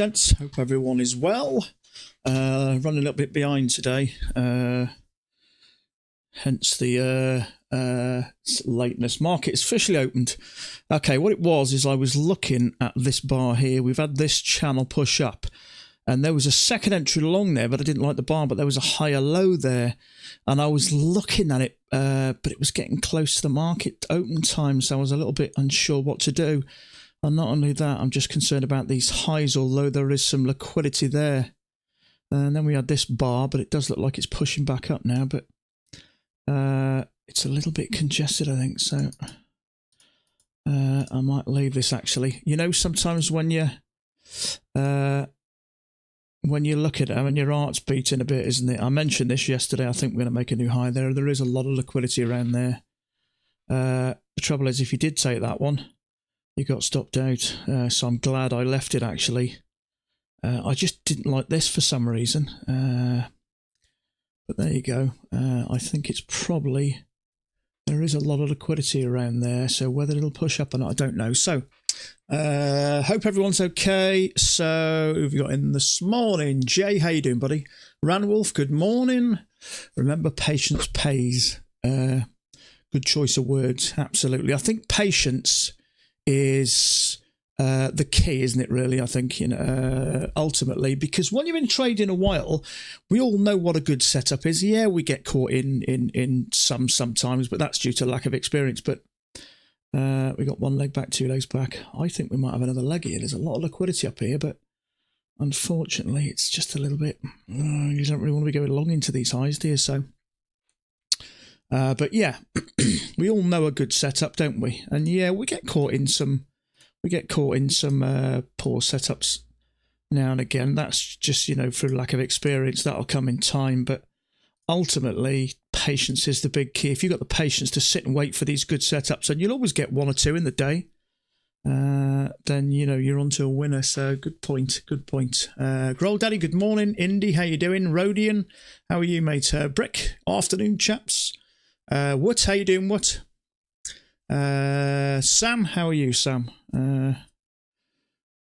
Gents, hope everyone is well. Running a little bit behind today, hence the lateness. Market is officially opened. Okay, what it was is I was looking at this bar here. We've had this channel push up, and there was a second entry along there, but I didn't like the bar, but there was a higher low there, and I was looking at it, but it was getting close to the market open time, so I was a little bit unsure what to do. And not only that, I'm just concerned about these highs, although there is some liquidity there. And then we had this bar, but it does look like it's pushing back up now, but it's a little bit congested, I think, so I might leave this actually. You know, sometimes when you look at it, I mean, your heart's beating a bit, isn't it? I mentioned this yesterday. I think we're going to make a new high there. There is a lot of liquidity around there. The trouble is, if you did take that one, you got stopped out, so I'm glad I left it actually. I just didn't like this for some reason, but there you go. I think it's probably, there is a lot of liquidity around there, so whether it'll push up or not, I don't know. So hope everyone's okay. So who have you got in this morning? Jay, how you doing, buddy? Ranwolf, good morning. Remember, patience pays. Good choice of words, absolutely. I think patience is the key, isn't it, really? I think, you know, ultimately, because when you've been trading a while, we all know what a good setup is. Yeah, we get caught in sometimes, but that's due to lack of experience. But we got one leg back, 2 legs back. I think we might have another leg here. There's a lot of liquidity up here, but unfortunately, it's just a little bit, you don't really want to be going long into these highs, do you? So, but yeah, we all know a good setup, don't we? And yeah, we get caught in some poor setups now and again. That's just, you know, through lack of experience. That'll come in time, but ultimately, patience is the big key. If you've got the patience to sit and wait for these good setups, and you'll always get 1 or 2 in the day, then, you know, you're onto a winner. So good point, good point. Growl Daddy, good morning. Indy, how you doing? Rodian, how are you, mate? Brick, afternoon, chaps. What, how you doing, what? Sam, how are you, Sam?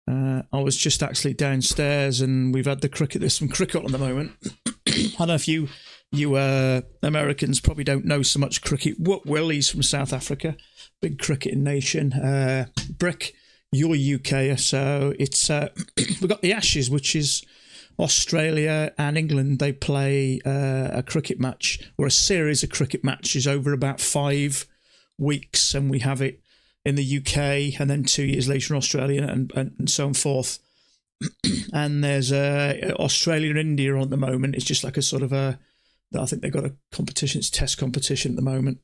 I was just actually downstairs, and we've had the cricket. There's some cricket on at the moment. I don't know if you Americans probably don't know so much cricket. What Will, he's from South Africa, big cricketing nation. Brick, you're UK, so it's we've got the Ashes, which is Australia and England. They play a cricket match, or a series of cricket matches over about 5 weeks, and we have it in the UK, and then 2 years later in Australia, and so on forth. And there's Australia and India on at the moment. It's just like a sort of I think they've got a competition. It's test competition at the moment.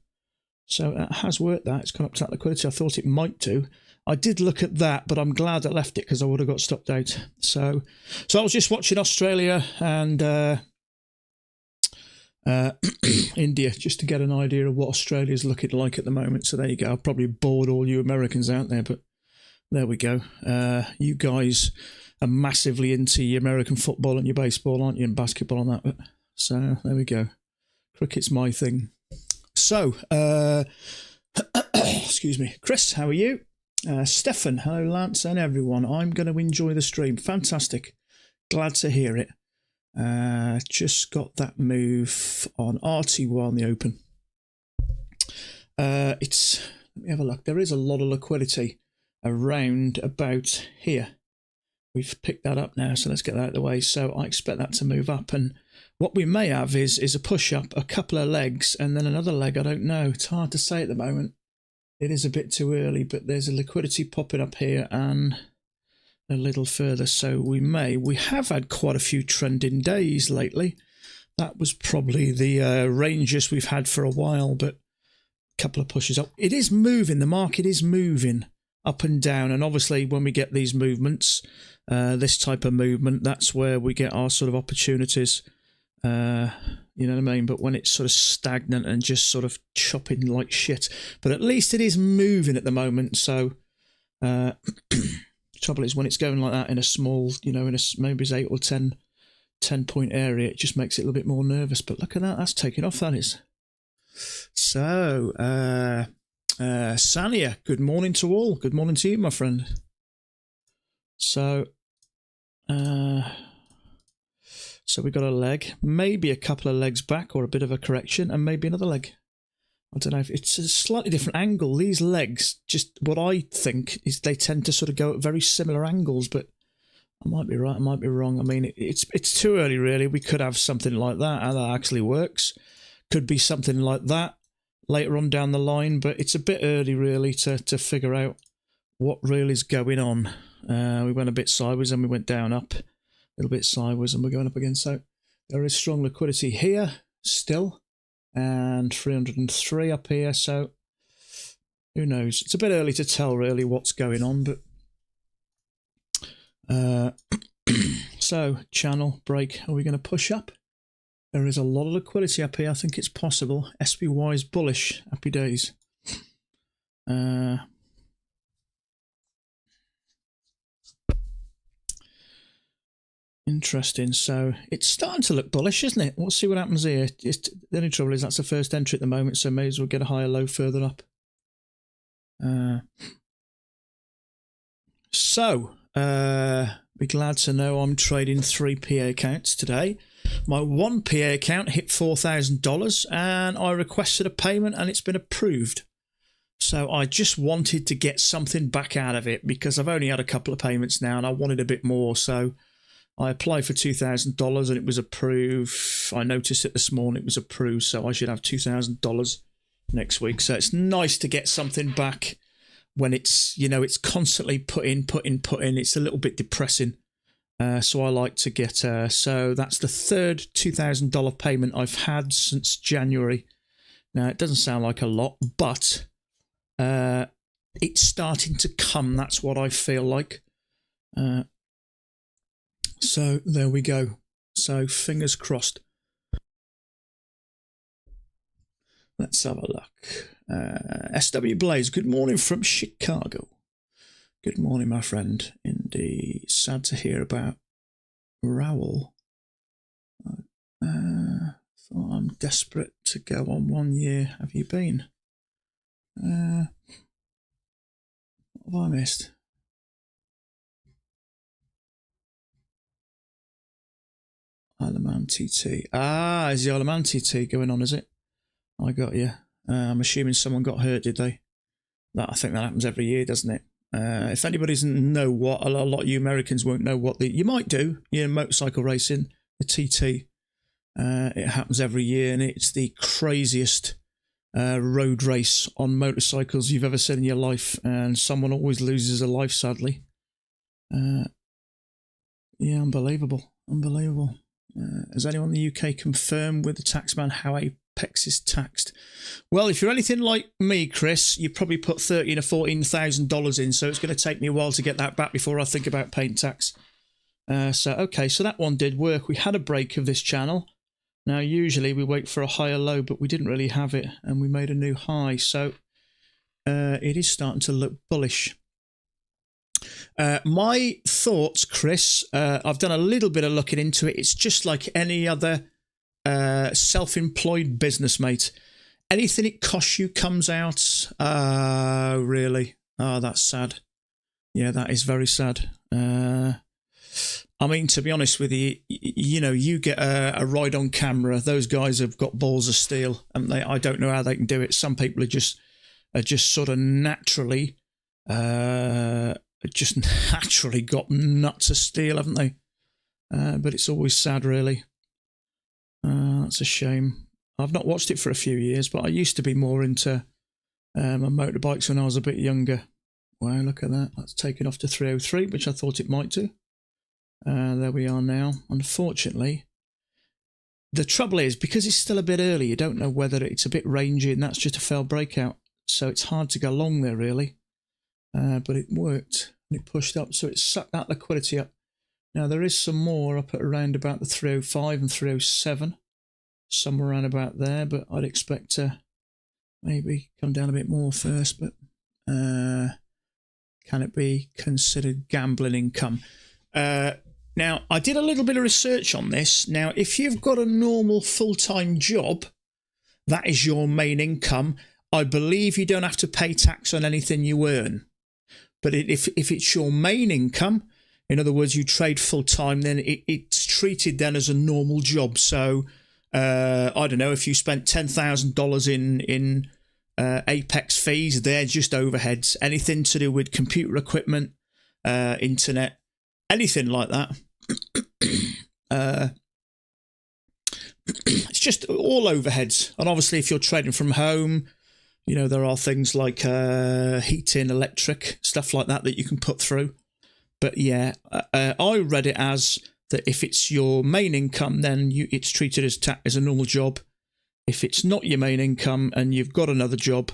So it has worked. That it's gone up to that liquidity. I thought it might do. I did look at that, but I'm glad I left it because I would have got stopped out. So I was just watching Australia and India, just to get an idea of what Australia's looking like at the moment. So there you go. I've probably bored all you Americans out there, but there we go. You guys are massively into your American football and your baseball, aren't you, and basketball and that. But, so there we go. Cricket's my thing. So, excuse me. Chris, how are you? Stefan, hello, Lance, and everyone. I'm going to enjoy the stream. Fantastic. Glad to hear it. Just got that move on RT1 on the open. Let me have a look. There is a lot of liquidity around about here. We've picked that up now, so let's get that out of the way. So I expect that to move up, and what we may have is a push up, a couple of legs, and then another leg. I don't know. It's hard to say at the moment. It is a bit too early, but there's a liquidity popping up here and a little further. So we have had quite a few trending days lately. That was probably the ranges we've had for a while, but a couple of pushes up. It is moving. The market is moving up and down, and obviously when we get these movements, this type of movement, that's where we get our sort of opportunities. You know what I mean? But when it's sort of stagnant and just sort of chopping like shit, but at least it is moving at the moment. So trouble is when it's going like that in a small, you know, in a maybe it's 8 or 10 point area, it just makes it a little bit more nervous. But look at that, that's taking off, that is. So Sania, good morning to all. Good morning to you, my friend. So So we got a leg, maybe a couple of legs back or a bit of a correction, and maybe another leg. I don't know if it's a slightly different angle. These legs, just what I think is they tend to sort of go at very similar angles, but I might be right, I might be wrong. I mean, it's too early, really. We could have something like that, and that actually works. Could be something like that later on down the line, but it's a bit early, really, to figure out what really is going on. We went a bit sideways, and we went down, up, a little bit sideways, and we're going up again. So there is strong liquidity here still, and 303 up here. So who knows? It's a bit early to tell, really, what's going on, but so channel break. Are we going to push up? There is a lot of liquidity up here. I think it's possible. SPY is bullish. Happy days. Interesting. So it's starting to look bullish, isn't it? We'll see what happens here. The only trouble is that's the first entry at the moment, so may as well get a higher low further up. Be glad to know I'm trading 3 PA accounts today. My 1 PA account hit $4,000 and I requested a payment and it's been approved. So I just wanted to get something back out of it because I've only had a couple of payments now and I wanted a bit more. So I applied for $2,000 and it was approved. I noticed it this morning, it was approved, so I should have $2,000 next week. So it's nice to get something back when it's, you know, it's constantly put in. It's a little bit depressing. So I like to get, so that's the third $2,000 payment I've had since January. Now, it doesn't sound like a lot, but it's starting to come. That's what I feel like. So there we go. So fingers crossed. Let's have a look. SW Blaze, good morning from Chicago. Good morning, my friend. Indeed. Sad to hear about Raoul. Thought I'm desperate to go on 1 year. Have you been? What have I missed? Isle of Man TT. Ah, is the Isle of Man TT going on, is it? I got you. I'm assuming someone got hurt, did they? I think that happens every year, doesn't it? If anybody doesn't know what, a lot of you Americans won't know what you might do. You know, motorcycle racing, the TT. It happens every year, and it's the craziest road race on motorcycles you've ever seen in your life, and someone always loses a life, sadly. Yeah, unbelievable. Has anyone in the UK confirmed with the taxman how Apex is taxed? Well, if you're anything like me, Chris, you probably put $13,000 or $14,000 in, so it's going to take me a while to get that back before I think about paying tax. Okay, so that one did work. We had a break of this channel. Now, usually we wait for a higher low, but we didn't really have it, and we made a new high, so it is starting to look bullish. My thoughts, Chris, I've done a little bit of looking into it. It's just like any other self-employed business, mate. Anything it costs you comes out. Really? Oh, that's sad. Yeah, that is very sad. I mean, to be honest with you, you know, you get a ride on camera. Those guys have got balls of steel, and I don't know how they can do it. Some people are just sort of naturally got nuts of steel, haven't they? But it's always sad, really. That's a shame. I've not watched it for a few years, but I used to be more into my motorbikes when I was a bit younger. Wow, look at that. That's taken off to 303, which I thought it might do. There we are now. Unfortunately, the trouble is, because it's still a bit early, you don't know whether it's a bit rangy and that's just a failed breakout. So it's hard to go long there, really. But it worked and it pushed up, so it sucked that liquidity up. Now there is some more up at around about the 305 and 307, somewhere around about there, but I'd expect to maybe come down a bit more first. But can it be considered gambling income? Now, I did a little bit of research on this. Now, if you've got a normal full-time job, that is your main income. I believe you don't have to pay tax on anything you earn. But if it's your main income, In other words, you trade full time, then it's treated then as a normal job. So I don't know, if you spent $10,000 in Apex fees, they're just overheads. Anything to do with computer equipment, internet, anything like that. It's just all overheads. And obviously, if you're trading from home, you know, there are things like heating, electric, stuff like that you can put through. But yeah, I read it as that if it's your main income, then it's treated as a normal job. If it's not your main income and you've got another job,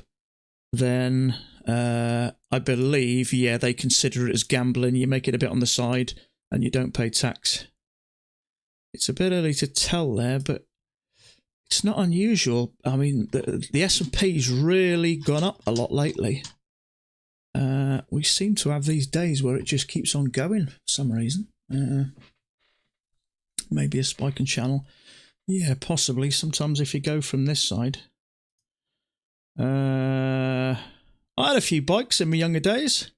then I believe, yeah, they consider it as gambling. You make it a bit on the side and you don't pay tax. It's a bit early to tell there, but it's not unusual. I mean, the S&P's really gone up a lot lately. We seem to have these days where it just keeps on going for some reason. Maybe a spike in channel. Yeah, possibly. Sometimes if you go from this side. I had a few bikes in my younger days.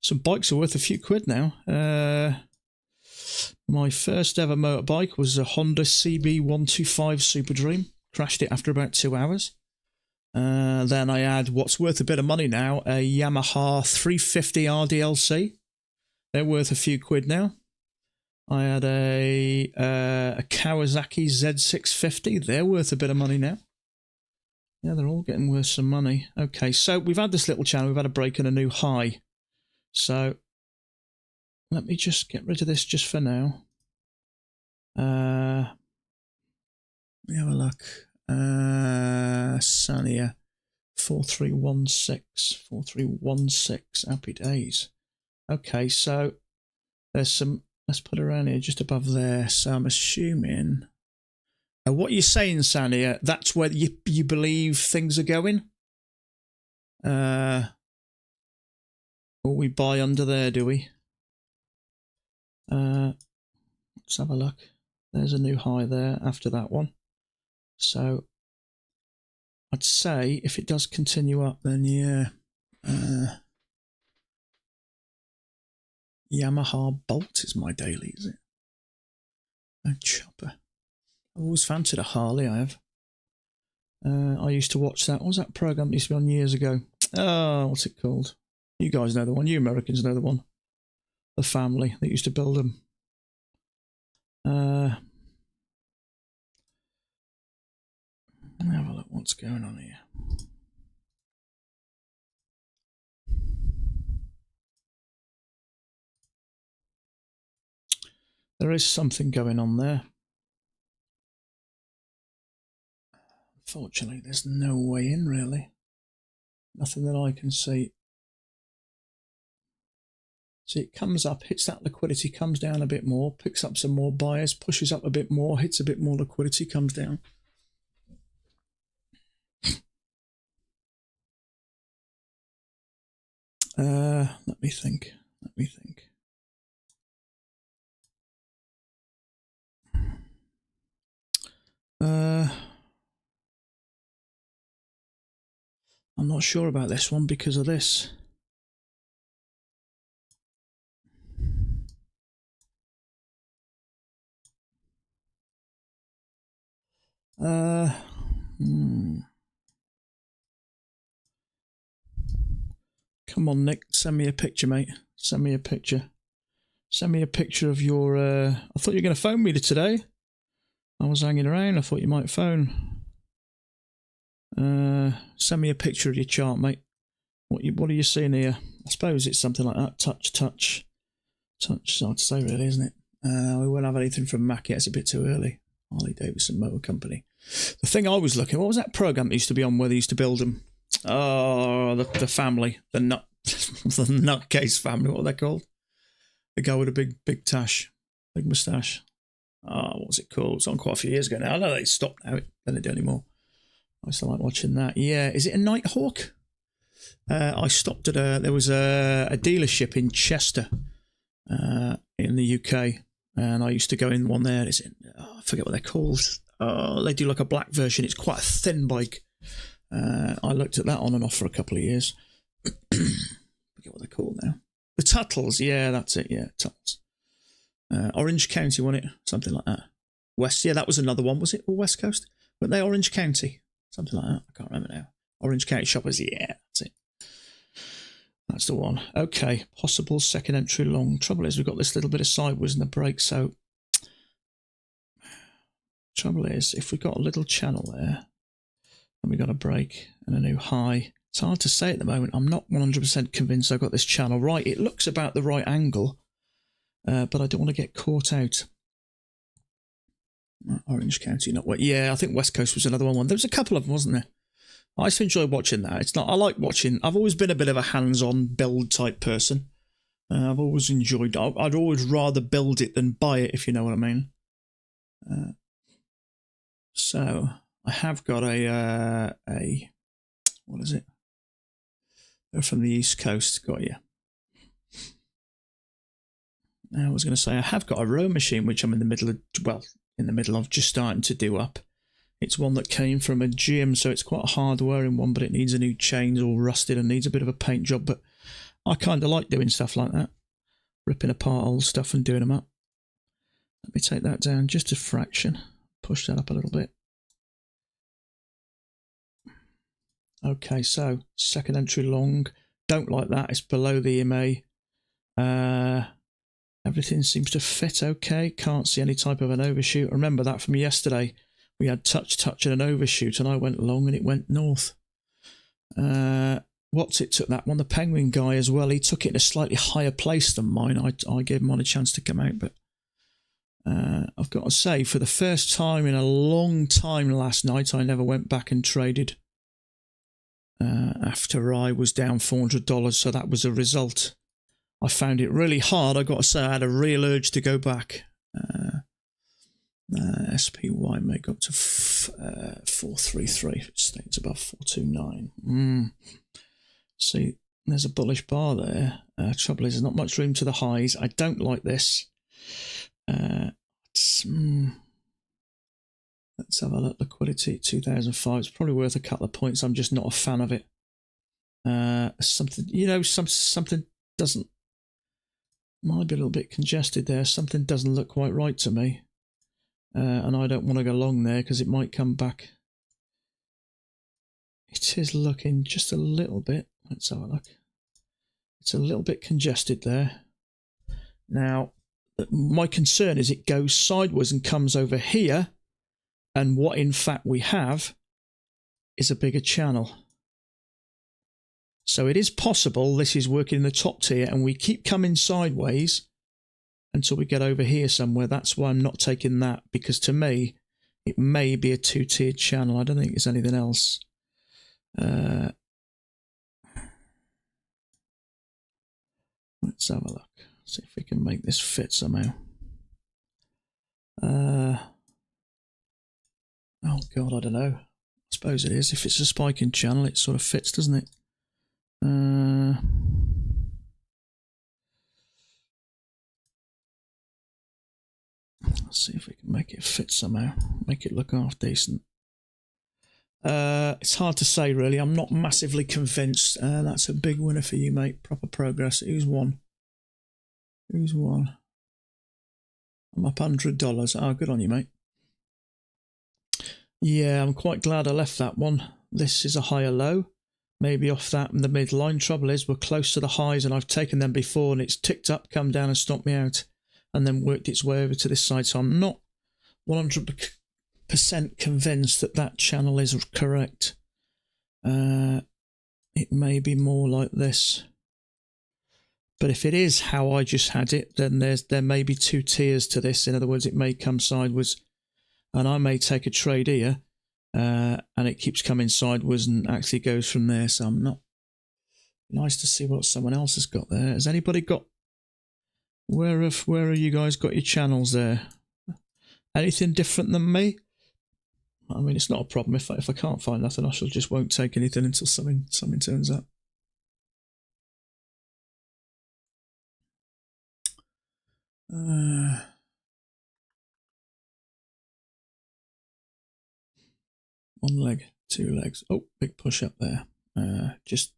Some bikes are worth a few quid now. My first ever motorbike was a Honda CB125 Super Dream. Crashed it after about 2 hours. Then I had what's worth a bit of money now, a Yamaha 350 RDLC. They're worth a few quid now. I had a Kawasaki Z650. They're worth a bit of money now. Yeah, they're all getting worth some money. Okay, so we've had this little channel. We've had a break and a new high. So let me just get rid of this just for now. Let me have a look. Sania 4316. Happy days. Okay, so there's some. Let's put it around here, just above there. So I'm assuming. What you're saying, Sania, that's where you believe things are going. Or we buy under there, do we? Let's have a look. There's a new high there after that one. So I'd say if it does continue up, then yeah. Yamaha Bolt is my daily, is it? A chopper. I've always fancied a Harley, I have. I used to watch that. What was that program that used to be on years ago? Oh, what's it called? You guys know the one. You Americans know the one. The family that used to build them. Let me have a look what's going on here. There is something going on there. Unfortunately, there's no way in, really. Nothing that I can see. See, it comes up, hits that liquidity, comes down a bit more, picks up some more buyers, pushes up a bit more, hits a bit more liquidity, comes down. Let me think. I'm not sure about this one because of this. Come on, Nick, send me a picture, mate. Send me a picture. Send me a picture of your... I thought you were going to phone me today. I was hanging around. I thought you might phone. Send me a picture of your chart, mate. What are you seeing here? I suppose it's something like that. Touch. It's hard to say, really, isn't it? We won't have anything from Mac yet. It's a bit too early. Harley Davidson Motor Company. The thing I was looking, what was that program that used to be on where they used to build them? Oh, the family, the nutcase family. What are they called? The guy with a big tash, big moustache. Oh, what was it called? It's on quite a few years ago now. I know they stopped now. They don't do anymore. I used to like watching that. Yeah, is it a Nighthawk? I stopped at there was a dealership in Chester, in the UK, and I used to go in one there. I forget what they're called. They do like a black version. It's quite a thin bike. I looked at that on and off for a couple of years. Forget what they're called now. The Tuttles, yeah, that's it, yeah, Tuttles. Orange County, wasn't it? Something like that. West, yeah, that was another one, was it? Or West Coast? Weren't they Orange County? Something like that, I can't remember now. Orange County Shoppers, yeah, that's it. That's the one. Okay, possible second entry long. Trouble is, we've got this little bit of sideways in the break, so... Trouble is, if we've got a little channel there, and we got a break and a new high, it's hard to say at the moment. I'm not 100% convinced I've got this channel right. It looks about the right angle, but I don't want to get caught out. Orange County, not what? Yeah, I think West Coast was another one. There was a couple of them, wasn't there? I used to enjoy watching that. It's not. I like watching. I've always been a bit of a hands-on build type person. I've always enjoyed. I'd always rather build it than buy it, if you know what I mean. So I have got a what is it? They're from the East Coast. Got you. I was going to say I have got a row machine which I'm in the middle of. Well, in the middle of just starting to do up. It's one that came from a gym, so it's quite a hard wearing one, but it needs a new chains, all rusted, and needs a bit of a paint job. But I kind of like doing stuff like that, ripping apart old stuff and doing them up. Let me take that down just a fraction. Push that up a little bit. Okay, so second entry long. Don't like that. It's below the EMA. Everything seems to fit okay. Can't see any type of an overshoot. Remember that from yesterday. We had touch, and an overshoot, and I went long and it went north. What's it took that one? The Penguin guy as well. He took it in a slightly higher place than mine. I gave him on a chance to come out, but I've got to say, for the first time in a long time last night, I never went back and traded after I was down $400, so that was a result. I found it really hard. I got to say, I had a real urge to go back. SPY may go up to 433 if it stays above 429. See, there's a bullish bar there. Trouble is, there's not much room to the highs. I don't like this. Let's have a look. Liquidity at 2005. It's probably worth a couple of points. I'm just not a fan of it. Something, you know, something doesn't. Might be a little bit congested there. Something doesn't look quite right to me. And I don't want to go long there because it might come back. It is looking just a little bit. Let's have a look. It's a little bit congested there. Now, my concern is it goes sideways and comes over here. And what in fact we have is a bigger channel. So it is possible this is working in the top tier and we keep coming sideways until we get over here somewhere. That's why I'm not taking that, because to me, it may be a two-tiered channel. I don't think it's anything else. Let's have a look. See if we can make this fit somehow. Oh God, I don't know. I suppose it is. If it's a spiking channel, it sort of fits, doesn't it? Let's see if we can make it fit somehow. Make it look half decent. It's hard to say, really. I'm not massively convinced. That's a big winner for you, mate. Proper progress. Who's won? Who's won? I'm up $100. Oh, good on you, mate. Yeah, I'm quite glad I left that one. This is a higher low. Maybe off that in the midline. Trouble is, we're close to the highs and I've taken them before and it's ticked up, come down and stopped me out and then worked its way over to this side. So I'm not 100% convinced that that channel is correct. It may be more like this. But if it is how I just had it, then there may be two tiers to this. In other words, it may come sideways and I may take a trade here. And it keeps coming sideways and actually goes from there. So I'm not. Nice to see what someone else has got there. Has anybody got? Where are you guys got your channels there? Anything different than me? I mean, it's not a problem. If I can't find nothing, I just won't take anything until something turns up. One leg, two legs. Oh, big push up there. Just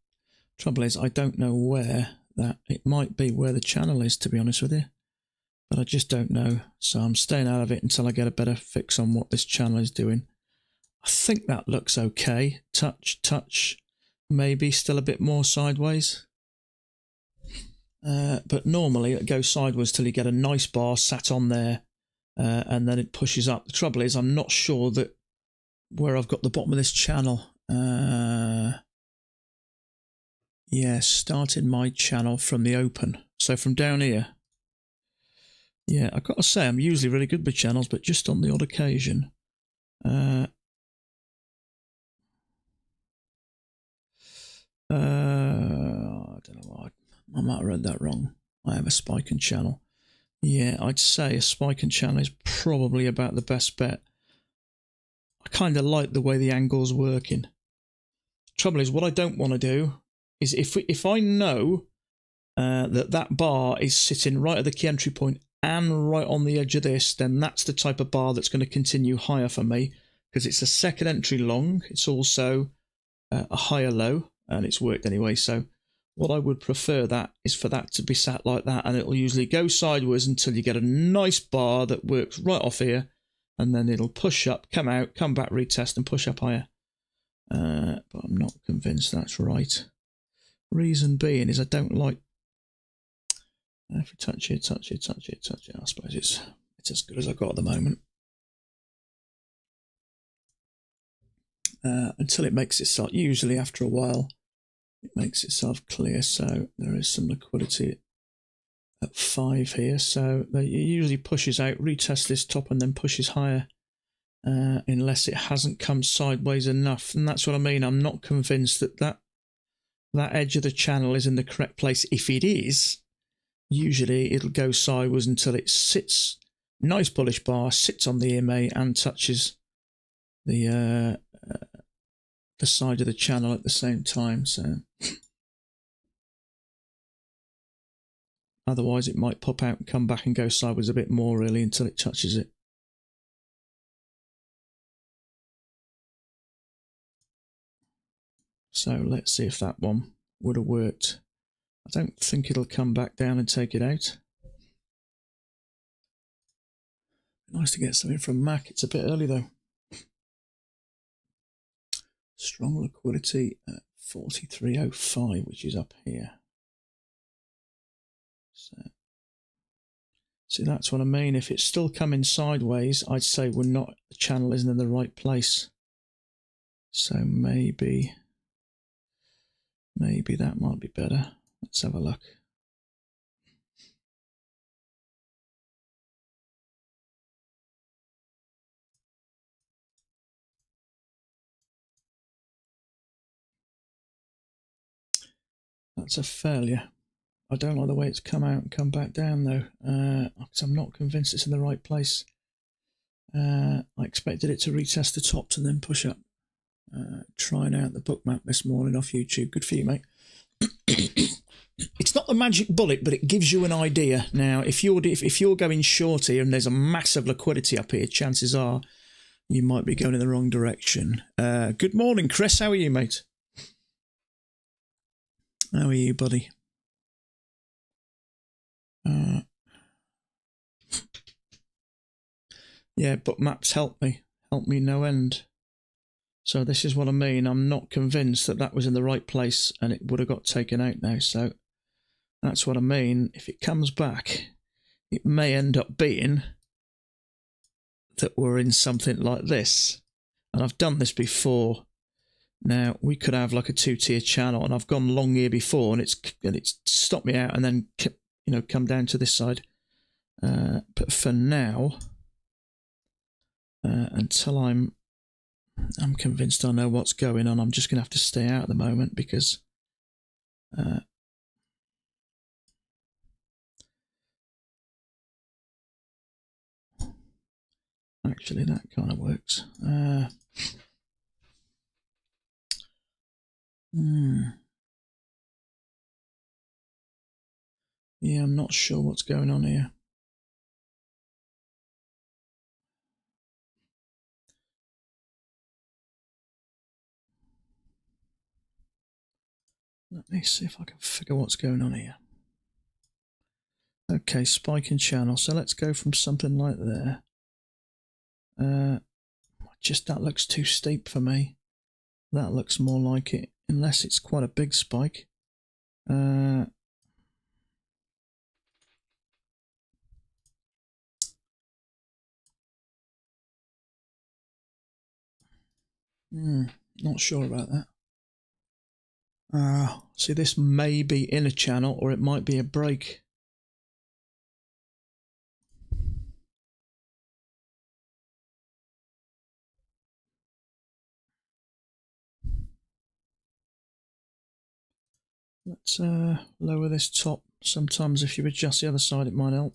trouble is, I don't know where that. It might be where the channel is, to be honest with you, but I just don't know. So I'm staying out of it until I get a better fix on what this channel is doing. I think that looks okay. Touch, maybe still a bit more sideways. But normally it goes sideways till you get a nice bar sat on there, and then it pushes up. The trouble is I'm not sure that where I've got the bottom of this channel. Yeah, starting my channel from the open. So from down here. Yeah, I've got to say I'm usually really good with channels, but just on the odd occasion. I don't know why. I might have read that wrong. I have a spiking channel. Yeah, I'd say a spiking channel is probably about the best bet. I kind of like the way the angle's working. Trouble is, what I don't want to do is if I know that bar is sitting right at the key entry point and right on the edge of this, then that's the type of bar that's going to continue higher for me, because it's a second entry long. It's also a higher low, and it's worked anyway. So what I would prefer that is for that to be sat like that, and it'll usually go sideways until you get a nice bar that works right off here, and then it'll push up, come out, come back, retest, and push up higher. But I'm not convinced that's right. Reason being is I don't like, if you touch it, touch it, touch it, touch it, I suppose it's as good as I've got at the moment. Until it makes itself, usually after a while, it makes itself clear. So there is some liquidity at 5 here. So it usually pushes out, retests this top, and then pushes higher, unless it hasn't come sideways enough. And that's what I mean. I'm not convinced that that edge of the channel is in the correct place. If it is, usually it'll go sideways until it sits, nice bullish bar, sits on the EMA and touches the side of the channel at the same time. So otherwise it might pop out and come back and go sideways a bit more really until it touches it. So let's see if that one would have worked. I don't think it'll come back down and take it out. Nice to get something from Mac. It's a bit early though. Strong liquidity at 43.05, which is up here. So, see, that's what I mean. If it's still coming sideways, I'd say we're not, the channel isn't in the right place. So maybe that might be better. Let's have a look. That's a failure. I don't like the way it's come out and come back down though, because I'm not convinced it's in the right place. I expected it to retest the tops and then push up. Trying out the Bookmap this morning off YouTube. Good for you, mate. It's not the magic bullet, but it gives you an idea. Now, if you're going short here and there's a massive liquidity up here, chances are you might be going in the wrong direction. Good morning, Chris. How are you, mate? How are you, buddy? Yeah, Bookmaps help me no end. So this is what I mean. I'm not convinced that that was in the right place and it would have got taken out now. So that's what I mean. If it comes back, it may end up being that we're in something like this. And I've done this before. Now, we could have like a 2-tier channel, and I've gone long here before, and it's stopped me out and then, you know, come down to this side. But for now, until I'm convinced I know what's going on, I'm just going to have to stay out at the moment because actually that kind of works. Yeah, I'm not sure what's going on here. Let me see if I can figure what's going on here. Okay, spike in channel. So let's go from something like there. Just that looks too steep for me. That looks more like it, unless it's quite a big spike. Not sure about that. See, this may be in a channel, or it might be a break. Let's lower this top. Sometimes if you adjust the other side, it might help.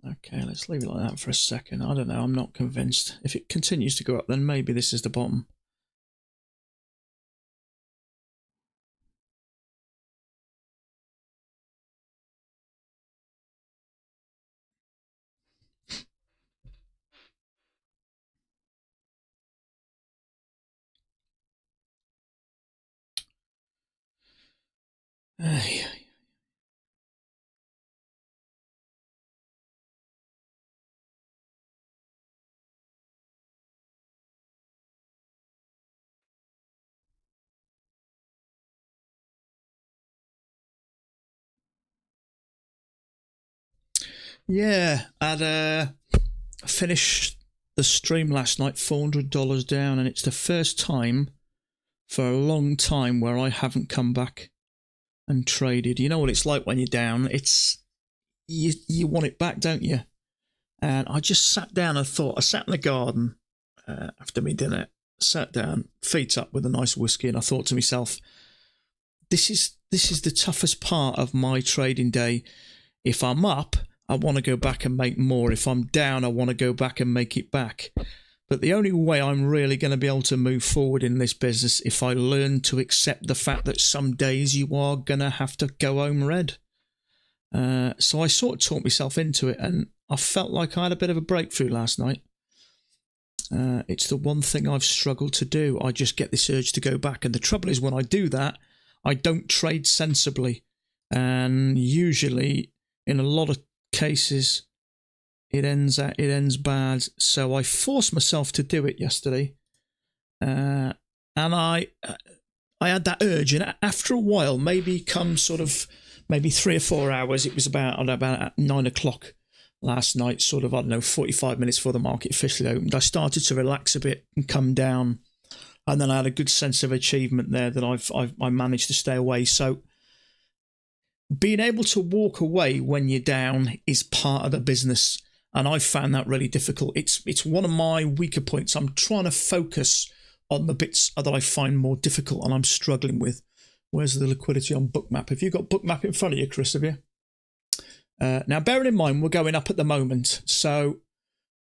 Okay, let's leave it like that for a second. I don't know, I'm not convinced. If it continues to go up, then maybe this is the bottom. Yeah, I'd finished the stream last night, $400 down, and it's the first time for a long time where I haven't come back and traded. You know what it's like when you're down. It's you want it back, don't you? And I just sat down and thought. I sat in the garden after my dinner, sat down, feet up with a nice whiskey, and I thought to myself, this is the toughest part of my trading day. If I'm up, I want to go back and make more. If I'm down, I want to go back and make it back. But the only way I'm really going to be able to move forward in this business if I learn to accept the fact that some days you are going to have to go home red. So I sort of talked myself into it, and I felt like I had a bit of a breakthrough last night. It's the one thing I've struggled to do. I just get this urge to go back. And the trouble is, when I do that, I don't trade sensibly. And usually, in a lot of cases, it ends bad. So I forced myself to do it yesterday. And I had that urge. And after a while, maybe come sort of maybe 3 or 4 hours, it was about 9 o'clock last night, sort of, 45 minutes before the market officially opened. I started to relax a bit and come down. And then I had a good sense of achievement there that I managed to stay away. So being able to walk away when you're down is part of the business. And I found that really difficult. It's one of my weaker points. I'm trying to focus on the bits that I find more difficult and I'm struggling with. Where's the liquidity on Bookmap? Have you got Bookmap in front of you, Chris, have you? Now, bearing in mind, we're going up at the moment. So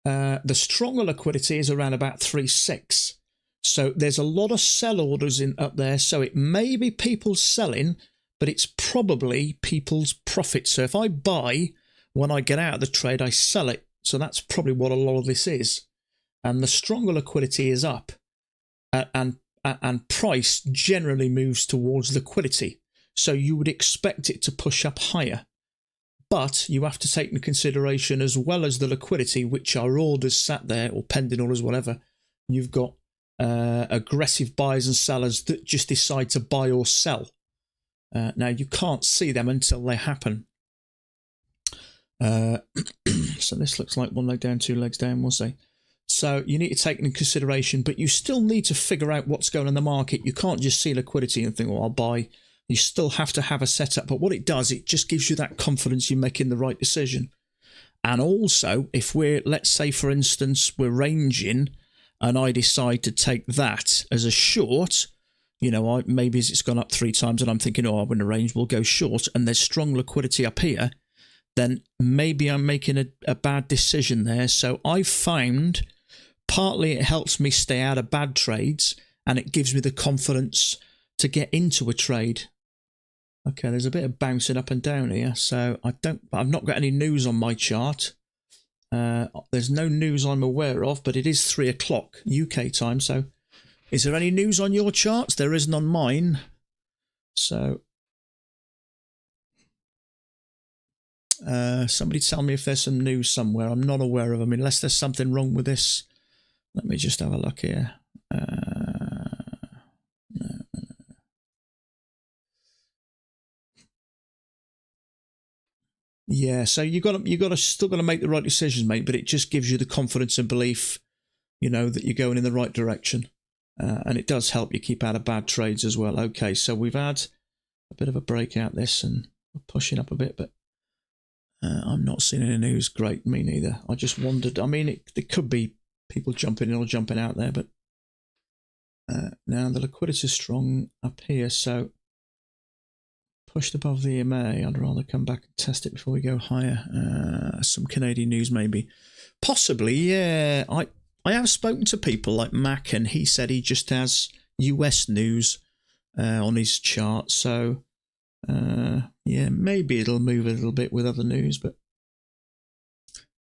the stronger liquidity is around about 3.6. So there's a lot of sell orders up there. So it may be people selling, but it's probably people's profit. So if I buy, when I get out of the trade, I sell it. So that's probably what a lot of this is. And the stronger liquidity is up. And price generally moves towards liquidity. So you would expect it to push up higher. But you have to take into consideration, as well as the liquidity, which are orders sat there, or pending orders, whatever, you've got aggressive buyers and sellers that just decide to buy or sell. Now, you can't see them until they happen. So this looks like one leg down, 2 legs down, we'll see. So you need to take it into consideration, but you still need to figure out what's going on in the market. You can't just see liquidity and think, oh, I'll buy. You still have to have a setup. But what it does, it just gives you that confidence you're making the right decision. And also, if we're, let's say, for instance, we're ranging and I decide to take that as a short, maybe it's gone up 3 times and I'm thinking, oh, I'm in a range, we'll go short, and there's strong liquidity up here, then maybe I'm making a bad decision there. So I found partly it helps me stay out of bad trades and it gives me the confidence to get into a trade. Okay, there's a bit of bouncing up and down here. So I've not got any news on my chart. There's no news I'm aware of, but it is 3 o'clock UK time. So is there any news on your charts? There isn't on mine. So somebody tell me if there's some news somewhere. I'm not aware of them, unless there's something wrong with this. Let me just have a look here. Yeah, so you got to still got to make the right decisions, mate. But it just gives you the confidence and belief, that you're going in the right direction, and it does help you keep out of bad trades as well. Okay, so we've had a bit of a break out this, and we're pushing up a bit, but I'm not seeing any news. Great, me neither. I just wondered. I mean, it could be people jumping in or jumping out there, but now the liquidity is strong up here, so pushed above the EMA. I'd rather come back and test it before we go higher. Some Canadian news maybe. Possibly, yeah. I have spoken to people like Mac, and he said he just has US news on his chart. So, yeah, maybe it'll move a little bit with other news. But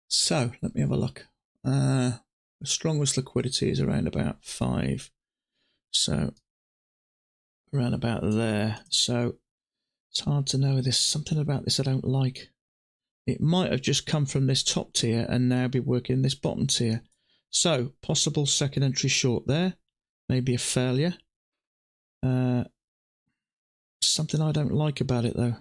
so, let me have a look. The strongest liquidity is around about 5. So, around about there. So, it's hard to know. There's something about this I don't like. It might have just come from this top tier and now be working this bottom tier. So, possible second entry short there. Maybe a failure. Something I don't like about it though.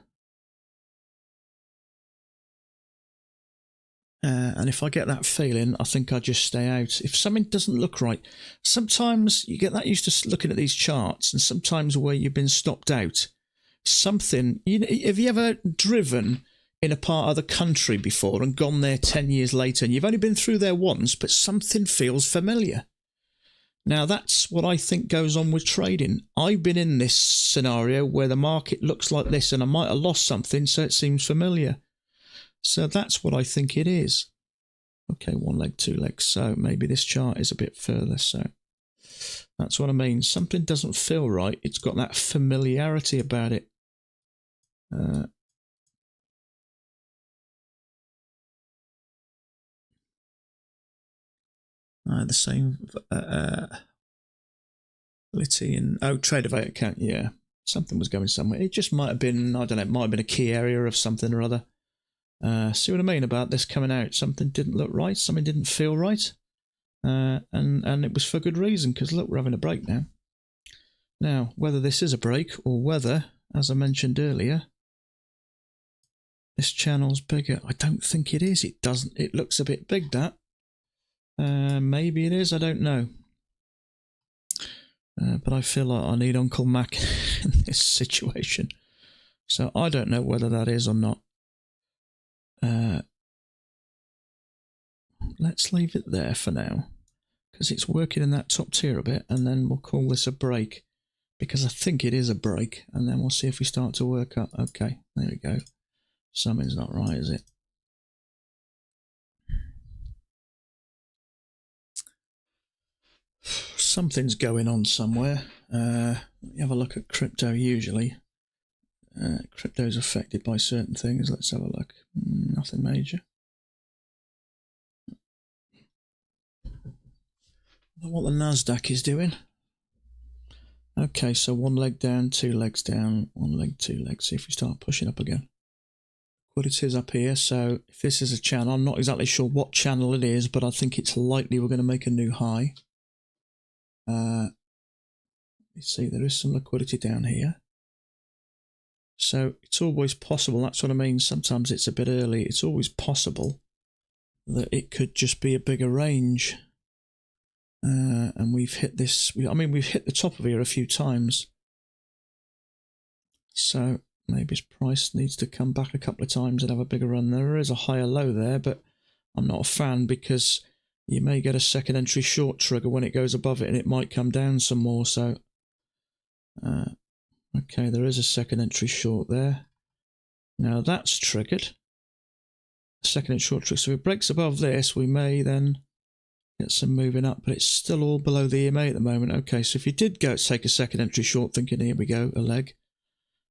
And if I get that feeling, I think I just stay out. If something doesn't look right, sometimes you get that used to looking at these charts, and sometimes where you've been stopped out, something, have you ever driven in a part of the country before and gone there 10 years later, and you've only been through there once, but something feels familiar? Now, that's what I think goes on with trading. I've been in this scenario where the market looks like this, and I might have lost something, so it seems familiar. So that's what I think it is. Okay, 1 leg, 2 legs. So maybe this chart is a bit further. So that's what I mean. Something doesn't feel right. It's got that familiarity about it. The same Litty and Tradeovate account. Yeah, something was going somewhere. It just might have been, I don't know, it might have been a key area of something or other. See what I mean about this coming out? Something didn't look right. Something didn't feel right. And it was for good reason, because look, we're having a break now. Now, whether this is a break or whether, as I mentioned earlier, this channel's bigger, I don't think it is. It doesn't. It looks a bit big, that. Maybe it is. I don't know. But I feel like I need Uncle Mac in this situation. So I don't know whether that is or not. Let's leave it there for now, because it's working in that top tier a bit, and then we'll call this a break, because I think it is a break, and then we'll see if we start to work up. Okay, there we go. Something's not right, is it? Something's going on somewhere. Let me have a look at crypto. Usually crypto's affected by certain things. Let's have a look. Nothing major. I wonder what the Nasdaq is doing. Okay, so 1 leg down, 2 legs down, 1 leg, 2 legs. See if we start pushing up again. What it is up here. So if this is a channel, I'm not exactly sure what channel it is, but I think it's likely we're going to make a new high. You see, there is some liquidity down here. So it's always possible. That's what I mean. Sometimes it's a bit early. It's always possible that it could just be a bigger range. And we've hit this. I mean, we've hit the top of here a few times. So maybe its price needs to come back a couple of times and have a bigger run. There is a higher low there, but I'm not a fan, because you may get a second entry short trigger when it goes above it, and it might come down some more. So, okay, there is a second entry short there. Now that's triggered. Second entry short trigger. So if it breaks above this, we may then get some moving up, but it's still all below the EMA at the moment. Okay, so if you did go take a second entry short, thinking, here we go, a leg.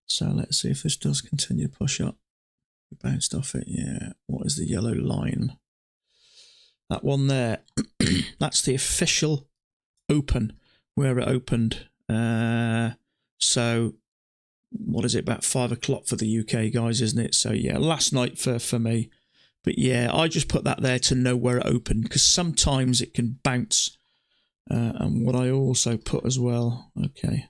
So let's see if this does continue to push up. We bounced off it, yeah. What is the yellow line? That one there, that's the official open where it opened. So what is it, about 5 o'clock for the UK guys, isn't it? So yeah, last night for me. But yeah, I just put that there to know where it opened, because sometimes it can bounce. And what I also put as well, okay,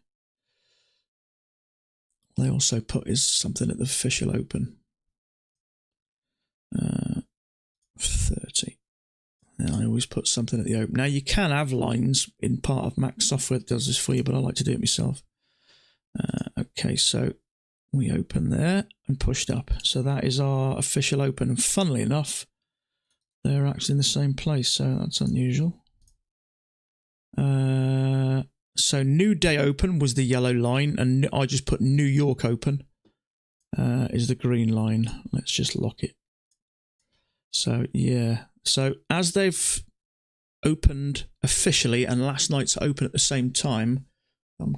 what I also put is something at the official open. 30. And I always put something at the open. Now you can have lines in part of Mac software that does this for you, but I like to do it myself. Okay, so we open there and pushed up. So that is our official open. And funnily enough, they're actually in the same place, so that's unusual. So new day open was the yellow line, and I just put New York open is the green line. Let's just lock it. So yeah, so as they've opened officially and last night's open at the same time,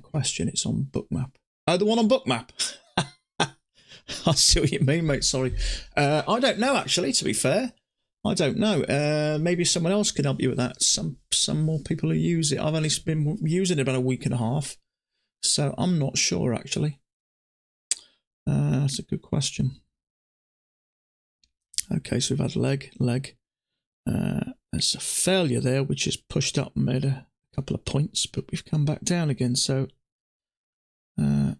question, it's on Bookmap. Oh, the one on Bookmap. I see what you mean, mate, sorry. I don't know, actually, to be fair. I don't know. Maybe someone else can help you with that. Some more people who use it. I've only been using it about a week and a half, so I'm not sure, actually. That's a good question. Okay, so we've had leg. There's a failure there, which has pushed up and made a couple of points, but we've come back down again. So now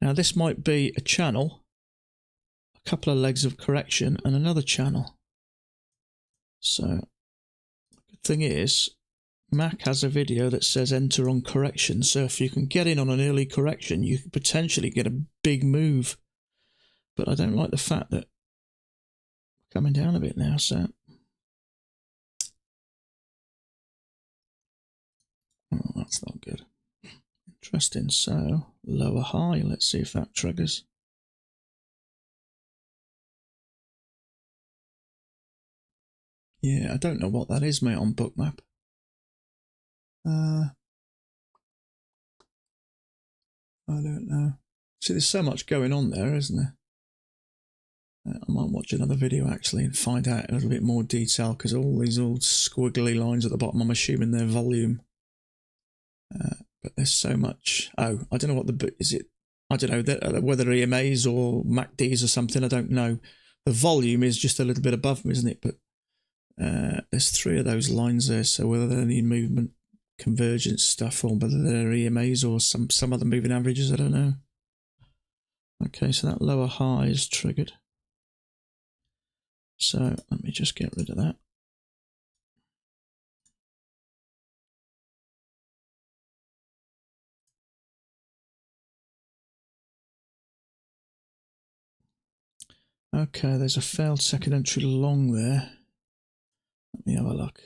this might be a channel, a couple of legs of correction, and another channel. So the good thing is, Mac has a video that says enter on correction. So if you can get in on an early correction, you could potentially get a big move. But I don't like the fact that we're coming down a bit now, so. Oh, that's not good. Interesting. So lower high. Let's see if that triggers. Yeah, I don't know what that is, mate, on Bookmap. I don't know. See, there's so much going on there, isn't there? I might watch another video actually and find out a little bit more detail, because all these old squiggly lines at the bottom, I'm assuming they're volume. But there's so much. Oh, I don't know what is it. I don't know whether EMAs or MACDs or something. I don't know. The volume is just a little bit above them, isn't it? But there's 3 of those lines there. So whether they're any movement convergence stuff, or whether they're EMAs or some other moving averages, I don't know. Okay, so that lower high is triggered. So let me just get rid of that. Okay, there's a failed second entry long there. Let me have a look.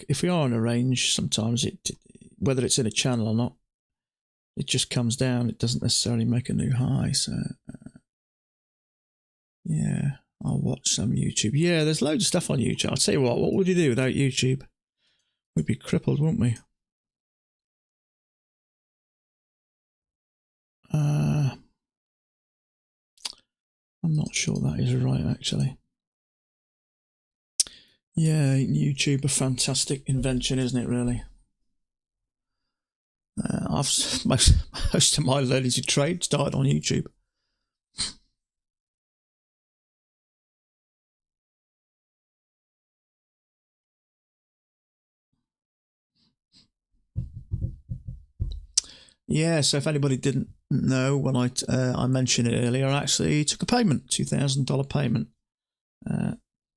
If we are on a range, sometimes whether it's in a channel or not, it just comes down. It doesn't necessarily make a new high. So yeah, I'll watch some YouTube. Yeah, there's loads of stuff on YouTube. I'll tell you what would you do without YouTube? We'd be crippled, wouldn't we? I'm not sure that is right, actually. Yeah, YouTube, a fantastic invention, isn't it, really? Most of my learning to trade started on YouTube. Yeah, so if anybody didn't know, when I mentioned it earlier, I actually took a payment, $2,000 payment. I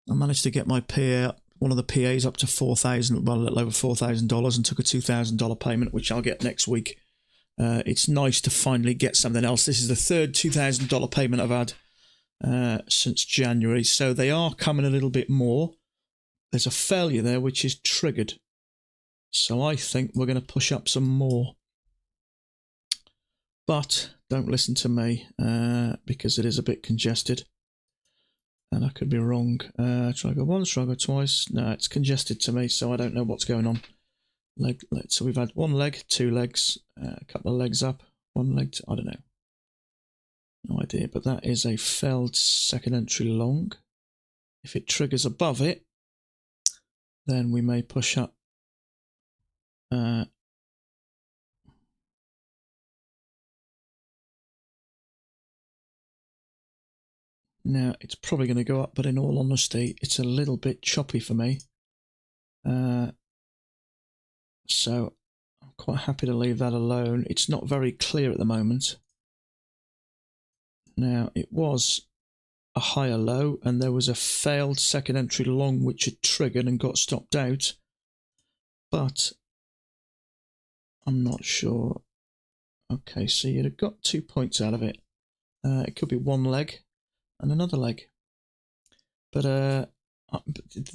managed to get my PA, one of the PAs, up to $4,000, well, a little over $4,000, and took a $2,000 payment, which I'll get next week. It's nice to finally get something else. This is the third $2,000 payment I've had since January, so they are coming a little bit more. There's a failure there which is triggered, so I think we're going to push up some more. But don't listen to me because it is a bit congested, and I could be wrong. Try go once, try go twice. No, it's congested to me, so I don't know what's going on. So we've had one leg, 2 legs, a couple of legs up, 1 leg. I don't know. No idea, but that is a failed second entry long. If it triggers above it, then we may push up. Now, it's probably going to go up, but in all honesty, it's a little bit choppy for me. So I'm quite happy to leave that alone. It's not very clear at the moment. Now, it was a higher low, and there was a failed second entry long which had triggered and got stopped out. But I'm not sure. Okay, so you'd have got 2 points out of it. It could be one leg and another leg. But the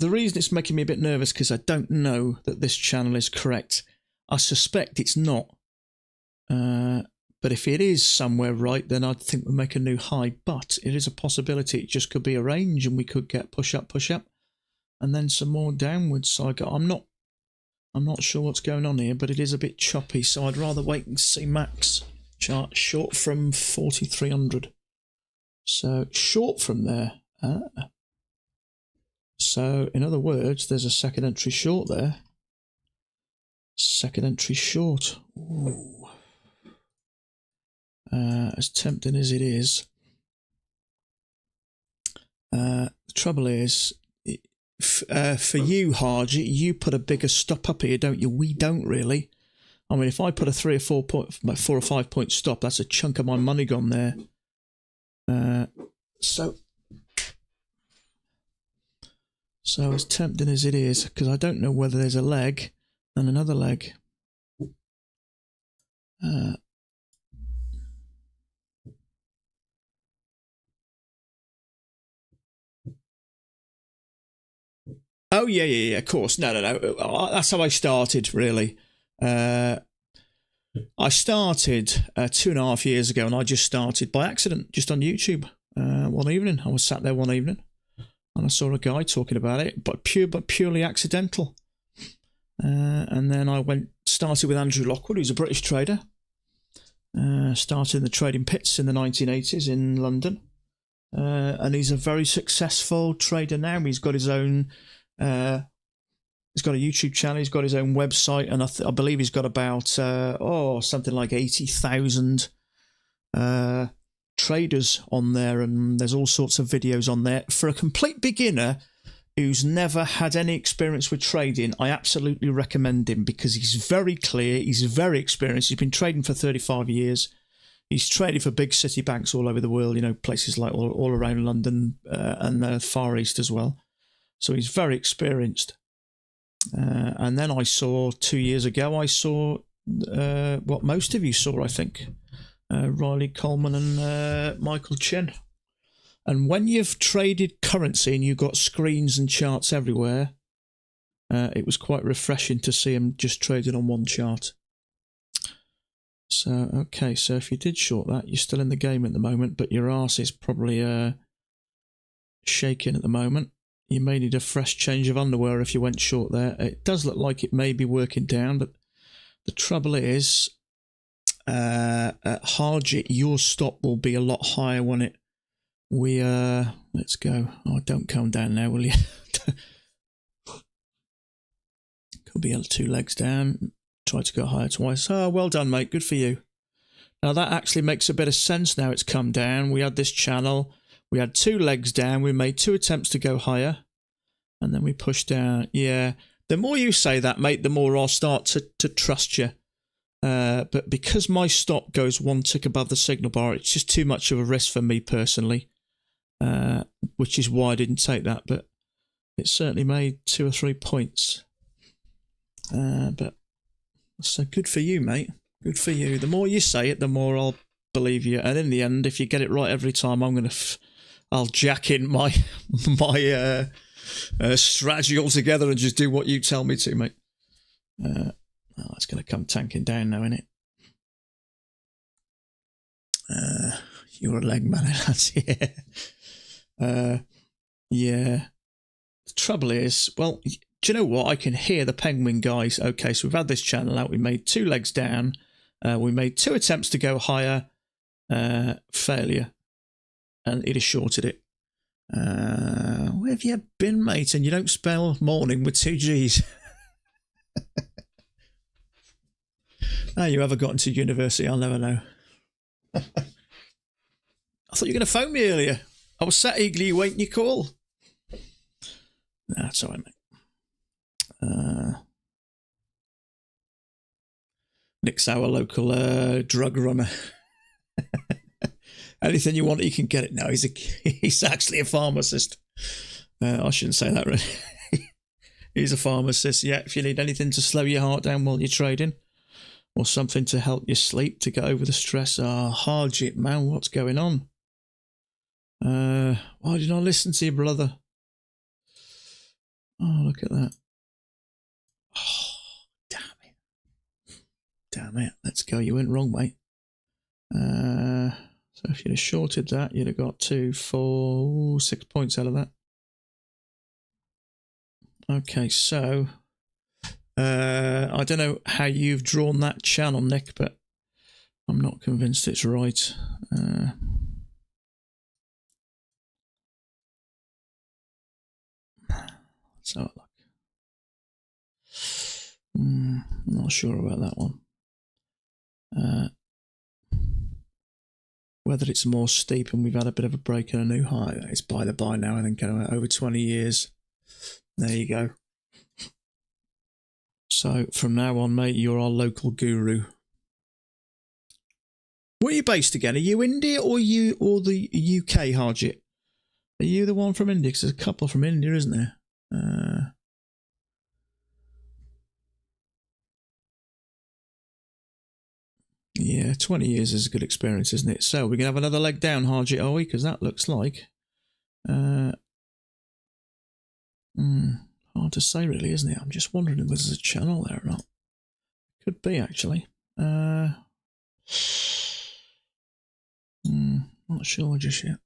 reason it's making me a bit nervous because I don't know that this channel is correct. I suspect it's not. But if it is somewhere right, then I think we'll make a new high. But it is a possibility. It just could be a range and we could get push up, and then some more downwards. So I'm not sure what's going on here, but it is a bit choppy. So I'd rather wait and see Max chart short from 4,300. So short from there. So in other words, there's a second entry short there. Second entry short. Ooh. As tempting as it is, the trouble is, for you, Hardy, you put a bigger stop up here, don't you? We don't really. I mean, if I put a 4 or 5 point stop, that's a chunk of my money gone there. So as tempting as it is, because I don't know whether there's a leg and another leg. Oh, yeah, of course. No. That's how I started, really. I started 2.5 years ago, and I just started by accident, just on YouTube. One evening, I was sat there one evening, and I saw a guy talking about it, but purely accidental. And then I started with Andrew Lockwood, who's a British trader. Started in the trading pits in the 1980s in London, and he's a very successful trader now. He's got his own. He's got a YouTube channel. He's got his own website, and I believe he's got about something like 80,000 traders on there, and there's all sorts of videos on there. For a complete beginner who's never had any experience with trading, I absolutely recommend him because he's very clear, he's very experienced, he's been trading for 35 years. He's traded for big city banks all over the world, places like all around London and the Far East as well. So he's very experienced. And then I saw 2 years ago, what most of you saw, I think, Riley Coleman and Michael Chen. And when you've traded currency and you've got screens and charts everywhere, it was quite refreshing to see him just trading on one chart. So, okay, so if you did short that, you're still in the game at the moment, but your arse is probably shaking at the moment. You may need a fresh change of underwear if you went short there. It does look like it may be working down, but the trouble is, at Harjit, your stop will be a lot higher when let's go. Oh, don't come down now, will you? Could be 2 legs down. Try to go higher twice. Oh, well done, mate. Good for you. Now, that actually makes a bit of sense now it's come down. We had this channel. We had 2 legs down. We made 2 attempts to go higher. And then we pushed down. Yeah. The more you say that, mate, the more I'll start to trust you. But because my stop goes 1 tick above the signal bar, it's just too much of a risk for me personally. Which is why I didn't take that. But it certainly made 2 or 3 points. But so good for you, mate. Good for you. The more you say it, the more I'll believe you. And in the end, if you get it right every time, I'll jack in my strategy altogether and just do what you tell me to, mate. It's going to come tanking down now, isn't it? You're a leg man, lads. Yeah. Yeah. The trouble is, well, do you know what? I can hear the Penguin guys. Okay, so we've had this channel out. We made 2 legs down. We made 2 attempts to go higher. failure, and he'd have shorted it. Where have you been, mate? And you don't spell morning with 2 G's. How you ever got into university, I'll never know. I thought you were going to phone me earlier. I was sat eagerly waiting your call. Nah, that's all right, mate. Nick's our local drug runner. Anything you want, you can get it now. He's actually a pharmacist. I shouldn't say that, really. He's a pharmacist. Yeah, if you need anything to slow your heart down while you're trading, or something to help you sleep, to get over the stress. Hardship, man, what's going on? Why did I listen to you, brother? Oh, look at that. Oh, damn it. Damn it. Let's go. You went wrong, mate. So if you'd have shorted that, you'd have got 2, 4, 6 points out of that. Okay, so I don't know how you've drawn that channel, Nick, but I'm not convinced it's right. Let's have a look. Not sure about that one. Whether it's more steep and we've had a bit of a break and a new high. It's by the by now, I think, over 20 years. There you go. So from now on, mate, you're our local guru. Where are you based again? Are you India or the UK, Harjit? Are you the one from India? Because there's a couple from India, isn't there? Yeah, 20 years is a good experience, isn't it? So we're going to have another leg down, Harjit, are we? Because that looks like... hard to say, really, isn't it? I'm just wondering if there's a channel there or not. Could be, actually. Not sure just yet.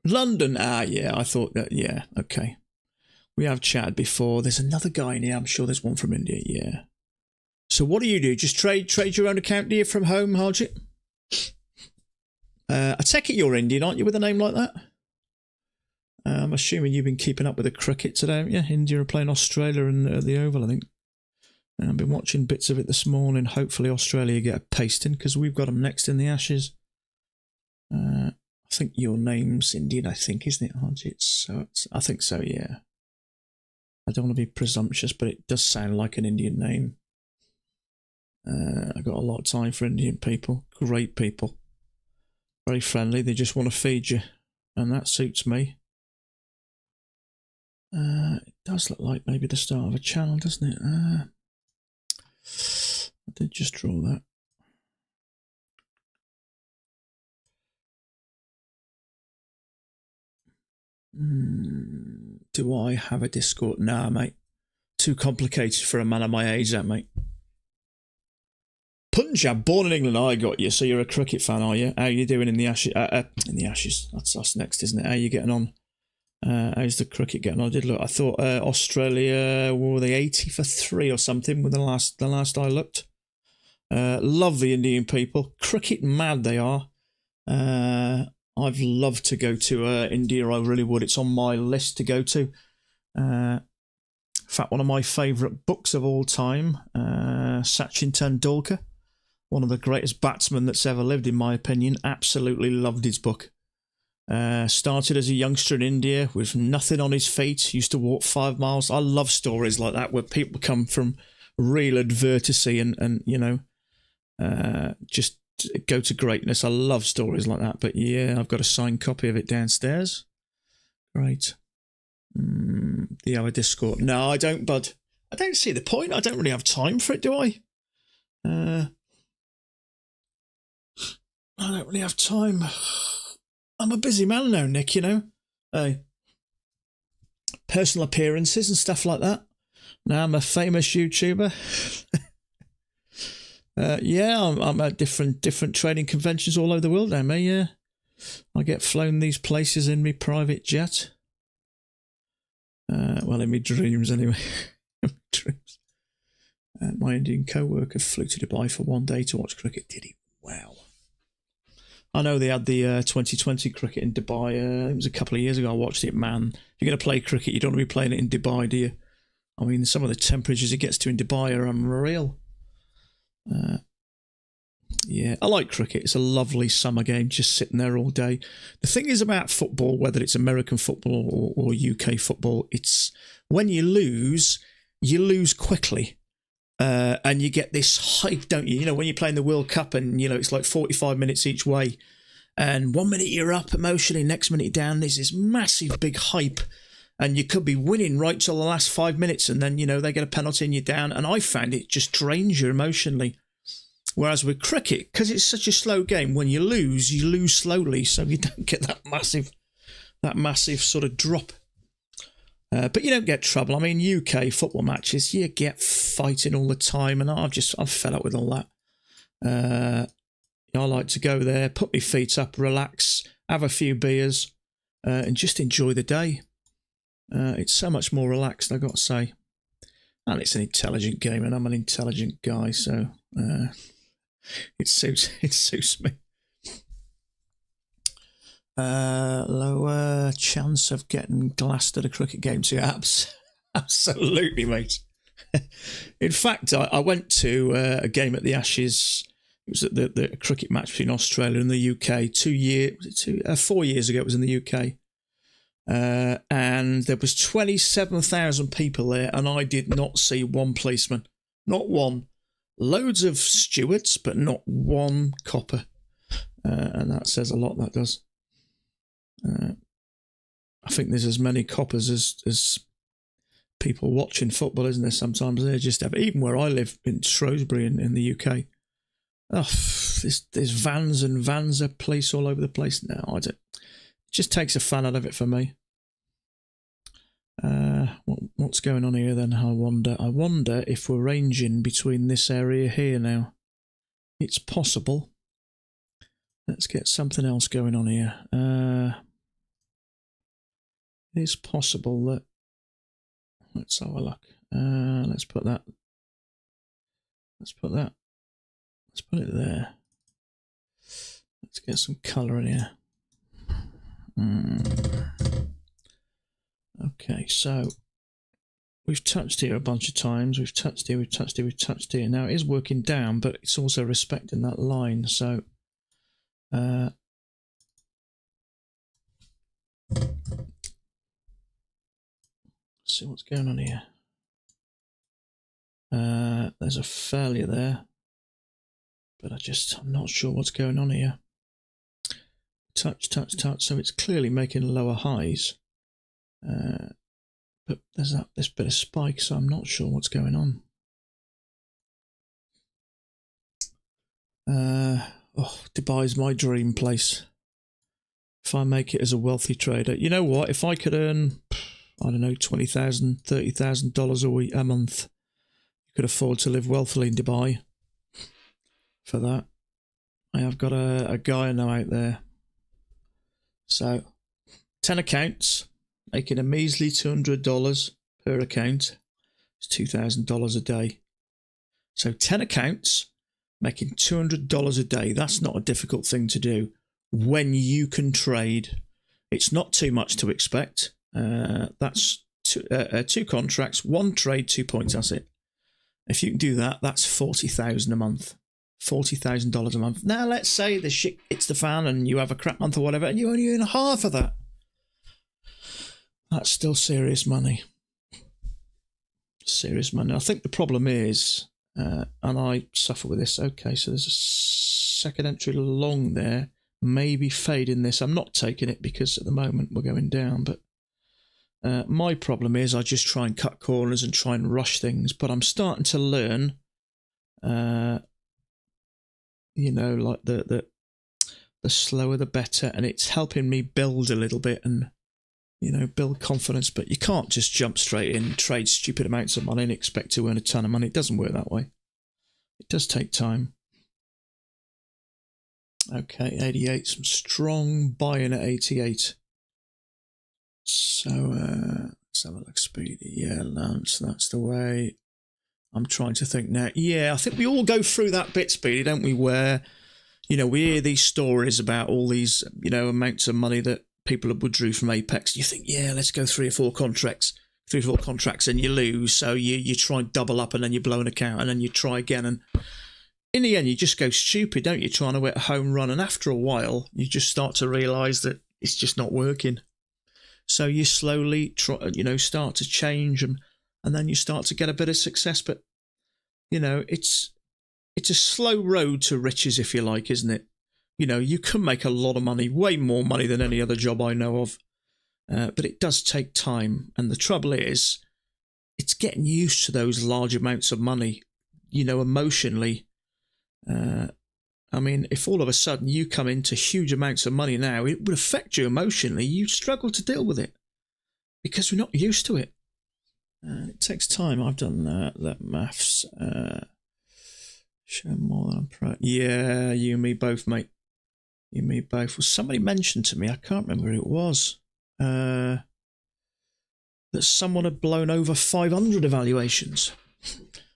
London, yeah, I thought that, yeah, okay. We have chatted before. There's another guy in here. I'm sure there's one from India, yeah. So what do you do? Just trade your own account, do you, from home, Harjit? I take it you're Indian, aren't you, with a name like that? I'm assuming you've been keeping up with the cricket today, haven't you? India are playing Australia in the Oval, I think. I've been watching bits of it this morning. Hopefully Australia get a pasting, because we've got them next in the Ashes. I think your name's Indian, I think, isn't it, Harjit? So I think so, yeah. I don't want to be presumptuous, but it does sound like an Indian name. I've got a lot of time for Indian people. Great people. Very friendly. They just want to feed you. And that suits me. It does look like maybe the start of a channel, doesn't it? I did just draw that. Do I have a Discord? Nah, mate. Too complicated for a man of my age, that, mate. Punjab, born in England, I got you. So you're a cricket fan, are you? How are you doing in the Ashes? In the Ashes. That's us next, isn't it? How are you getting on? How's the cricket getting on? I did look. I thought Australia were they 80 for 3 or something with the last I looked. Love the Indian people. Cricket mad they are. I'd love to go to India. I really would. It's on my list to go to. In fact, one of my favourite books of all time, Sachin Tendulkar, one of the greatest batsmen that's ever lived, in my opinion. Absolutely loved his book. Started as a youngster in India with nothing on his feet. Used to walk 5 miles. I love stories like that where people come from real adversity and you know, just go to greatness. I love stories like that. But yeah, I've got a signed copy of it downstairs. Great. Do you have a Discord? No, I don't, bud. I don't see the point. I don't really have time for it, do I? I don't really have time. I'm a busy man now, Nick, you know. Personal appearances and stuff like that. Now I'm a famous YouTuber. Yeah, I'm at different trading conventions all over the world now, mate, yeah. I get flown these places in my private jet. Well, in my dreams, anyway. Dreams. My Indian co-worker flew to Dubai for one day to watch cricket. Did he? Wow. I know they had the 2020 cricket in Dubai. It was a couple of years ago. I watched it. Man, if you're going to play cricket, you don't want to be playing it in Dubai, do you? I mean, some of the temperatures it gets to in Dubai are unreal. Yeah, I like cricket. It's a lovely summer game, just sitting there all day. The thing is about football, whether it's American football or UK football, it's when you lose quickly. And you get this hype, don't you? You know, when you're playing the World Cup and, you know, it's like 45 minutes each way. And 1 minute you're up emotionally, next minute down. There's this massive big hype. And you could be winning right till the last 5 minutes. And then, you know, they get a penalty and you're down. And I found it just drains you emotionally. Whereas with cricket, because it's such a slow game, when you lose slowly. So you don't get that massive sort of drop. But you don't get trouble. I mean, UK football matches, you get fighting all the time, and I've fed up with all that. I like to go there, put my feet up, relax, have a few beers, and just enjoy the day. It's so much more relaxed, I've got to say. And it's an intelligent game, and I'm an intelligent guy, so it suits me. Lower chance of getting glassed at a cricket game. So absolutely, mate. In fact, I went to a game at the Ashes. It was at the cricket match between Australia and the UK 4 years ago. It was in the UK. And there was 27,000 people there, and I did not see one policeman. Not one. Loads of stewards, but not one copper. And that says a lot, that does. I think there's as many coppers as people watching football, isn't there? Sometimes they just have, even where I live in Shrewsbury in the UK. Oh, there's vans and vans of police all over the place now. It just takes a fun out of it for me. What's going on here then? I wonder if we're ranging between this area here now. It's possible. Let's get something else going on here. It's possible that. Let's have a look. Let's put that. Let's put it there. Let's get some colour in here. Okay, so we've touched here a bunch of times. We've touched here. Now it is working down, but it's also respecting that line. So. See what's going on here. There's a failure there, but I'm not sure what's going on here. Touch. So it's clearly making lower highs, but there's this bit of spike, so I'm not sure what's going on. Dubai's my dream place. If I make it as a wealthy trader, you know what? If I could earn, I don't know, $20,000, $30,000 a month, you could afford to live wealthily in Dubai. For that, I have got a guy I know out there. So, 10 accounts, making a measly $200 per account. It's $2,000 a day. So 10 accounts, making $200 a day. That's not a difficult thing to do when you can trade. It's not too much to expect. That's two contracts, one trade, 2 points. That's it. If you can do that, that's $40,000 a month. $40,000 a month. Now, let's say the shit hits the fan and you have a crap month or whatever, and you only earn half of that. That's still serious money. Serious money. I think the problem is, and I suffer with this. Okay, so there's a second entry long there. Maybe fading this. I'm not taking it because at the moment we're going down, but my problem is I just try and cut corners and try and rush things, but I'm starting to learn, like the slower the better, and it's helping me build a little bit and, build confidence. But you can't just jump straight in, trade stupid amounts of money and expect to earn a ton of money. It doesn't work that way. It does take time. Okay, 88, some strong buying at 88. So, let's have a look, Speedy. Yeah, Lance, that's the way. I'm trying to think now. Yeah, I think we all go through that bit, Speedy, don't we? Where, we hear these stories about all these, amounts of money that people have withdrew from Apex. You think, yeah, let's go 3 or 4 contracts, and you lose. So you try and double up, and then you blow an account, and then you try again. And in the end, you just go stupid, don't you? Trying to hit a home run. And after a while, you just start to realise that it's just not working. So you slowly start to change, and then you start to get a bit of success. But, it's a slow road to riches, if you like, isn't it? You can make a lot of money, way more money than any other job I know of. But it does take time. And the trouble is, it's getting used to those large amounts of money, emotionally. I mean, if all of a sudden you come into huge amounts of money now, it would affect you emotionally. You struggle to deal with it because we're not used to it. It takes time. I've done that maths. Show more than I'm proud. Yeah, you and me both, mate. You and me both. Well, somebody mentioned to me, I can't remember who it was, that someone had blown over 500 evaluations.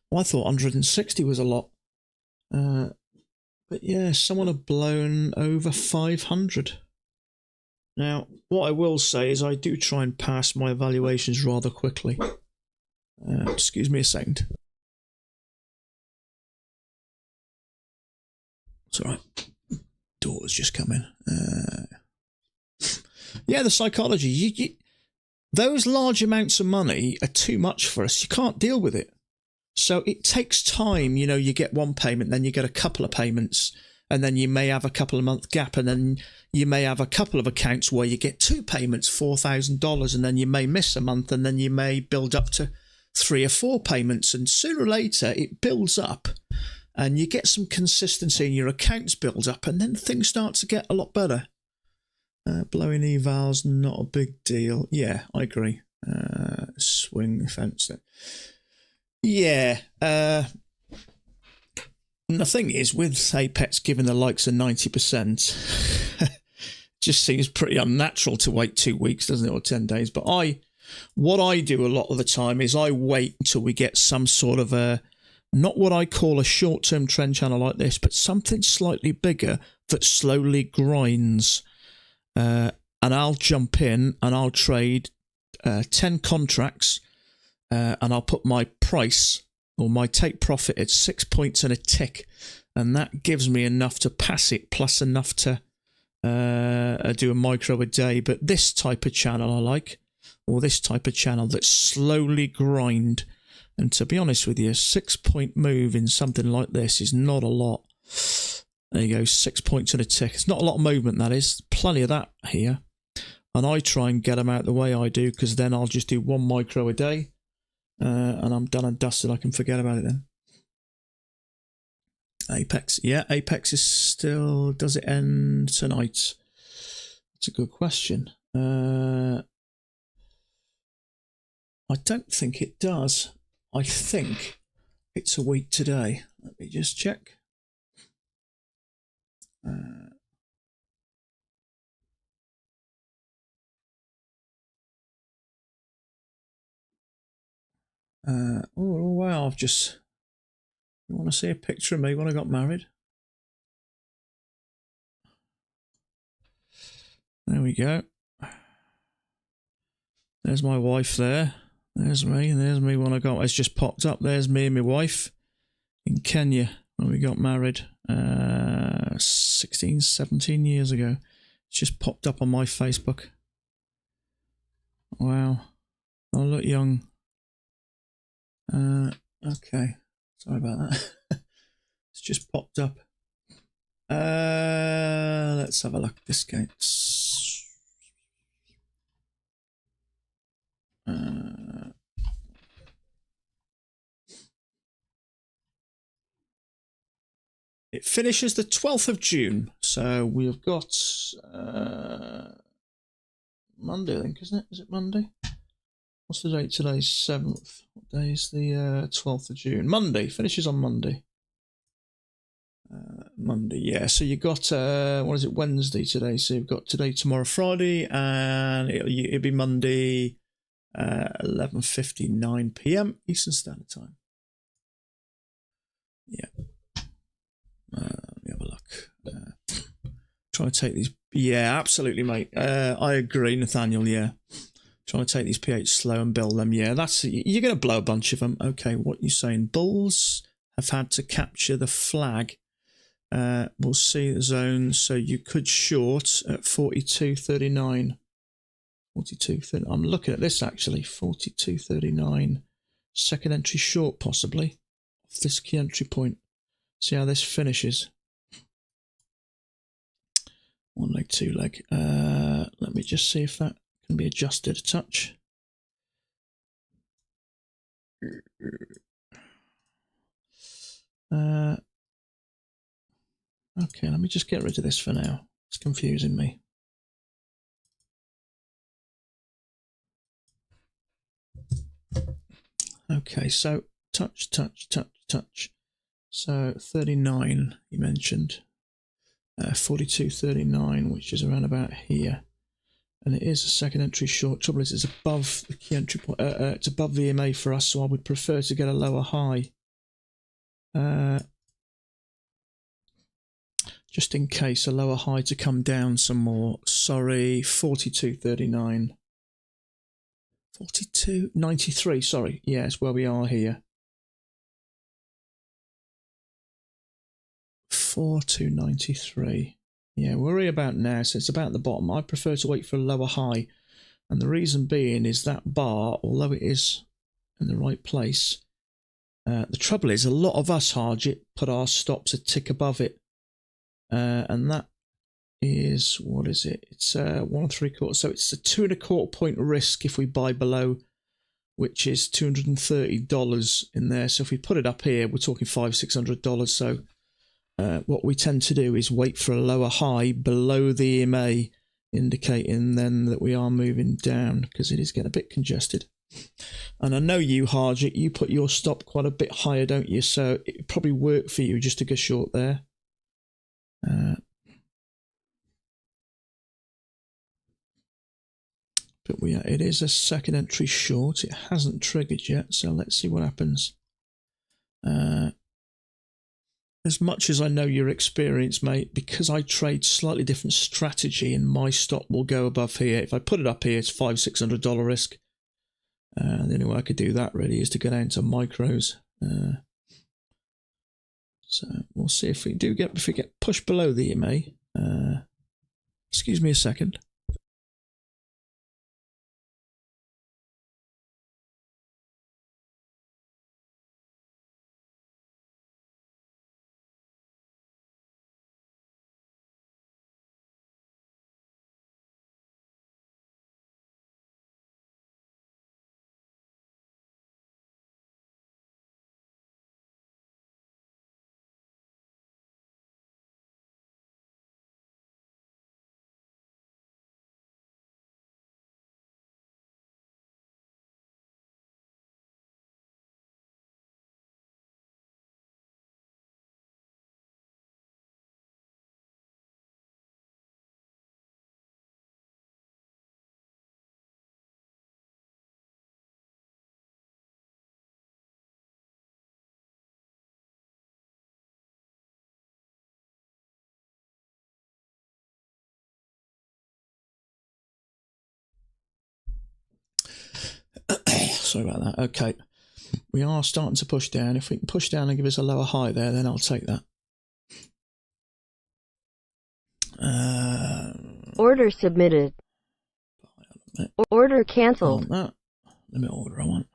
Well, I thought 160 was a lot. But yeah, someone had blown over 500. Now, what I will say is I do try and pass my evaluations rather quickly. Excuse me a second. It's all right. Daughter's just come in. Yeah, the psychology. Those large amounts of money are too much for us. You can't deal with it. So it takes time. You get one payment, then you get a couple of payments, and then you may have a couple of month gap, and then you may have a couple of accounts where you get 2 payments, $4,000, and then you may miss a month, and then you may build up to 3 or 4 payments, and sooner or later it builds up, and you get some consistency in your accounts build up, and then things start to get a lot better. Blowing evals, not a big deal. Yeah, I agree. Swing fence. Yeah. The thing is, with Apex giving the likes of 90%, just seems pretty unnatural to wait 2 weeks, doesn't it, or 10 days? But what I do a lot of the time is I wait until we get some sort of not what I call a short-term trend channel like this, but something slightly bigger that slowly grinds. And I'll jump in and I'll trade 10 contracts, and I'll put my price or my take profit at 6 points and a tick, and that gives me enough to pass it, plus enough to do a micro a day. But this type of channel I like, or this type of channel that slowly grind. And to be honest with you, a 6 point move in something like this is not a lot. There you go, 6 points and a tick. It's not a lot of movement, that is. Plenty of that here. And I try and get them out the way I do, because then I'll just do 1 micro a day. And I'm done and dusted. I can forget about it then. Apex. Yeah, Apex is still... Does it end tonight? It's a good question. I don't think it does. I think it's a week today. Let me just check. Oh wow, I've just... You want to see a picture of me when I got married? There we go. There's my wife there. There's me when I got... It's just popped up. There's me and my wife in Kenya when we got married 16, 17 years ago. It's just popped up on my Facebook. Wow. I look young. Okay. Sorry about that. It's just popped up. Let's have a look. Discounts. It finishes the 12th of June. So we've got Monday, I think, isn't it? Is it Monday? What's the date today? 7th. What day is the 12th of June? Monday. Finishes on Monday. Monday, yeah. So you got, what is it, Wednesday today? So you've got today, tomorrow, Friday, and it'll be Monday, 11:59 p.m. Eastern Standard Time. Let me have a look. Trying to take these. Yeah, absolutely, mate. I agree, Nathaniel. Yeah, trying to take these pH slow and build them. Yeah, that's you're going to blow a bunch of them. Okay, what you saying? Bulls have had to capture the flag. We'll see the zone. So you could short at 42.39. 42.30. I'm looking at this actually. 42.39. Second entry short possibly off this key entry point. See how this finishes. One leg, two leg. Let me just see if that can be adjusted a touch. Okay, let me just get rid of this for now. It's confusing me. Okay, so touch. So 39 you mentioned. 42.39, which is around about here. And it is a second entry short. Trouble is, it's above the key entry point. It's above the EMA for us, so I would prefer to get a lower high. Just in case, a lower high to come down some more. Sorry, 42.39. 42.93, sorry. Yeah, it's where we are here. 42.93. Yeah, we're about now, so it's about the bottom. I prefer to wait for a lower high. And the reason being is that bar, although it is in the right place, the trouble is a lot of us, Harjit, put our stops a tick above it. And that is, what is it? It's 1 3/4. So it's a 2 1/4 point risk if we buy below, which is $230 in there. So if we put it up here, we're talking $500-600. So what we tend to do is wait for a lower high below the EMA, indicating then that we are moving down, because it is getting a bit congested. And I know you, Harjit, you put your stop quite a bit higher, don't you? So it would probably work for you just to go short there. But it is a second entry short. It hasn't triggered yet, so let's see what happens. As much as I know your experience, mate, because I trade slightly different strategy and my stop will go above here. If I put it up here, it's $500-600 risk. The only way I could do that really is to go down to micros. So we'll see if we get pushed below the EMA. Excuse me a second. Sorry about that. Okay, we are starting to push down. If we can push down and give us a lower high there, then I'll take that. Order submitted. Order cancelled. That. Limit order I want.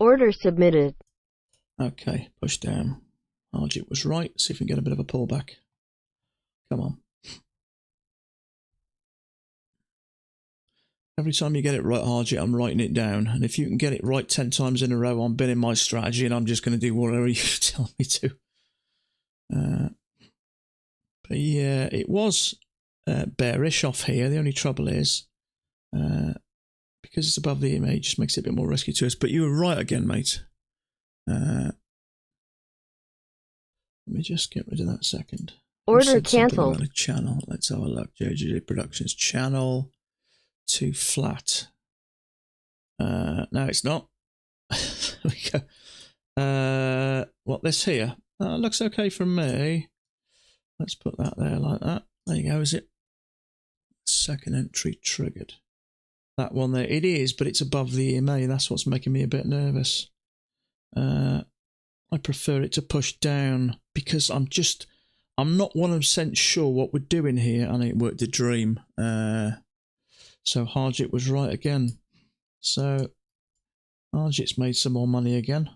Order submitted. Okay, push down. Harjit was right. See if we can get a bit of a pullback. Come on. Every time you get it right, Harjit, I'm writing it down. And if you can get it right 10 times in a row, I'm binning my strategy and I'm just going to do whatever you tell me to. But yeah, it was bearish off here. The only trouble is, because it's above the EMA, it just makes it a bit more risky to us. But you were right again, mate. Let me just get rid of that second. Order cancelled. Channel. Let's have a look. JJ Productions channel. Too flat. No, it's not. There we go. What, this here? Looks okay from me. Let's put that there like that. There you go, is it? Second entry triggered. That one there, it is, but it's above the EMA. That's what's making me a bit nervous. I prefer it to push down because I'm not 100% sure what we're doing here, and it worked a dream. So Harjit was right again. So Harjit's made some more money again.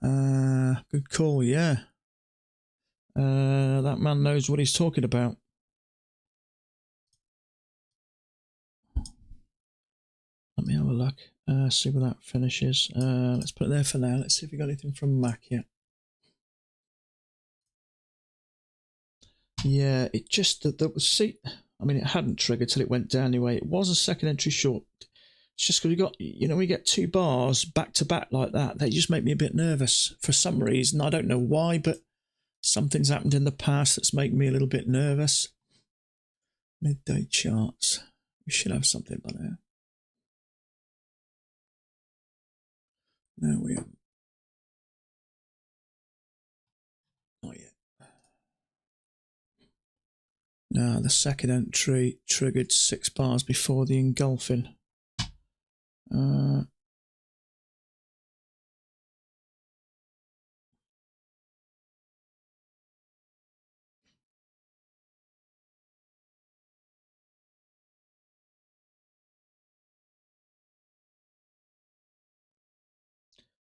Good call, yeah. That man knows what he's talking about. Let me have a look. See where that finishes. Let's put it there for now. Let's see if we got anything from Mac yet. Yeah, it just that was see. I mean, it hadn't triggered till it went down anyway. It was a second entry short. It's just because we got, you know, we get two bars back to back like that. They just make me a bit nervous for some reason. I don't know why, but something's happened in the past that's making me a little bit nervous. Midday charts. We should have something by now. No, we haven't. Not yet. No, the second entry triggered 6 bars before the engulfing.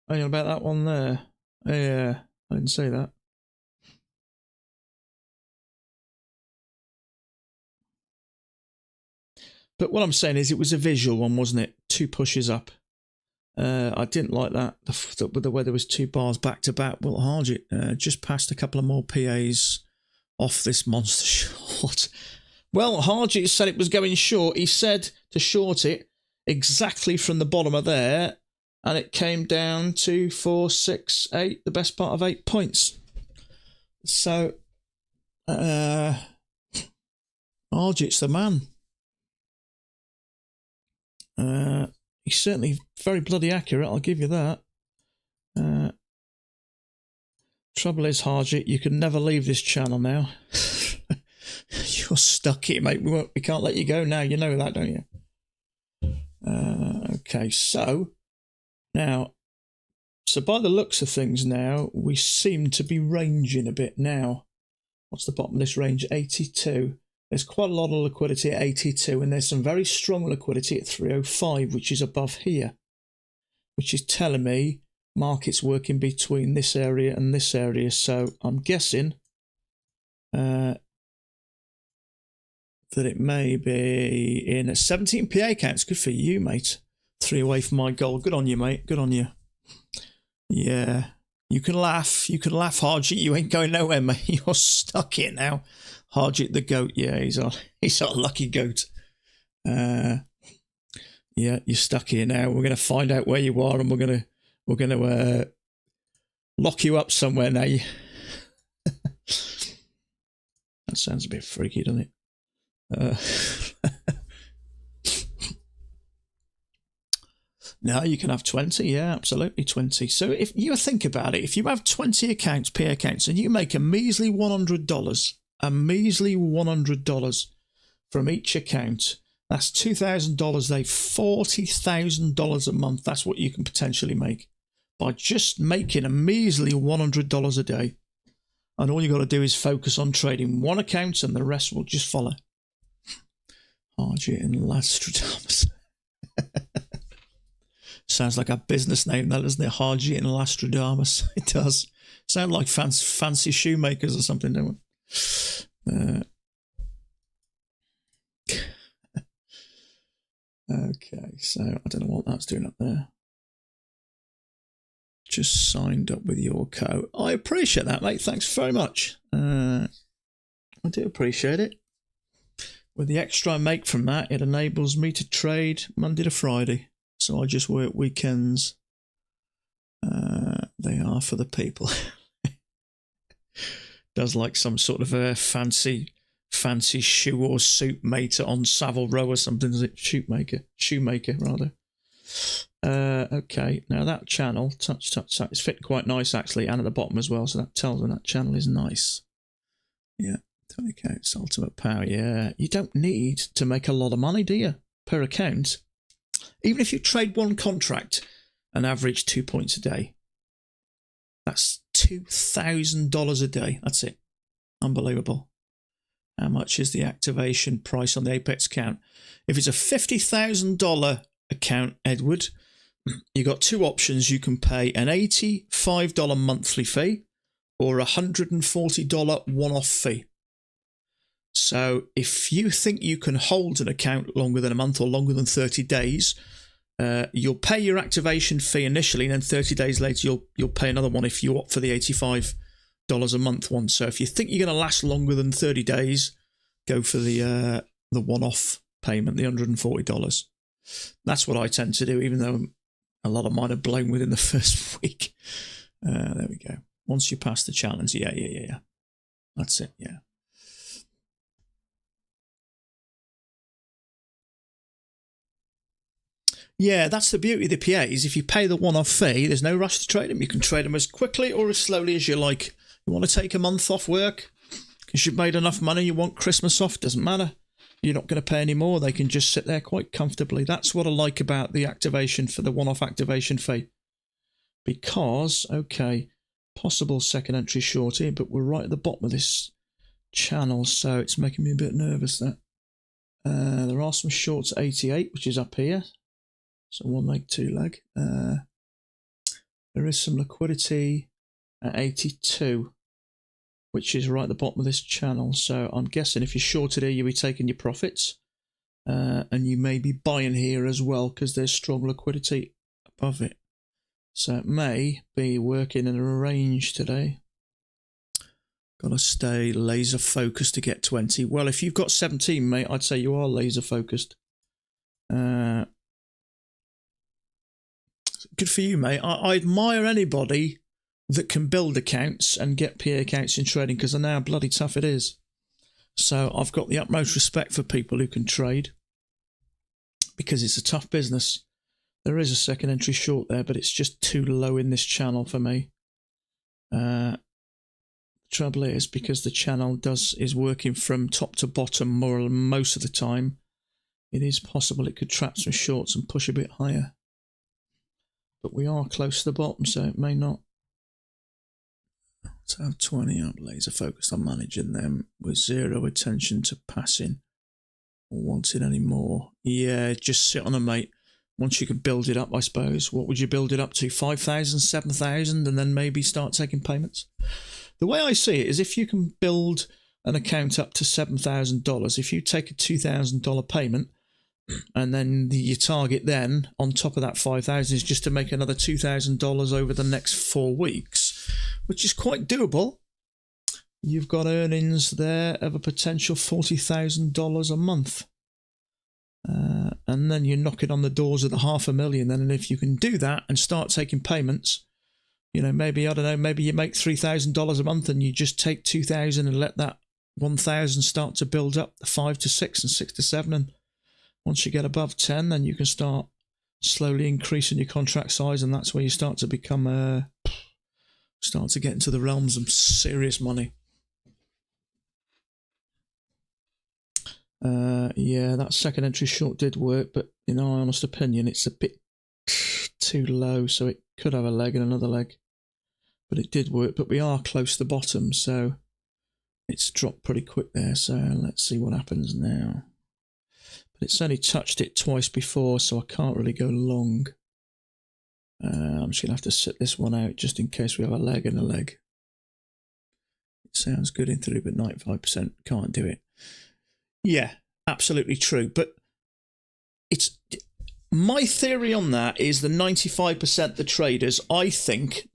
Oh, you know about that one there? Yeah, I didn't say that. But what I'm saying is it was a visual one, wasn't it? 2 pushes up. I didn't like that, the way there was 2 bars back to back. Well, Harjit just passed a couple of more PAs off this monster short. Well, Harjit said it was going short. He said to short it exactly from the bottom of there, and it came down to 4, 6, 8, the best part of 8 points. So, Harjit's the man. He's certainly very bloody accurate, I'll give you that. Trouble is, Harjit, you can never leave this channel now. You're stuck here, mate. We can't let you go now. You know that, don't you? Okay, so now, so by the looks of things now, we seem to be ranging a bit now. What's the bottom of this range? 82. There's quite a lot of liquidity at 82, and there's some very strong liquidity at 305, which is above here, which is telling me market's working between this area and this area. So I'm guessing that it may be in a 17 PA counts. Good for you, mate. 3 away from my goal. Good on you, mate. Good on you. Yeah. You can laugh. You can laugh, Harjit. You ain't going nowhere, mate. You're stuck here now. Harjit the goat. Yeah, he's a lucky goat. Yeah, you're stuck here now. We're going to find out where you are, and we're going to lock you up somewhere now. That sounds a bit freaky, doesn't it? No, you can have 20. Yeah, absolutely 20. So if you think about it, if you have 20 accounts, PA accounts, and you make a measly $100 from each account, that's $2,000 a day, $40,000 a month. That's what you can potentially make by just making a measly $100 a day. And all you got to do is focus on trading one account, and the rest will just follow. Harjit and Lastradamus. Sounds like a business name, that, doesn't it? Harjit and Lastradamus. It does. Sound like fancy shoemakers or something, don't we? Okay, so I don't know what that's doing up there. Just signed up with your code. I appreciate that, mate. Thanks very much. I do appreciate it. With the extra I make from that, it enables me to trade Monday to Friday. So I just work weekends. They are for the people. Does like some sort of a fancy shoe or suit mater on Savile Row or something, is it? Shoemaker rather. Okay, now that channel, touch, it's fit quite nice actually, and at the bottom as well, so that tells me that channel is nice. Yeah, 20 accounts, ultimate power, yeah. You don't need to make a lot of money, do you, per account? Even if you trade one contract and average 2 points a day, that's $2,000 a day. That's it. Unbelievable. How much is the activation price on the Apex account? If it's a $50,000 account, Edward, you got two options. You can pay an $85 monthly fee or a $140 one-off fee. So if you think you can hold an account longer than a month or longer than 30 days, you'll pay your activation fee initially, and then 30 days later you'll pay another one if you opt for the $85 a month one. So if you think you're going to last longer than 30 days, go for the one-off payment, the $140. That's what I tend to do, even though a lot of mine are blown within the first week. There we go. Once you pass the challenge, yeah. That's it, yeah. Yeah, that's the beauty of the PAs. If you pay the one-off fee, there's no rush to trade them. You can trade them as quickly or as slowly as you like. You want to take a month off work because you've made enough money, you want Christmas off, doesn't matter. You're not going to pay any more. They can just sit there quite comfortably. That's what I like about the activation for the one-off activation fee. Because, okay, possible second entry short here, but we're right at the bottom of this channel, so it's making me a bit nervous that there are some shorts at 88, which is up here. So one leg, two leg. There is some liquidity at 82, which is right at the bottom of this channel. So I'm guessing if you're shorted here, you'll be taking your profits. And you may be buying here as well because there's strong liquidity above it. So it may be working in a range today. Got to stay laser focused to get 20. Well, if you've got 17, mate, I'd say you are laser focused. Good for you, mate. I admire anybody that can build accounts and get PA accounts in trading, because I know how bloody tough it is. So I've got the utmost respect for people who can trade, because it's a tough business. There is a second entry short there, but it's just too low in this channel for me. The trouble is, because the channel is working from top to bottom most of the time, it is possible it could trap some shorts and push a bit higher. But we are close to the bottom, so it may not. Let's have 20 up, laser focused on managing them with zero attention to passing or wanting any more. Yeah, just sit on them, mate. Once you can build it up, I suppose. What would you build it up to? 5,000, 7,000, and then maybe start taking payments? The way I see it is, if you can build an account up to $7,000, if you take a $2,000 payment, and then your target then on top of that 5,000 is just to make another $2,000 over the next 4 weeks, which is quite doable. You've got earnings there of a potential $40,000 a month, and then you're knocking on the doors of the $500,000 then. And if you can do that and start taking payments, you know, maybe, I don't know, maybe you make $3,000 a month and you just take 2,000 and let that 1,000 start to build up, 5 to 6 and 6 to 7, and once you get above 10, then you can start slowly increasing your contract size, and that's where you start to become, start to get into the realms of serious money. Yeah, that second entry short did work, but in my honest opinion, it's a bit too low, so it could have a leg and another leg. But it did work, but we are close to the bottom, so it's dropped pretty quick there, so let's see what happens now. But it's only touched it twice before, so I can't really go long. I'm just going to have to sit this one out just in case we have a leg and a leg. It sounds good in theory, but 95% can't do it. Yeah, absolutely true. But it's my theory on that is the 95% the traders, I think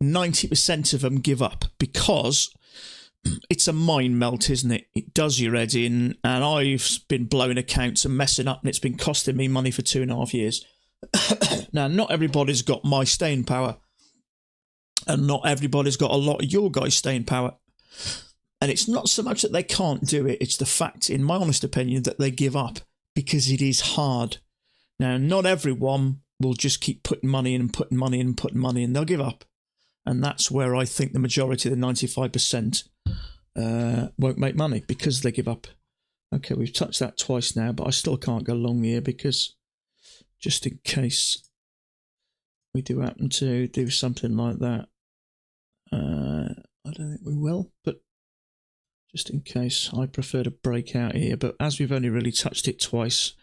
90% of them give up, because it's a mind melt, isn't it? It does your head in, and I've been blowing accounts and messing up, and it's been costing me money for 2.5 years. Now, not everybody's got my staying power, and not everybody's got a lot of your guys' staying power. And it's not so much that they can't do it, it's the fact, in my honest opinion, that they give up because it is hard. Now, not everyone will just keep putting money in and putting money in and putting money in. They'll give up. And that's where I think the majority of the 95% won't make money because they give up. Okay, we've touched that twice now, but I still can't go long here because just in case we do happen to do something like that, I don't think we will, but just in case, I prefer to break out here. But as we've only really touched it twice,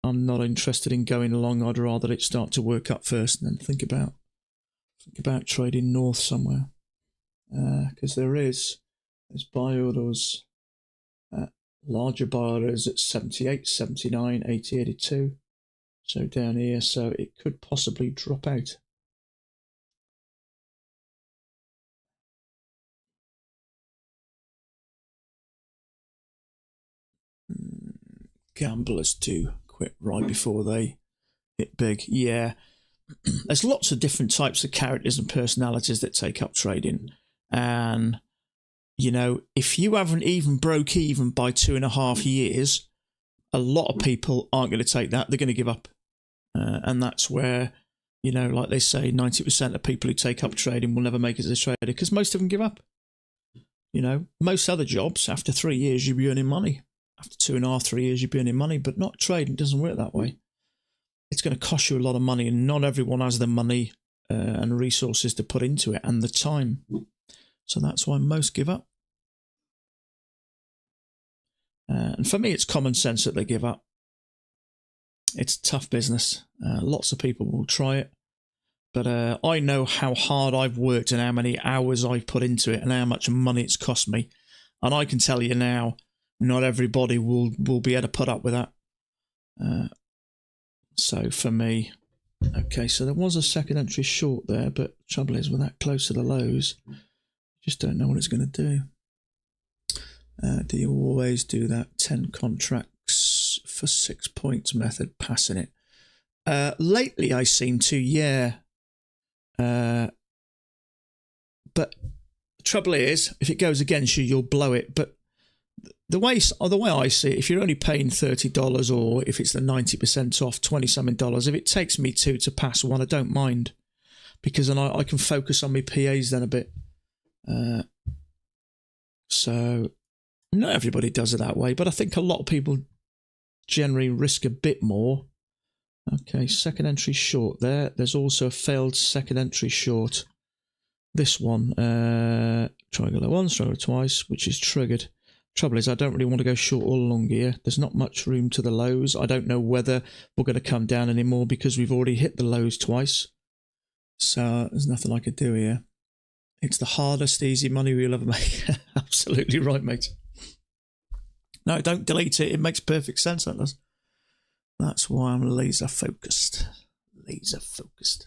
I'm not interested in going long. I'd rather it start to work up first and then think about trading north somewhere, because there's buy orders, larger buy orders at 78, 79, 80, 82. So down here, so it could possibly drop out. Gamblers do quit right before they hit big. Yeah, there's lots of different types of characters and personalities that take up trading. And, you know, if you haven't even broke even by 2.5 years, a lot of people aren't going to take that. They're going to give up. And that's where, you know, like they say, 90% of people who take up trading will never make it as a trader because most of them give up. You know, most other jobs, after 3 years, you'll be earning money. After 2.5, 3 years, you'll be earning money, but not trading. It doesn't work that way. It's going to cost you a lot of money, and not everyone has the money and resources to put into it and the time. So that's why most give up. And for me, it's common sense that they give up. It's a tough business. Lots of people will try it. But I know how hard I've worked and how many hours I've put into it and how much money it's cost me. And I can tell you now, not everybody will be able to put up with that. So for me, okay, so there was a second entry short there, but the trouble is, with that close to the lows, just don't know what it's going to do. Do you always do that 10 contracts for 6 points method, passing it? Lately I seem to, yeah. But the trouble is, if it goes against you, you'll blow it. But the way I see it, if you're only paying $30, or if it's the 90% off, $20-something, if it takes me 2 to pass 1, I don't mind, because then I can focus on my PAs then a bit. So not everybody does it that way, but I think a lot of people generally risk a bit more. Okay, second entry short there. There's also a failed second entry short. This one, triangle once, triangle twice, which is triggered. Trouble is, I don't really want to go short or long here. There's not much room to the lows. I don't know whether we're going to come down anymore because we've already hit the lows twice. So there's nothing I could do here. It's the hardest easy money we'll ever make. Absolutely right, mate. No, don't delete it. It makes perfect sense, that does. That's why I'm laser focused. Laser focused.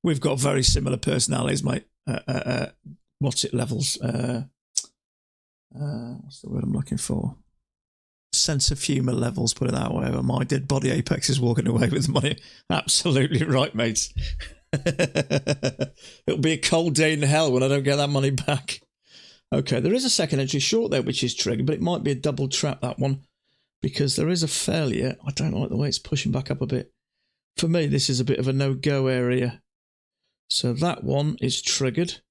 We've got very similar personalities, mate. What's it levels? What's the word I'm looking for? Sense of humour levels, put it that way. My dead body apex is walking away with money. Absolutely right, mates. It'll be a cold day in hell when I don't get that money back. Okay, there is a second entry short there, which is triggered, but it might be a double trap, that one, because there is a failure. I don't like the way it's pushing back up a bit. For me, this is a bit of a no-go area. So that one is triggered,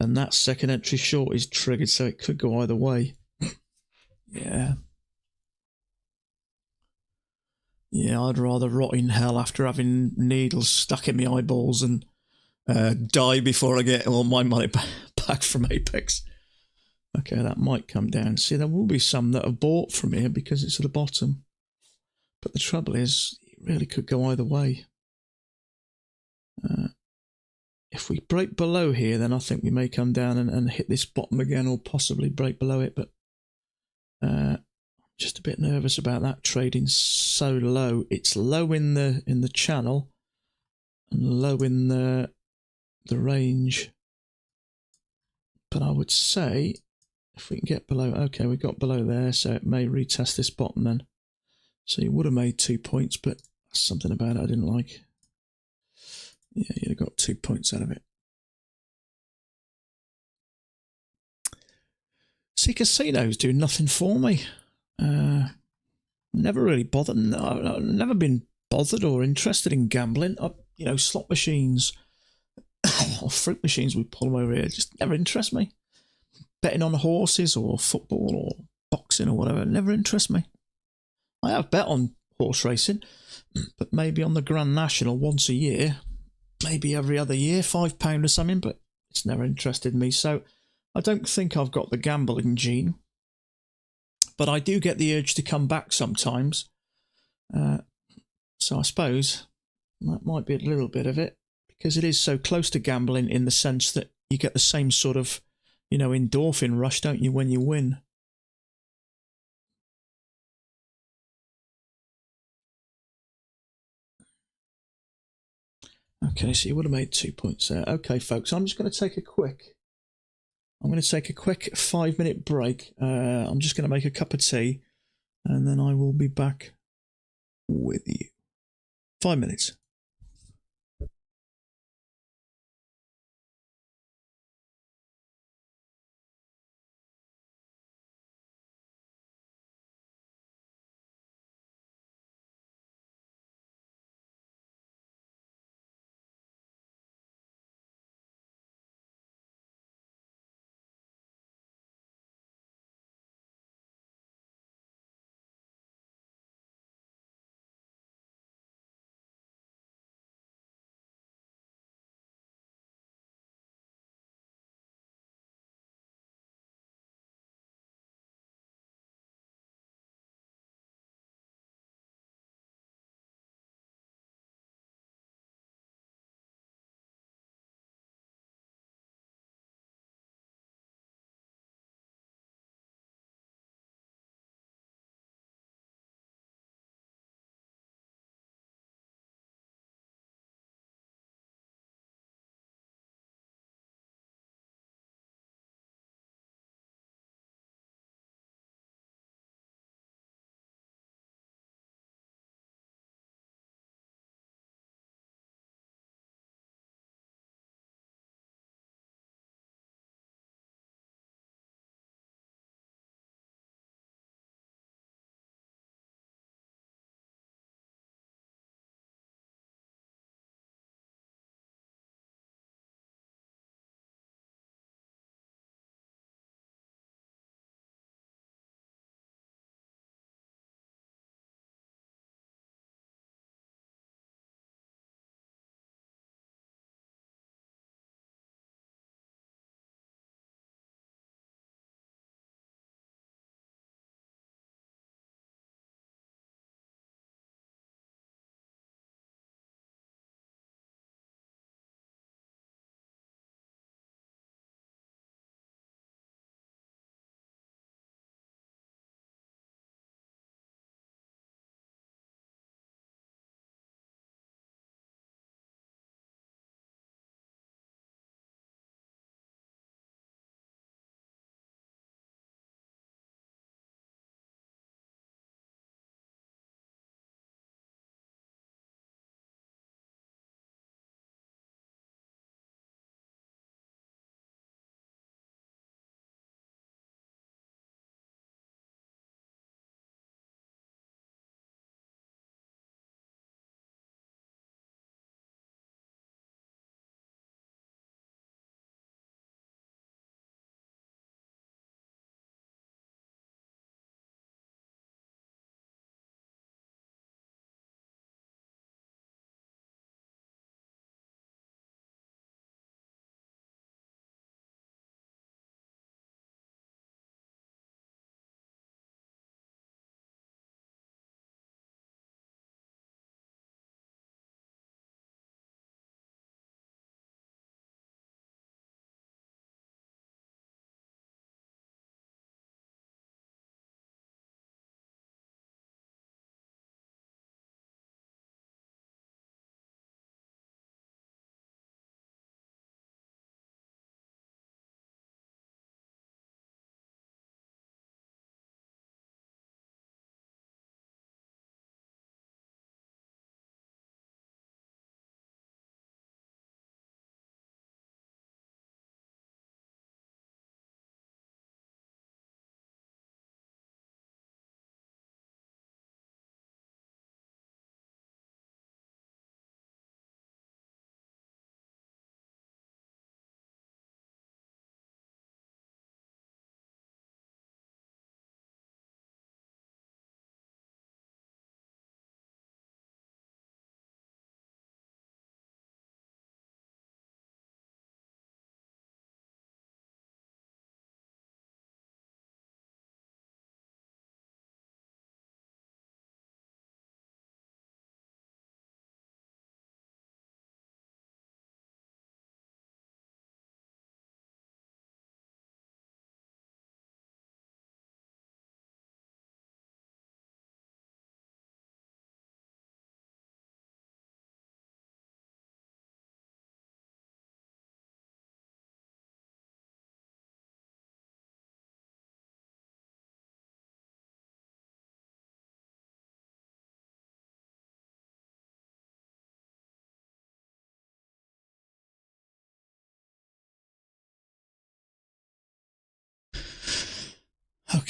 and that second entry short is triggered, so it could go either way. Yeah. Yeah, I'd rather rot in hell after having needles stuck in my eyeballs and die before I get all my money back from Apex. Okay, that might come down. See, there will be some that are bought from here because it's at the bottom. But the trouble is, it really could go either way. If we break below here, then I think we may come down and hit this bottom again, or possibly break below it. But just a bit nervous about that trading so low. It's low in the channel and low in the range. But I would say if we can get below, okay, we got below there, so it may retest this bottom then. So you would have made 2 points, but something about it I didn't like. Yeah, you'd have got 2 points out of it. See, casinos do nothing for me. Never really bothered. No, I've never been bothered or interested in gambling. You know, slot machines or fruit machines, we pull them over here, just never interest me. Betting on horses or football or boxing or whatever never interests me. I have bet on horse racing, but maybe on the Grand National once a year, maybe every other year, £5 or something, but it's never interested me. So I don't think I've got the gambling gene, but I do get the urge to come back sometimes. So I suppose that might be a little bit of it, because it is so close to gambling in the sense that you get the same sort of, you know, endorphin rush, don't you, when you win? Okay, so you would have made 2 points there. Okay, folks, I'm just going to take a quick 5-minute break. I'm just going to make a cup of tea, and then I will be back with you. 5 minutes.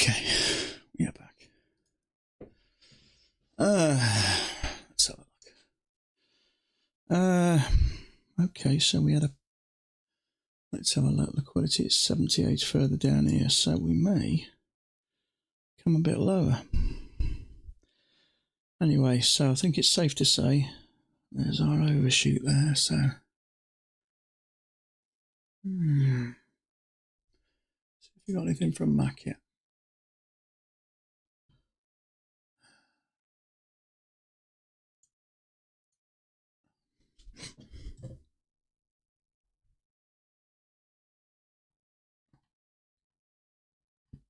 Okay, yeah, back. Let's have a look. Okay, so we had a. Let's have a look. Liquidity at 78 further down here, so we may come a bit lower. Anyway, so I think it's safe to say there's our overshoot there. So. See if you got anything from Mac yet.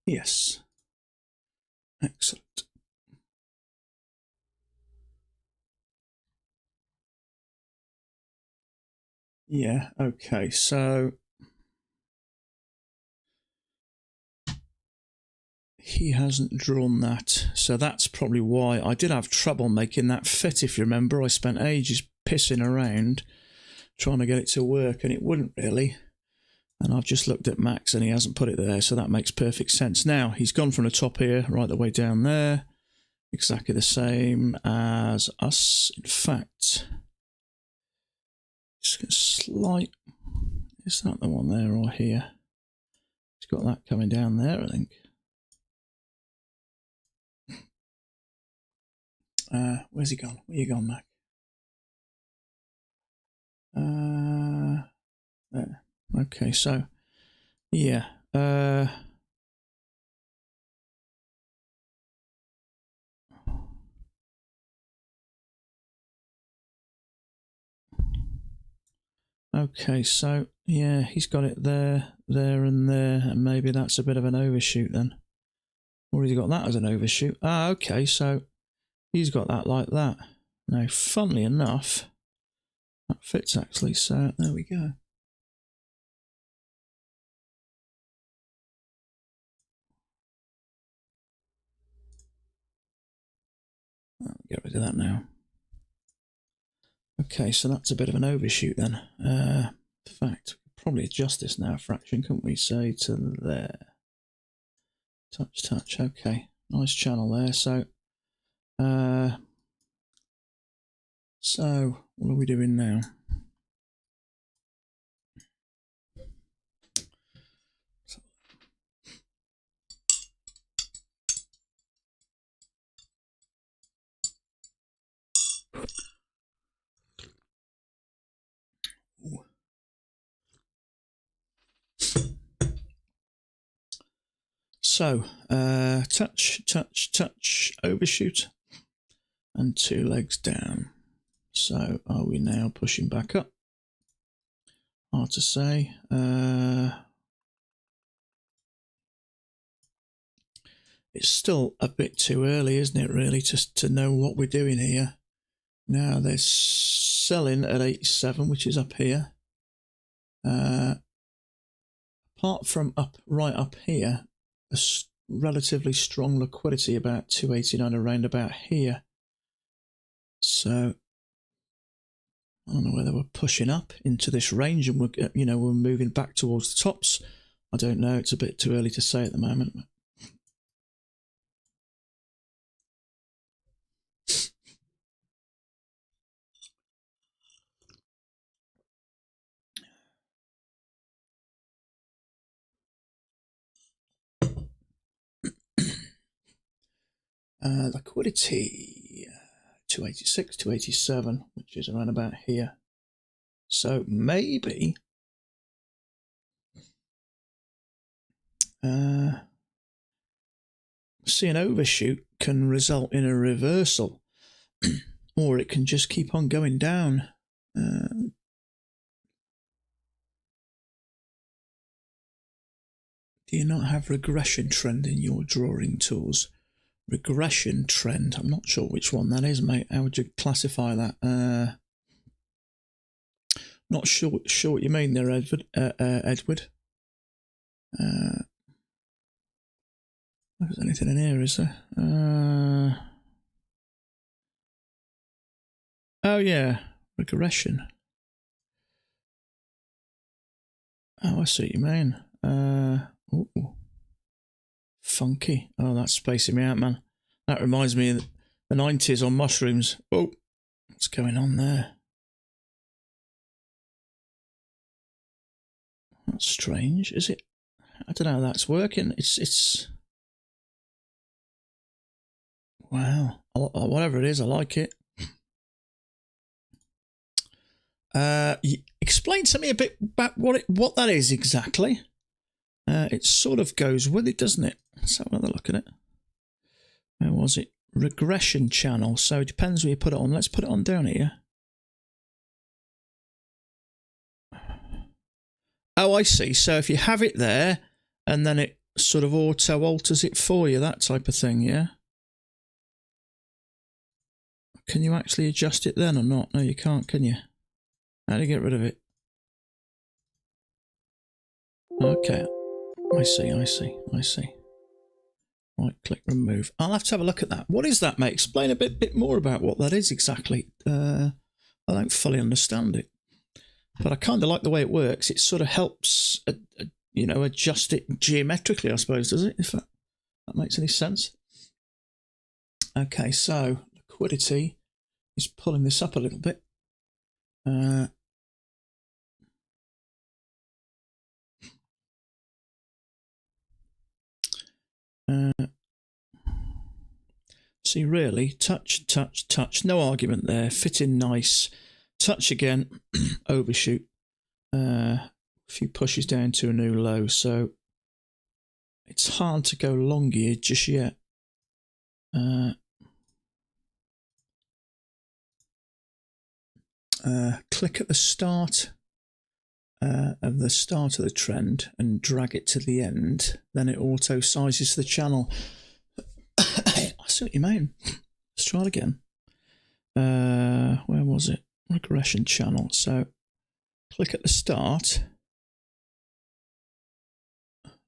Yes. Excellent. Yeah, okay, so he hasn't drawn that, so that's probably why I did have trouble making that fit. If you remember, I spent ages pissing around trying to get it to work, and it wouldn't really. And I've just looked at Max, and he hasn't put it there, so that makes perfect sense. Now, he's gone from the top here right the way down there, exactly the same as us. In fact, just a slight... Is that the one there or here? He's got that coming down there, I think. Where's he gone? Where you gone, Mac? There. Okay, so yeah. Okay, so yeah, he's got it there, there, and there, and maybe that's a bit of an overshoot then. Or has he got that as an overshoot? Ah, okay, so he's got that like that. Now, funnily enough, that fits actually, so there we go. I'll get rid of that now. Okay, so that's a bit of an overshoot then. In fact, we could probably adjust this now a fraction, couldn't we? Say to there. Touch, touch. Okay, nice channel there. So what are we doing now? Ooh. So touch, touch, touch, overshoot, and 2 legs down. So are we now pushing back up? Hard to say. It's still a bit too early, isn't it, really, to know what we're doing here. Now they're selling at 87, which is up here. Apart from right up here, a relatively strong liquidity about 289 around about here. So I don't know whether we're pushing up into this range and we're moving back towards the tops. I don't know. It's a bit too early to say at the moment. Liquidity 286, 287, which is around about here. So maybe see an overshoot can result in a reversal, or it can just keep on going down. Do you not have regression trend in your drawing tools? Regression trend. I'm not sure which one that is, mate. How would you classify that? Not sure what you mean there, Edward. If there's anything in here, is there? Oh yeah, regression. Oh, I see what you mean. Ooh. funky. Oh, that's spacing me out, man. That reminds me of the 90s on mushrooms. Oh, what's going on there? That's strange, is it? I don't know how that's working. It's wow. Whatever it is, I like it. Explain to me a bit about what that is exactly. It sort of goes with it, doesn't it? Let's have another look at it. Where was it? Regression channel. So it depends where you put it on. Let's put it on down here. Oh, I see. So if you have it there, and then it sort of auto alters it for you, that type of thing, yeah? Can you actually adjust it then or not? No, you can't, can you? How do you get rid of it? Okay. I see. Right, click remove. I'll have to have a look at that. What is that, mate? Explain a bit more about what that is exactly. I don't fully understand it. But I kind of like the way it works. It sort of helps, you know, adjust it geometrically, I suppose, does it? If that makes any sense. Okay, so liquidity is pulling this up a little bit. See, really, touch, no argument there. Fit in nice. Touch again, overshoot. A few pushes down to a new low, so it's hard to go long here just yet. Click at the start of the trend and drag it to the end, then it auto sizes the channel. I see what you mean. Let's try it again. Where was it? Regression channel. So click at the start.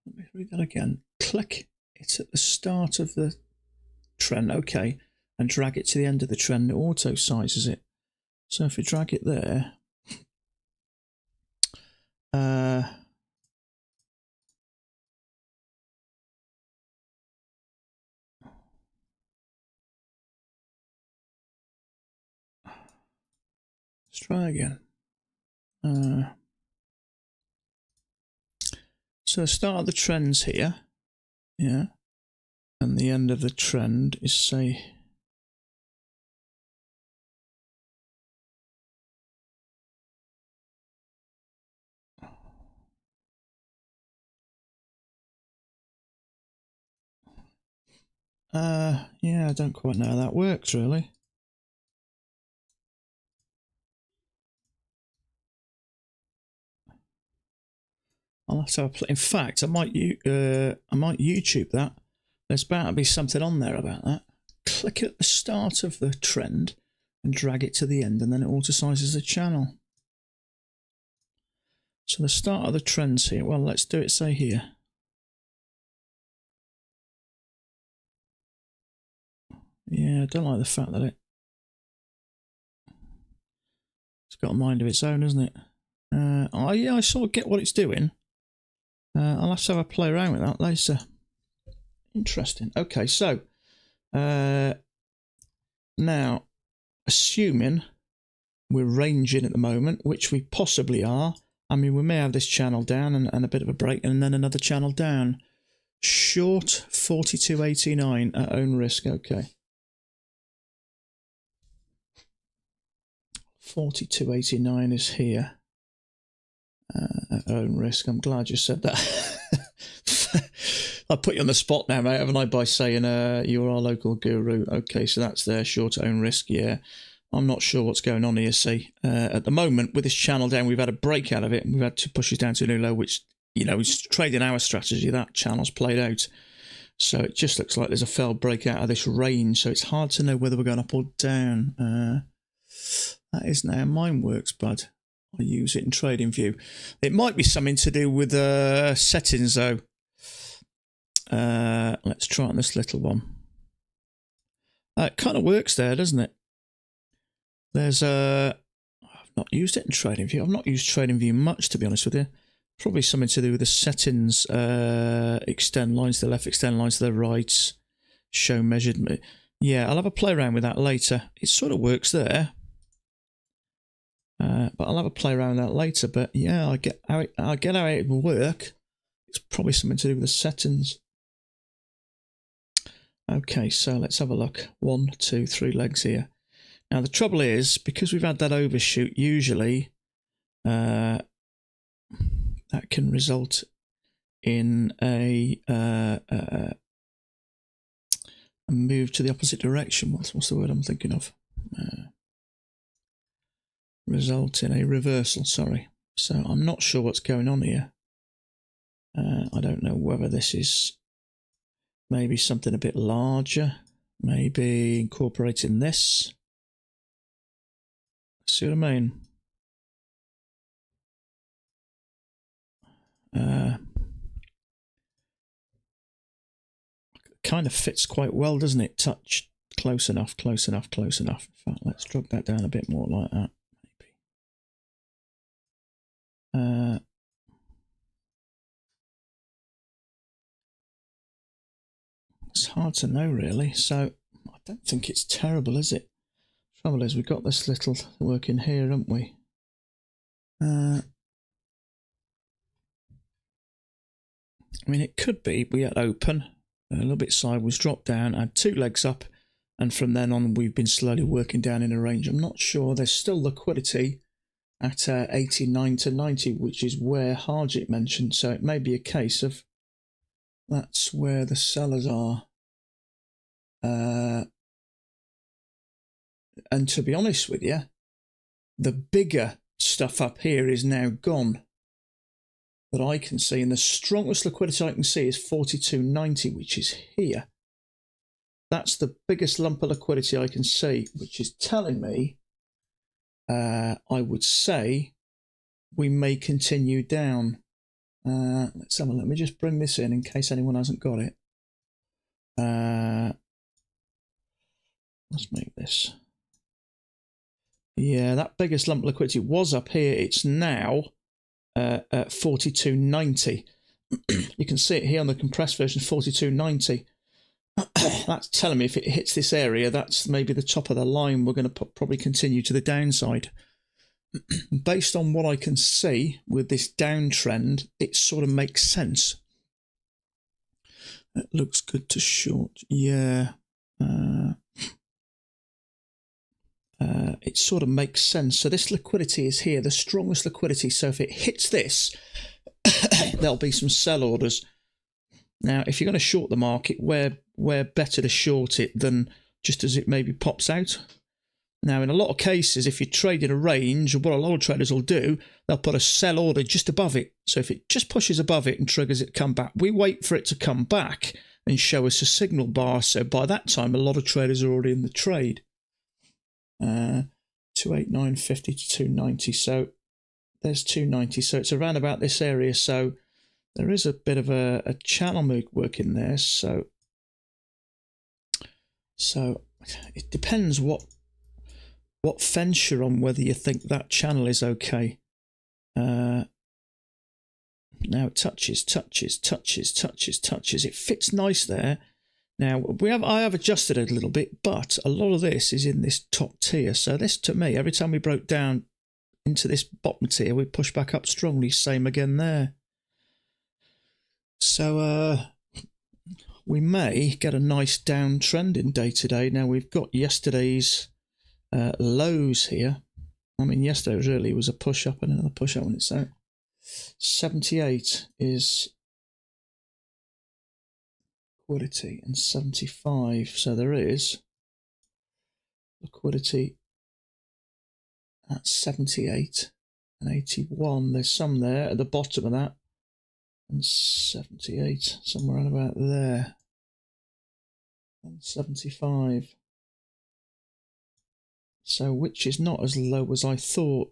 Let me read that again. Click it at the start of the trend, okay, and drag it to the end of the trend. It auto sizes it. So if we drag it there, let's try again. So the start of the trend's here, yeah, and the end of the trend is, say, yeah, I don't quite know how that works really. I'll have to have a play. In fact, I might YouTube that. There's bound to be something on there about that. Click at the start of the trend and drag it to the end, and then it auto sizes the channel. So the start of the trend's here. Well, let's do it, say, here. Yeah, I don't like the fact that it's got a mind of its own, isn't it? Oh yeah, I sort of get what it's doing. I'll have to have a play around with that later. Interesting. Okay, so now, assuming we're ranging at the moment, which we possibly are. I mean, we may have this channel down and a bit of a break, and then another channel down. Short 42.89 at own risk. Okay. 42.89 is here at own risk. I'm glad you said that. I put you on the spot now, mate, haven't I, by saying you're our local guru. Okay, so that's there, short own risk. Yeah, I'm not sure what's going on here. See, at the moment with this channel down, we've had a break out of it, and we've had two pushes down to a new low, which, you know, is trading our strategy. That channel's played out, so it just looks like there's a failed break out of this range. So it's hard to know whether we're going up or down. That isn't how mine works, bud. I use it in TradingView. It might be something to do with settings, though. Let's try on this little one. It kind of works there, doesn't it? There's I've not used it in TradingView. I've not used TradingView much, to be honest with you. Probably something to do with the settings. Extend lines to the left, extend lines to the right. Show measured. Yeah, I'll have a play around with that later. It sort of works there. But I'll have a play around with that later. But yeah, I get how it will work. It's probably something to do with the settings. Okay, so let's have a look. 1, 2, 3 legs here. Now the trouble is, because we've had that overshoot, usually that can result in a move to the opposite direction. What's the word I'm thinking of? Result in a reversal, sorry. So I'm not sure what's going on here. I don't know whether this is maybe something a bit larger, maybe incorporating this. See what I mean? Kind of fits quite well, doesn't it? Touch close enough, close enough, close enough. In fact, let's drop that down a bit more like that, maybe. It's hard to know, really. So I don't think it's terrible, is it? Trouble is, we've got this little work in here, haven't we? I mean, it could be we had open, a little bit sideways, drop down, add 2 legs up, and from then on we've been slowly working down in a range. I'm not sure. There's still liquidity at 89 to 90, which is where Harjit mentioned. So it may be a case of that's where the sellers are. And to be honest with you, the bigger stuff up here is now gone that I can see, and the strongest liquidity I can see is 42.90, which is here. That's the biggest lump of liquidity I can see, which is telling me I would say we may continue down. Let's have a look. Let me just bring this in case anyone hasn't got it. Let's make this. Yeah, that biggest lump of liquidity was up here. It's now at 42.90. You can see it here on the compressed version, 42.90. That's telling me if it hits this area, that's maybe the top of the line. We're going to probably continue to the downside. Based on what I can see with this downtrend, it sort of makes sense. It looks good to short. Yeah. It sort of makes sense. So this liquidity is here, the strongest liquidity. So if it hits this, there'll be some sell orders. Now, if you're going to short the market, where better to short it than just as it maybe pops out? Now, in a lot of cases, if you trade in a range, what a lot of traders will do, they'll put a sell order just above it. So if it just pushes above it and triggers it to come back, we wait for it to come back and show us a signal bar. So by that time, a lot of traders are already in the trade. 289.50 to 290. So there's 290. So it's around about this area. So there is a bit of a channel move working there. So it depends what fence you're on, whether you think that channel is okay. Now it touches. It fits nice there. Now I have adjusted it a little bit, but a lot of this is in this top tier. So this, to me, every time we broke down into this bottom tier, we push back up strongly. Same again there. So we may get a nice downtrend in day to day. Now we've got yesterday's lows here. I mean, yesterday was a push up and another push up when it's out. 78 is liquidity and 75. So there is liquidity at 78 and 81. There's some there at the bottom of that. And 78, somewhere around about there. And 75. So, which is not as low as I thought.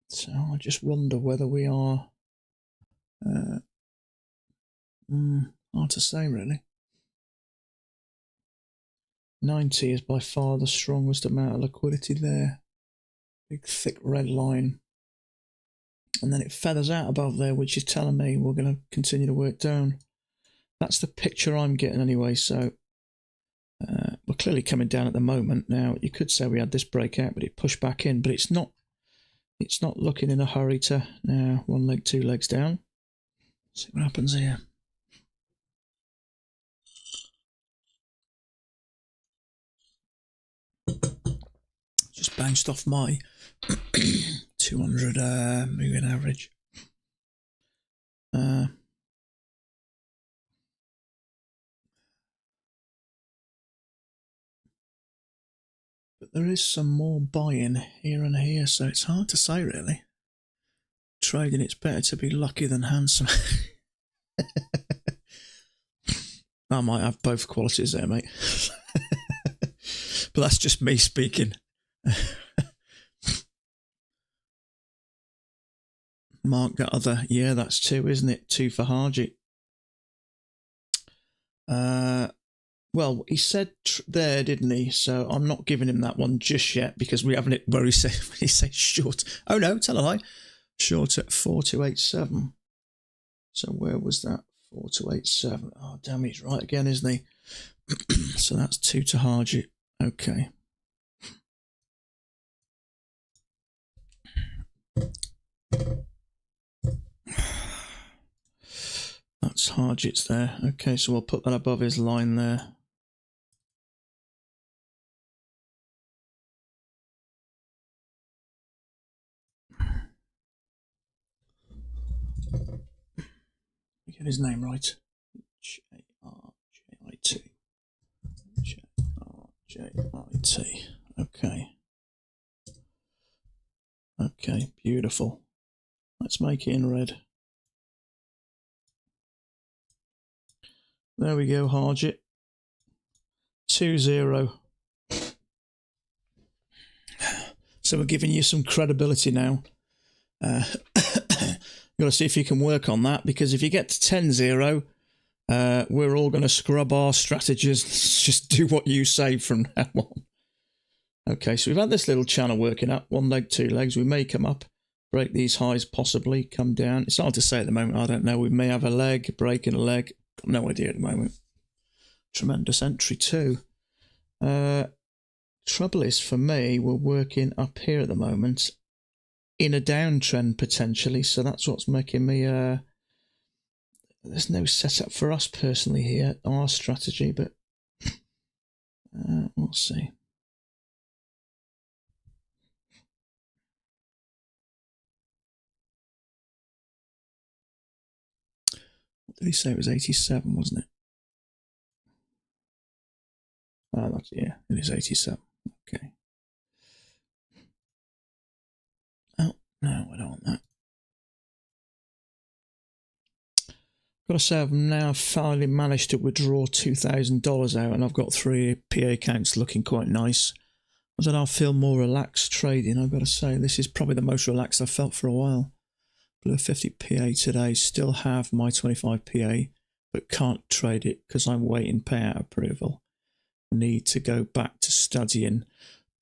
So I just wonder whether we are. Hard to say, really. 90 is by far the strongest amount of liquidity there. Big thick red line. And then it feathers out above there, which is telling me we're going to continue to work down. That's the picture I'm getting anyway, so we're clearly coming down at the moment. Now, you could say we had this breakout, but it pushed back in, but it's not looking in a hurry to, now, one leg, two legs down. See what happens here. Just bounced off my 200 moving average. But there is some more buying here and here, so it's hard to say really. Trading, it's better to be lucky than handsome. I might have both qualities there, mate. But that's just me speaking. Mark got other. Yeah, that's 2, isn't it? 2 for Harji. Well, he said there, didn't he? So I'm not giving him that one just yet because we haven't it where he says short. Oh no, tell a lie. Short at 4287. So where was that? 4287. Oh damn, he's right again, isn't he? So that's 2 to Harji. Okay. That's Harjit's there. Okay, so we'll put that above his line there. Get his name right. J-A-R-J-I-T. J-R-J-I-T. Okay. Okay, beautiful. Let's make it in red. There we go, Harjit. 2-0. So we're giving you some credibility now. You've got to see if you can work on that, because if you get to 10-0, we're all going to scrub our strategies. Just do what you say from now on. Okay, so we've had this little channel working up. 1 leg, 2 legs. We may come up, break these highs possibly, come down. It's hard to say at the moment. I don't know. We may have a leg, breaking a leg. Got no idea at the moment. Tremendous entry too. Trouble is, for me, we're working up here at the moment in a downtrend potentially, so that's what's making me there's no setup for us personally here, our strategy, but we'll see. What did he say? It was 87, wasn't it? Oh, that's, yeah, it is 87. Okay. Oh, no, I don't want that. Got to say, I've now finally managed to withdraw $2,000 out, and I've got 3 PA accounts looking quite nice. I don't know, I feel more relaxed trading. I've got to say, this is probably the most relaxed I've felt for a while. Blew a 50 PA today, still have my 25 PA, but can't trade it because I'm waiting payout approval. Need to go back to studying.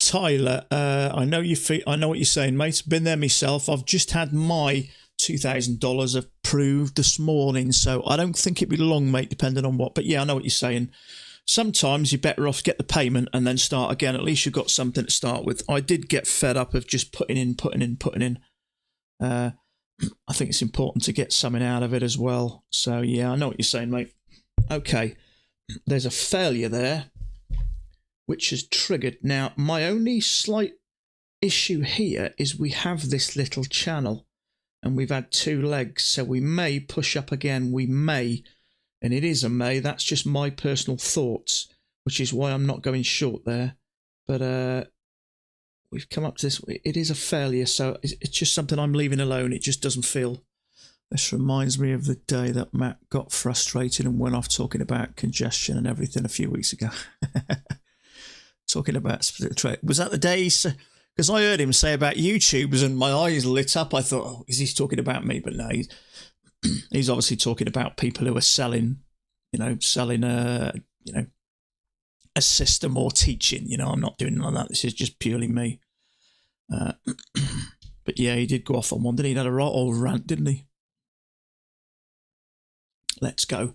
Tyler, I know what you're saying, mate. Been there myself. I've just had my $2,000 approved this morning, so I don't think it'd be long, mate, depending on what. But yeah, I know what you're saying. Sometimes you're better off get the payment and then start again. At least you've got something to start with. I did get fed up of just putting in. I think it's important to get something out of it as well. So yeah, I know what you're saying, mate. Okay, there's a failure there, which has triggered. Now, my only slight issue here is we have this little channel and we've had 2 legs, so we may push up again. We may, and it is a may. That's just my personal thoughts, which is why I'm not going short there. But we've come up to this. It is a failure, so it's just something I'm leaving alone. It just doesn't feel. This reminds me of the day that Matt got frustrated and went off talking about congestion and everything a few weeks ago. Talking about specific trade. Was that the day? Because I heard him say about YouTubers and my eyes lit up. I thought, oh, is he talking about me? But no, he's obviously talking about people who are selling, a system or teaching. You know, I'm not doing none of that. This is just purely me. But yeah, he did go off on one, didn't he? He had a right old rant, didn't he? Let's go.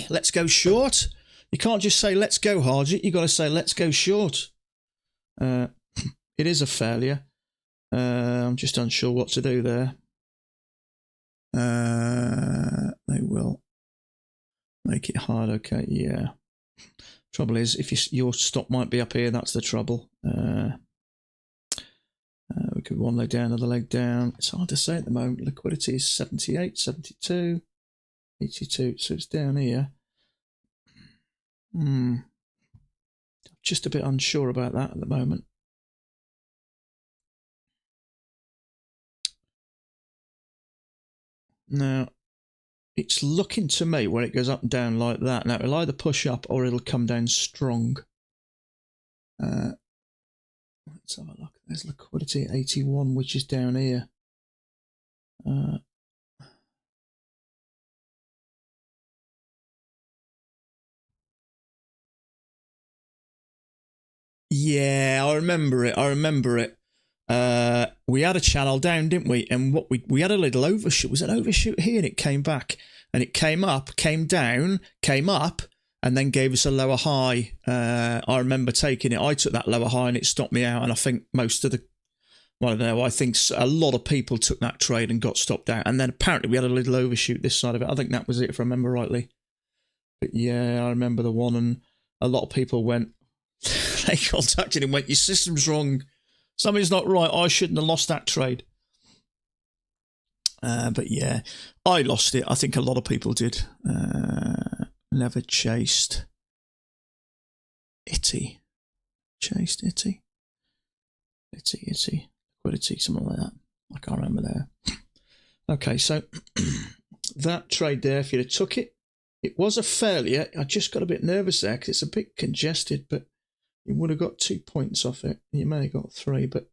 Let's go short. You can't just say let's go hard. You got to say let's go short. It is a failure. I'm just unsure what to do there. They will make it hard. Okay, yeah. Trouble is, if your stop might be up here, that's the trouble. We could one leg down, another leg down. It's hard to say at the moment. Liquidity is 78, 72, 82. So it's down here. Just a bit unsure about that at the moment. Now, it's looking to me where it goes up and down like that. Now, it'll either push up or it'll come down strong. Let's have a look. There's liquidity 81, which is down here. Yeah, I remember it. We had a channel down, didn't we? And what we had a little overshoot. Was it an overshoot here? And it came back. And it came up, came down, came up, and then gave us a lower high. I remember taking it. I took that lower high and it stopped me out. And I think most of the, well, I don't know, I think a lot of people took that trade and got stopped out. And then apparently we had a little overshoot this side of it. I think that was it, if I remember rightly. But yeah, I remember the one, and a lot of people went, they contacted him and went, your system's wrong. Something's not right. I shouldn't have lost that trade. But yeah, I lost it. I think a lot of people did. Never chased Itty. Chased Itty. Itty. Liquidity, something like that. I can't remember there. Okay, so that trade there, if you'd have took it, it was a failure. I just got a bit nervous there because it's a bit congested, but you would have got 2 points off it. You may have got 3, but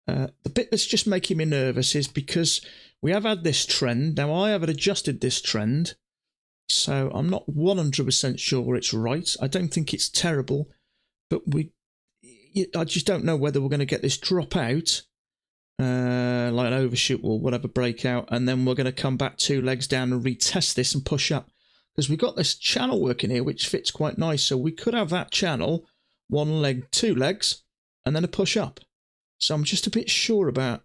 the bit that's just making me nervous is because we have had this trend. Now, I haven't adjusted this trend, so I'm not 100% sure it's right. I don't think it's terrible, but I just don't know whether we're going to get this drop out, like an overshoot or whatever breakout, and then we're going to come back 2 legs down and retest this and push up. Because we've got this channel working here, which fits quite nice. So we could have that channel, 1 leg, 2 legs, and then a push up. So I'm just a bit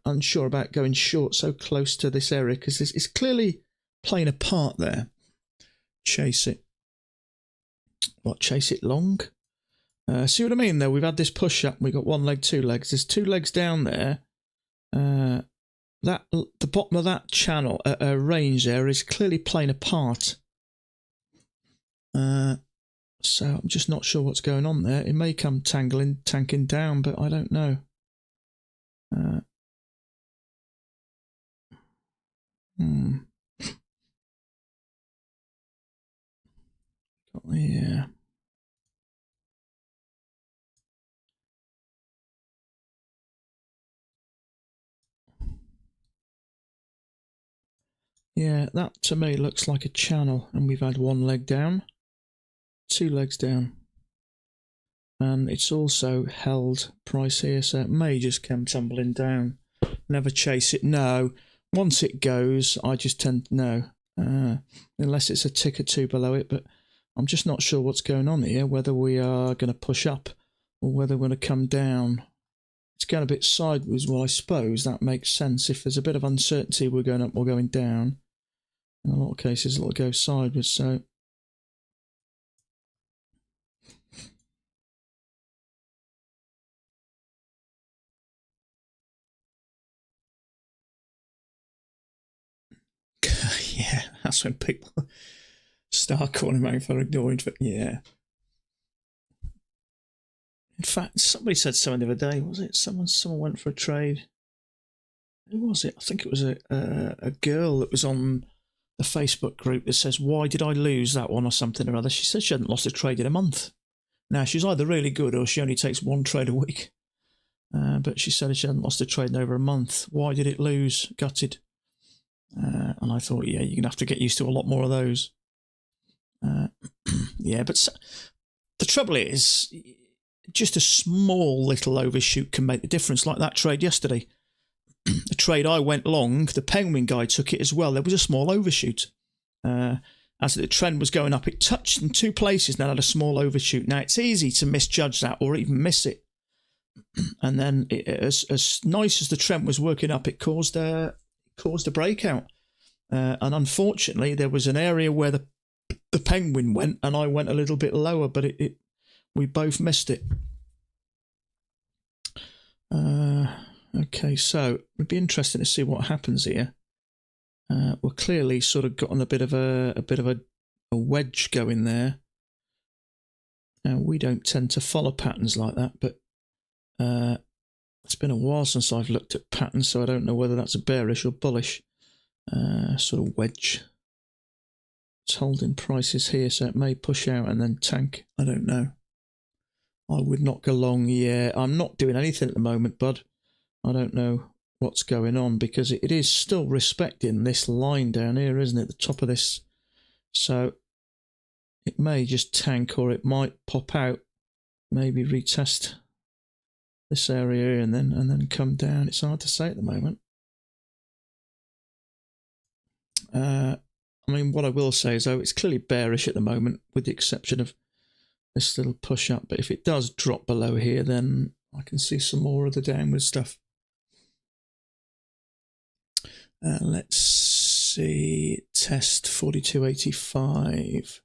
unsure about going short so close to this area, because it's clearly playing a part there. Chase it. What, chase it long? See what I mean, though? We've had this push up. We've got 1 leg, 2 legs. There's 2 legs down there. The bottom of that channel, range there, is clearly playing a part. So I'm just not sure what's going on there. It may come tanking down, but I don't know. Yeah. Yeah, that to me looks like a channel, and we've had 1 leg down, 2 legs down. And it's also held price here, so it may just come tumbling down. Never chase it. No. Once it goes, I just tend to know. Unless it's a tick or 2 below it, but I'm just not sure what's going on here, whether we are going to push up or whether we're going to come down. It's going a bit sideways. Well, I suppose that makes sense. If there's a bit of uncertainty, we're going up or going down. In a lot of cases, it'll go sideways, so... Yeah, that's when people start calling me for ignoring, but yeah. In fact, somebody said something the other day. Was it someone went for a trade? Who was it? I think it was a girl that was on the Facebook group that says, why did I lose that one or something or other? She said she hadn't lost a trade in a month. Now, she's either really good or she only takes 1 trade a week. But she said she hadn't lost a trade in over a month. Why did it lose? Gutted. And I thought, yeah, you're going to have to get used to a lot more of those. Yeah, but the trouble is, just a small little overshoot can make the difference, like that trade yesterday. The trade I went long, the Penguin guy took it as well. There was a small overshoot. As the trend was going up, it touched in two places and had a small overshoot. Now, it's easy to misjudge that or even miss it. And then, as nice as the trend was working up, it caused a breakout. And unfortunately, there was an area where the Penguin went, and I went a little bit lower, but we both missed it. Okay, so it'd be interesting to see what happens here. We're clearly sort of gotten a bit of a wedge going there. Now, we don't tend to follow patterns like that, but it's been a while since I've looked at patterns, so I don't know whether that's a bearish or bullish sort of wedge. It's holding prices here, so it may push out and then tank. I don't know. I would not go long. Yeah, I'm not doing anything at the moment, bud. I don't know what's going on because it is still respecting this line down here, isn't it? The top of this. So it may just tank, or it might pop out, maybe retest this area here and then come down. It's hard to say at the moment. I mean, what I will say is, though, it's clearly bearish at the moment, with the exception of this little push up. But if it does drop below here, then I can see some more of the downward stuff. Let's see, test 42.85.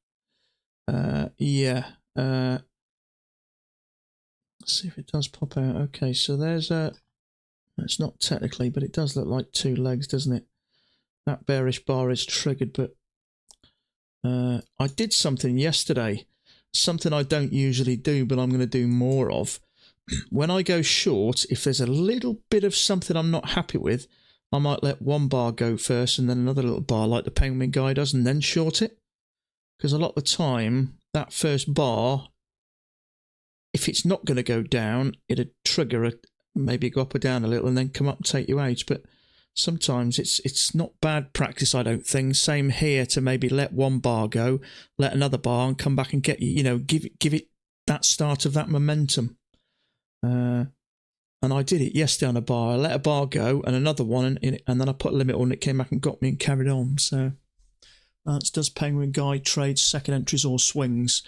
Yeah. Let's see if it does pop out. Okay, so there's it's not technically, but it does look like two legs, doesn't it? That bearish bar is triggered, but I did something yesterday, something I don't usually do, but I'm going to do more of. When I go short, if there's a little bit of something I'm not happy with, I might let one bar go first and then another little bar like the Penguin guy does, and then short it. Because a lot of the time, that first bar, if it's not going to go down, it'd trigger it, maybe go up or down a little and then come up and take you out. But sometimes it's not bad practice, I don't think. Same here, to maybe let one bar go, let another bar, and come back and get you, give it that start of that momentum. And I did it yesterday on a bar. I let a bar go and another one, and then I put a limit on it, came back and got me and carried on. So that's does Penguin guy trades second entries or swings?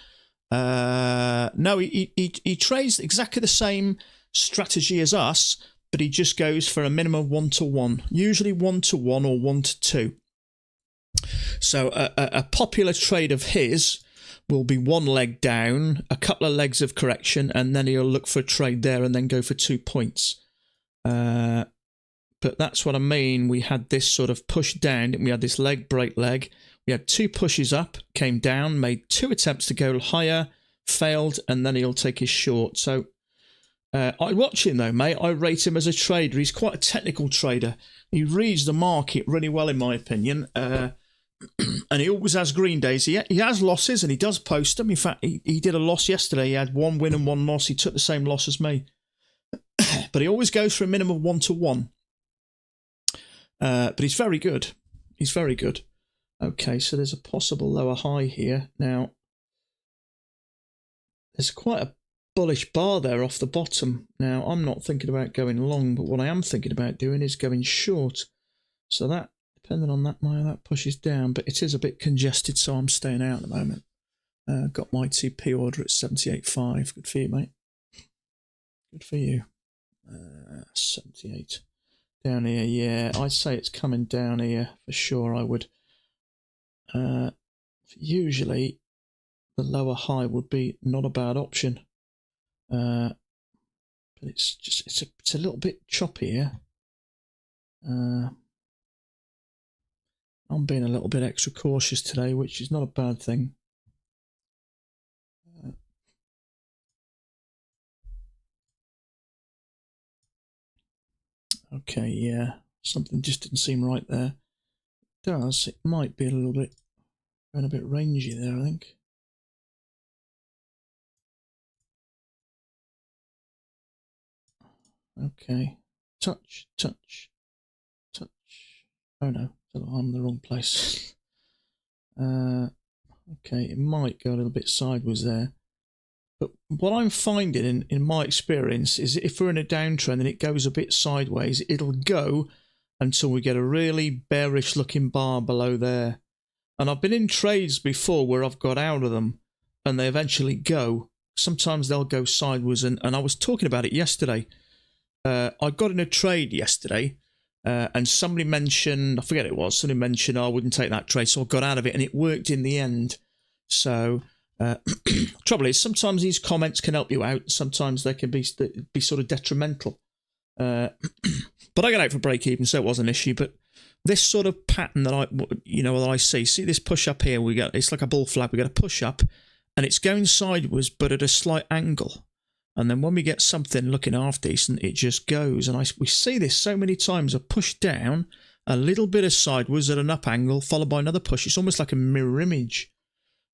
No, he trades exactly the same strategy as us, but he just goes for a minimum of 1-to-1, usually 1-to-1 or 1-to-2. So a popular trade of his will be one leg down, a couple of legs of correction, and then he'll look for a trade there and then go for 2 points. But that's what I mean. We had this sort of push down, we had this leg, break leg. We had two pushes up, came down, made two attempts to go higher, failed, and then he'll take his short. So I watch him though, mate. I rate him as a trader. He's quite a technical trader. He reads the market really well, in my opinion. And he always has green days. He has losses, and he does post them. In fact, he did a loss yesterday. He had one win and one loss. He took the same loss as me. But he always goes for a minimum of 1-to-1. But he's very good. He's very good. Okay, so there's a possible lower high here. Now, there's quite a bullish bar there off the bottom. Now, I'm not thinking about going long, but what I am thinking about doing is going short. So that, depending on that, that pushes down, but it is a bit congested, so I'm staying out at the moment. Got my TP order at 78.5. Good for you, mate. Good for you. 78. Down here, yeah. I'd say it's coming down here for sure. I would. Usually, the lower high would be not a bad option. But it's just it's a little bit choppy here. I'm being a little bit extra cautious today, which is not a bad thing. Okay, yeah, something just didn't seem right there. It does. It might be a little bit going a bit rangy there, I think. Okay, touch. Oh no, I'm in the wrong place. Okay, it might go a little bit sideways there. But what I'm finding in my experience is if we're in a downtrend and it goes a bit sideways, it'll go until we get a really bearish looking bar below there. And I've been in trades before where I've got out of them and they eventually go. Sometimes they'll go sideways. And I was talking about it yesterday. I got in a trade yesterday and somebody mentioned, I forget it was, somebody mentioned, oh, I wouldn't take that trade. So I got out of it and it worked in the end. So trouble is sometimes these comments can help you out. Sometimes they can be sort of detrimental. But I got out for break even, so it was an issue. But this sort of pattern that I see this push up here, it's like a bull flag. We got a push up and it's going sideways, but at a slight angle. And then when we get something looking half decent, it just goes. And we see this so many times, a push down, a little bit of sideways at an up angle, followed by another push. It's almost like a mirror image.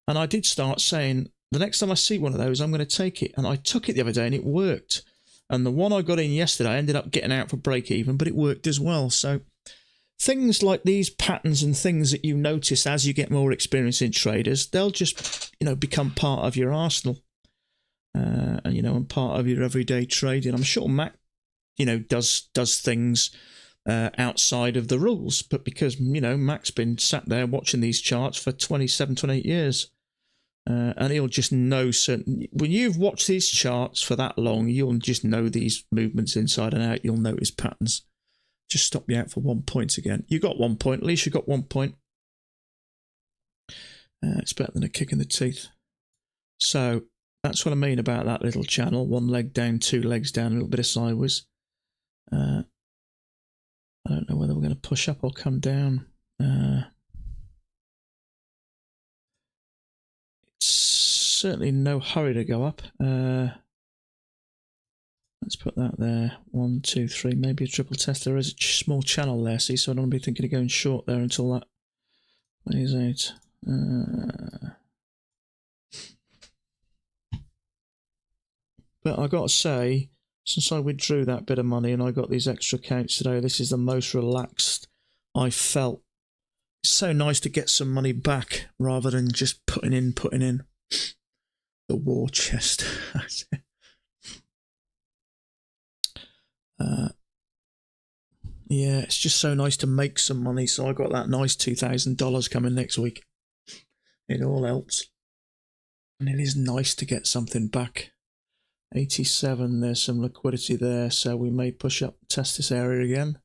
And I did start saying, the next time I see one of those, I'm going to take it. And I took it the other day and it worked. And the one I got in yesterday, I ended up getting out for break even, but it worked as well. So things like these patterns and things that you notice as you get more experience in traders, they'll just, become part of your arsenal, and part of your everyday trading. I'm sure Mac, does things outside of the rules, but because, Mac's been sat there watching these charts for 27, 28 years. And he'll just know when you've watched these charts for that long, you'll just know these movements inside and out. You'll notice patterns. Just stop you out for 1 point again. You got 1 point. At least you got 1 point. It's better than a kick in the teeth. So that's what I mean about that little channel. 1 leg down, 2 legs down, a little bit of sideways. I don't know whether we're going to push up or come down. Certainly no hurry to go up. Let's put that there. 1, 2, 3. Maybe a triple test. There is a small channel there, see, so I don't be thinking of going short there until that plays out. But I got to say, since I withdrew that bit of money and I got these extra accounts today, this is the most relaxed I felt. It's so nice to get some money back rather than just putting in. The war chest. Yeah, it's just so nice to make some money. So I got that nice $2,000 coming next week. It all helps. And it is nice to get something back. 87, there's some liquidity there. So we may push up, test this area again.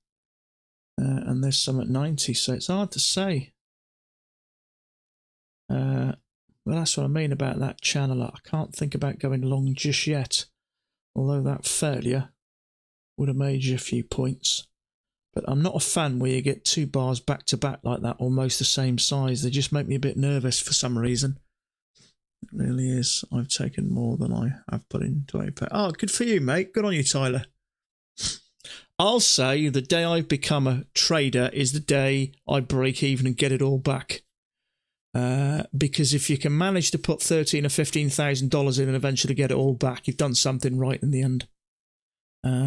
And there's some at 90. So it's hard to say. Well, that's what I mean about that channel. I can't think about going long just yet. Although that failure would have made you a few points. But I'm not a fan where you get 2 bars back to back like that, almost the same size. They just make me a bit nervous for some reason. It really is. I've taken more than I have put into APEC. Oh, good for you, mate. Good on you, Tyler. I'll say the day I become a trader is the day I break even and get it all back. Because if you can manage to put $13,000 or $15,000 in and eventually get it all back, you've done something right in the end.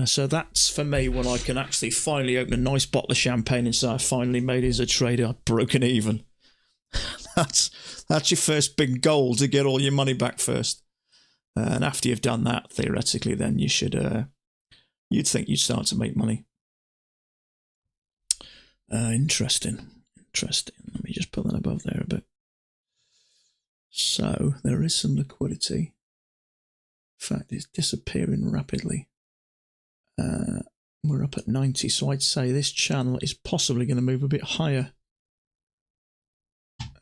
So that's for me when I can actually finally open a nice bottle of champagne and say I finally made it as a trader. I've broken even. That's your first big goal, to get all your money back first. And after you've done that, theoretically, then you should you'd think you'd start to make money. Interesting. Let me just put that above there a bit. So there is some liquidity. In fact, it's disappearing rapidly. We're up at 90, so I'd say this channel is possibly going to move a bit higher.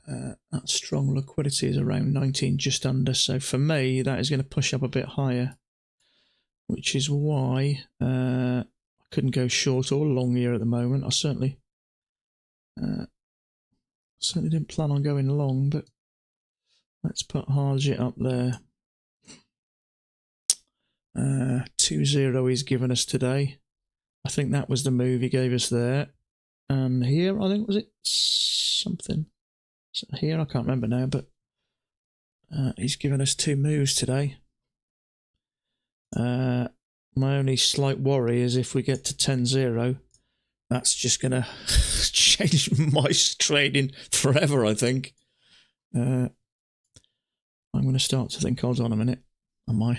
That strong liquidity is around 19, just under. So for me, that is going to push up a bit higher, which is why I couldn't go short or long here at the moment. I certainly didn't plan on going long, but let's put Harjit up there. 2-0 he's given us today. I think that was the move he gave us there. And here, I think, was it something? So here, I can't remember now, but he's given us 2 moves today. My only slight worry is if we get to 10-0, that's just going to change my trading forever, I think. I'm going to start to think, hold on a minute. I might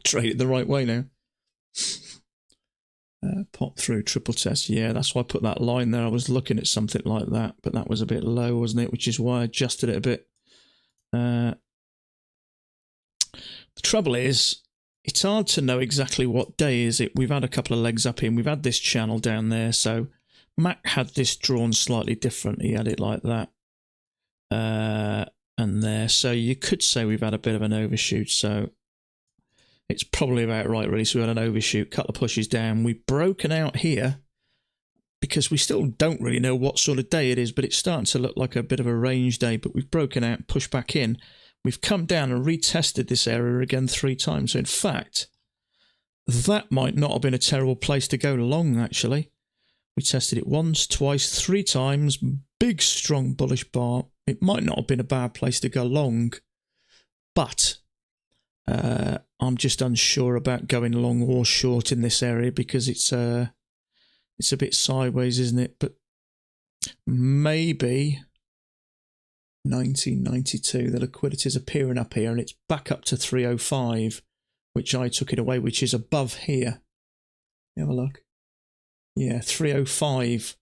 trade it the right way now. Pop through, triple test. Yeah, that's why I put that line there. I was looking at something like that, but that was a bit low, wasn't it? Which is why I adjusted it a bit. The trouble is, it's hard to know exactly what day is it. We've had a couple of legs up in. We've had this channel down there. So Mac had this drawn slightly different. He had it like that. And there. So you could say we've had a bit of an overshoot. So it's probably about right, really. So we had an overshoot, couple of pushes down. We've broken out here because we still don't really know what sort of day it is, but it's starting to look like a bit of a range day. But we've broken out, pushed back in. We've come down and retested this area again 3 times. So in fact, that might not have been a terrible place to go long, actually. We tested it once, twice, 3 times. Big, strong bullish bar. It might not have been a bad place to go long, but I'm just unsure about going long or short in this area because it's a bit sideways, isn't it? But maybe 1992, the liquidity is appearing up here and it's back up to 305, which I took it away, which is above here. Have a look. Yeah, 305,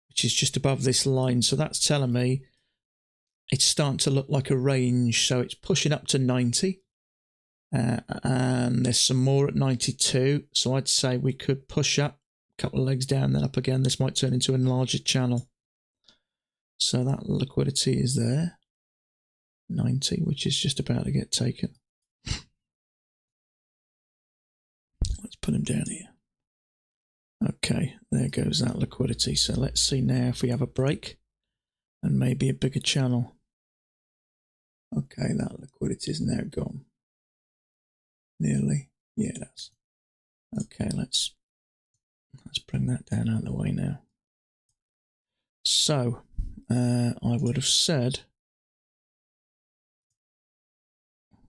which is just above this line. So that's telling me it's starting to look like a range. So it's pushing up to 90. And there's some more at 92. So I'd say we could push up, a couple of legs down, then up again. This might turn into a larger channel. So that liquidity is there. 90, which is just about to get taken. Let's put him down here. Okay, there goes that liquidity. So let's see now if we have a break and maybe a bigger channel. Okay, that liquidity is now gone. Nearly. Yeah, it has. Okay, let's bring that down out of the way now. So, I would have said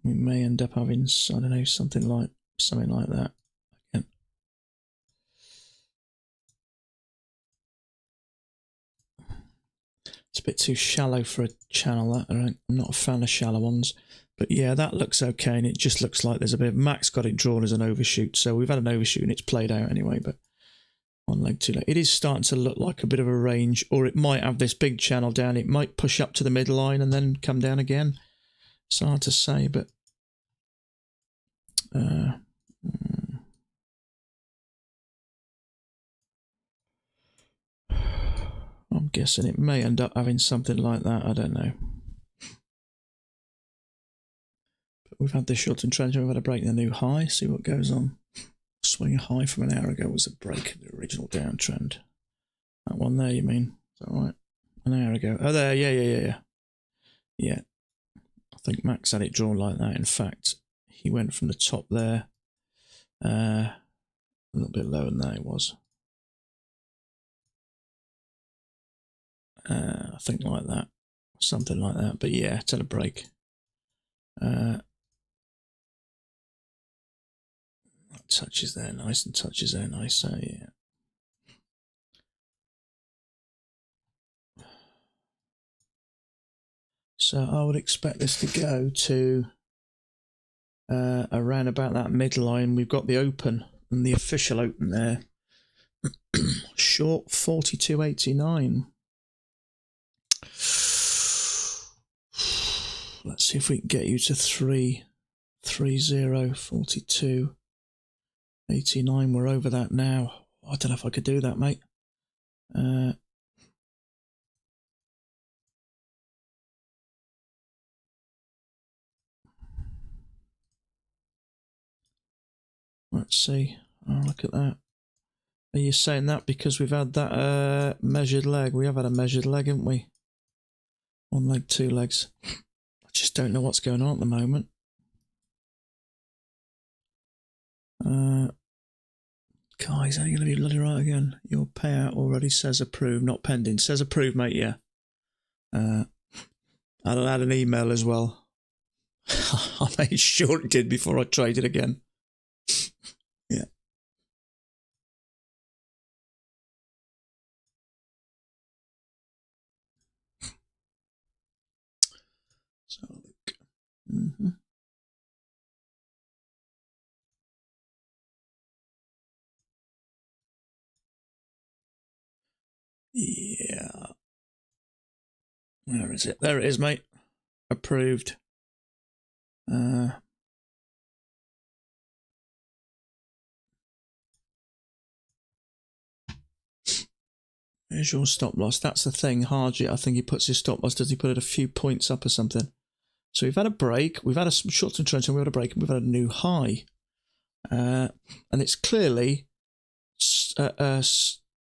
we may end up having, I don't know, something like that. Again. It's a bit too shallow for a channel, that. I'm not a fan of shallow ones. But yeah, that looks okay, and it just looks like there's a bit of... Mac's got it drawn as an overshoot, so we've had an overshoot and it's played out anyway, but 1 leg, 2 leg. It is starting to look like a bit of a range, or it might have this big channel down. It might push up to the midline and then come down again. It's hard to say, but... I'm guessing it may end up having something like that. I don't know. But we've had this short-term trend. We've had a break in the new high. See what goes on. Swing high from an hour ago was a break of the original downtrend. That one there, you mean? Is that right? An hour ago. Oh, there. Yeah. Yeah. I think Max had it drawn like that. In fact, he went from the top there. A little bit lower than that it was. I think like that. Something like that. But yeah, it's had a break. Touches there nice and touches there nice. So yeah. So I would expect this to go to around about that midline. We've got the open and the official open there. Short 42.89. Let's see if we can get you to 3.3042.89. We're over that now. I don't know if I could do that, mate. Let's see. Oh, look at that. Are you saying that because we've had that measured leg? We have had a measured leg, haven't we? 1 leg, 2 legs. I just don't know what's going on at the moment. Guys, are you going to be bloody right again? Your payout already says approved, not pending. Says approved, mate, yeah. I had an email as well. I made sure it did before I traded again. Yeah. So look. Yeah. Where is it? There it is, mate. Approved. There's your stop loss. That's the thing. Harji, I think he puts his stop loss. Does he put it a few points up or something? So we've had a break. We've had a short-term trend, and we've had a break, and we've had a new high. And it's clearly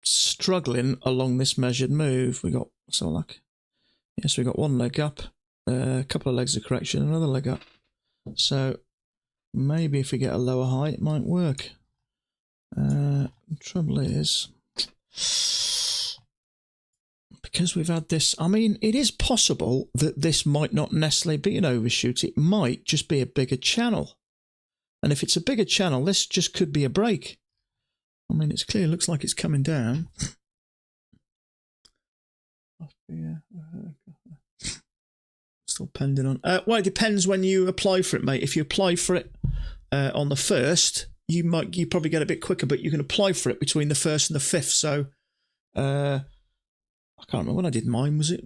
struggling along this measured move. We got, so like, yes, we got one leg up, a couple of legs of correction, another leg up. So maybe if we get a lower high, it might work. The trouble is, because we've had this, I mean, it is possible that this might not necessarily be an overshoot. It might just be a bigger channel. And if it's a bigger channel, this just could be a break. I mean, it's clear, it looks like it's coming down. Still pending on. Well, it depends when you apply for it, mate. If you apply for it on the 1st, you probably get a bit quicker, but you can apply for it between the 1st and the 5th. So I can't remember when I did mine. Was it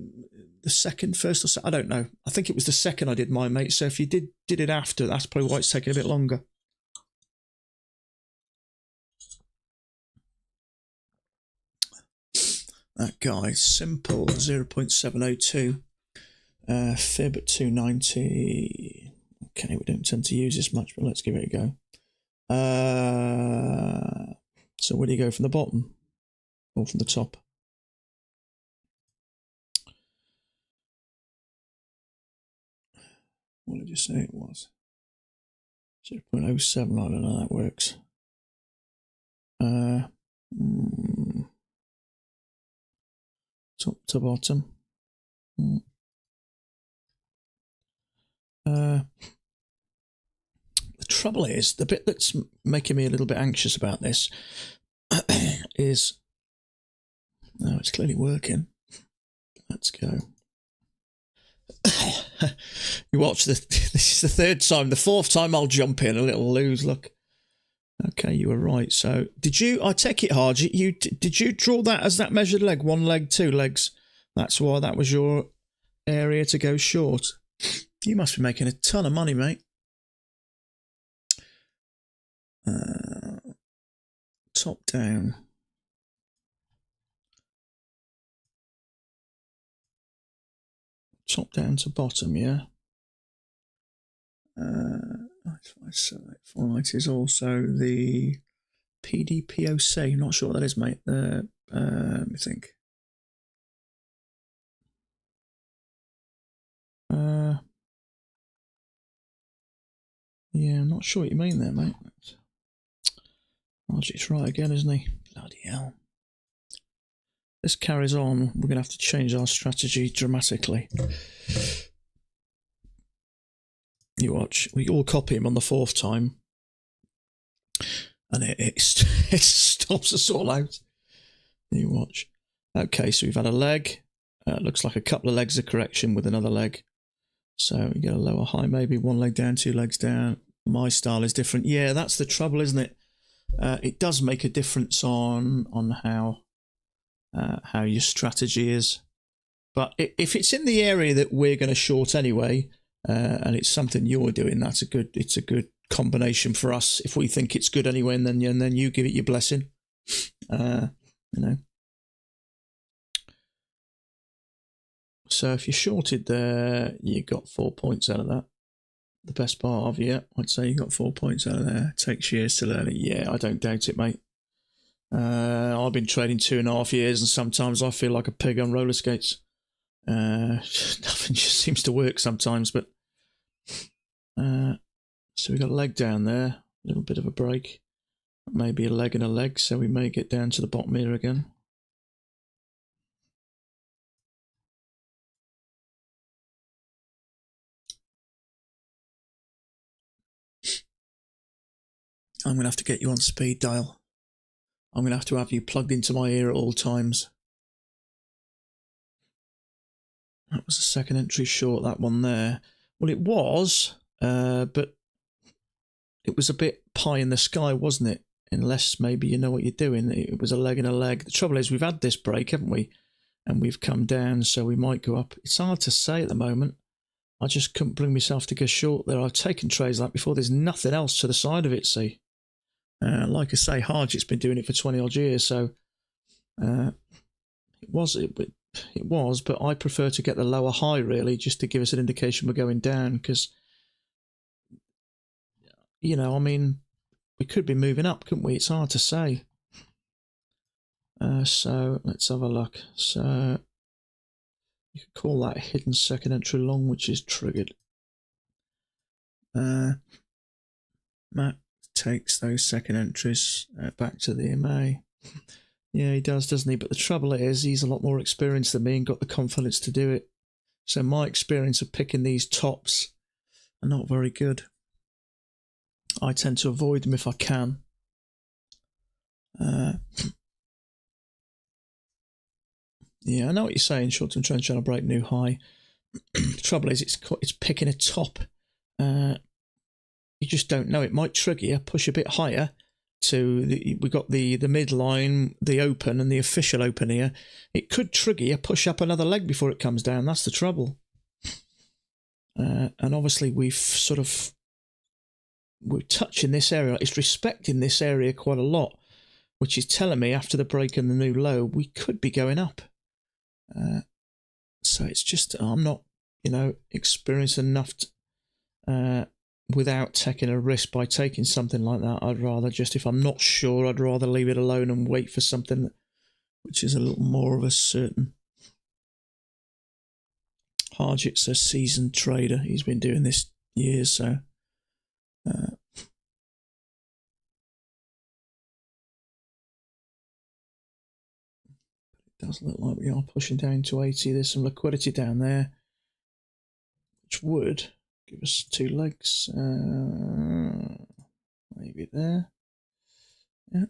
the 2nd, 1st, or so? I don't know. I think it was the 2nd I did mine, mate. So if you did it after, that's probably why it's taking a bit longer. That guy, simple, 0.702. Fib at 290. Okay, we don't tend to use this much, but let's give it a go. So where do you go, from the bottom or from the top? What did you say it was? 0.07, I don't know how that works. Top to bottom. The trouble is, the bit that's making me a little bit anxious about this is, no, it's clearly working. Let's go. You watch this is the 3rd time. The 4th time I'll jump in, a little lose. Look. Okay, you were right. So I take it, Harji, did you draw that as that measured leg? 1 leg, 2 legs. That's why that was your area to go short. You must be making a ton of money, mate. Top down. Top down to bottom, yeah. 578 is also the PDPOC. I'm not sure what that is, mate. Let me think. Yeah, I'm not sure what you mean there, mate. Archie's right again, isn't he? Bloody hell. This carries on. We're going to have to change our strategy dramatically. You watch. We all copy him on the 4th time. And it stops us all out. You watch. Okay, so we've had a leg. Looks like a couple of legs of correction with another leg. So we get a lower high, maybe 1 leg down, 2 legs down. My style is different. Yeah, that's the trouble, isn't it? It does make a difference on how your strategy is. But if it's in the area that we're going to short anyway, and it's something you're doing, it's a good combination for us. If we think it's good anyway, and then you give it your blessing, you know. So if you shorted there, you got 4 points out of that. The best part of it, I'd say you got 4 points out of there. It takes years to learn it. Yeah, I don't doubt it, mate. I've been trading 2.5 years, and sometimes I feel like a pig on roller skates. Nothing just seems to work sometimes, but so we got a leg down there, a little bit of a break, maybe a leg and a leg, so we may get down to the bottom here again. I'm going to have to get you on speed dial. I'm going to have you plugged into my ear at all times. That was a second entry short, that one there. Well, it was, but it was a bit pie in the sky, wasn't it? unless maybe you know what you're doing. It was a leg and a leg. The trouble is we've had this break, haven't we? And we've come down, so we might go up. It's hard to say at the moment. I just couldn't bring myself to go short there. I've taken trades like before. There's nothing else to the side of it, see. Like I say, Hargett's been doing it for 20 odd years, so it was, but I prefer to get the lower high really, just to give us an indication we're going down, because, you know, I mean, we could be moving up, couldn't we? It's hard to say. So let's have a look. So you could call that a hidden second entry long, which is triggered. Matt takes those second entries back to the MA. Yeah, he does, doesn't he? But the trouble is, he's a lot more experienced than me and got the confidence to do it. So my experience of picking these tops are not very good. I tend to avoid them if I can. Yeah, I know what you're saying. Short-term trend trying to break new high. The trouble is, it's picking a top. You just don't know. It might trigger you, push a bit higher. We've got the midline, the open, and the official open here. It could trigger you, push up another leg before it comes down. That's the trouble. And obviously we're touching this area. It's respecting this area quite a lot, which is telling me after the break and the new low, we could be going up. So it's just, I'm not, experienced enough without taking a risk by taking something like that. I'd rather just, if I'm not sure, I'd rather leave it alone and wait for something which is a little more of a certain. Hargett's a seasoned trader. He's been doing this years, so it does look like we are pushing down to 80. There's some liquidity down there, which would give us two legs. Maybe there. Yeah.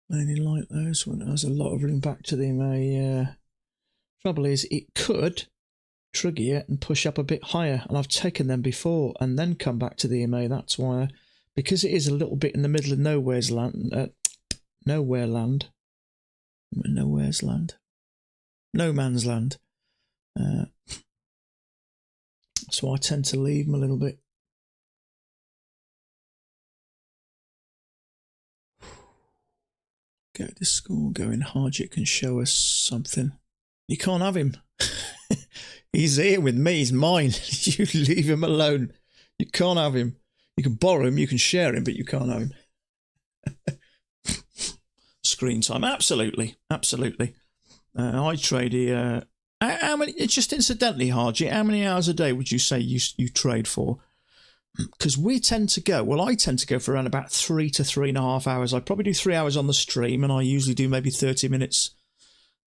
Mainly like those when there's a lot of room back to the MA. Trouble is, it could trigger you and push up a bit higher, and I've taken them before and then come back to the MA. That's why, because it is a little bit in the middle of nowhere's land, no man's land. So I tend to leave them a little bit. Get the score going. Hargett can show us something. You can't have him. He's here with me. He's mine. You leave him alone. You can't have him. You can borrow him. You can share him, but you can't have him. Screen time. Absolutely. Absolutely. I trade here. How many? Just incidentally, Hargett, how many hours a day would you say you trade for? Because I tend to go for around about 3 to 3.5 hours. I probably do 3 hours on the stream, and I usually do maybe 30 minutes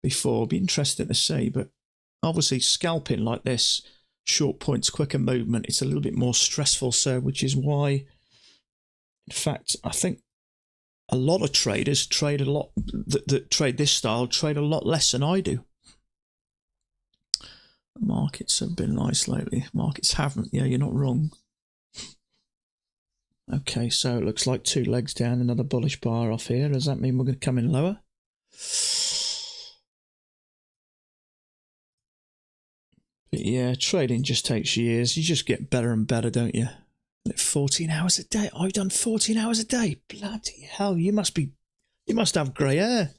before. It'd be interesting to see, but obviously scalping like this, short points, quicker movement, it's a little bit more stressful, so which is why, in fact, I think a lot of traders trade a lot that trade this style trade a lot less than I do. The markets have been nice lately. Markets haven't. Yeah, you're not wrong. Okay, so it looks like two legs down, another bullish bar off here. Does that mean we're going to come in lower? But yeah, trading just takes years. You just get better and better, don't you? 14 hours a day. I've done 14 hours a day. Bloody hell, you must have grey hair.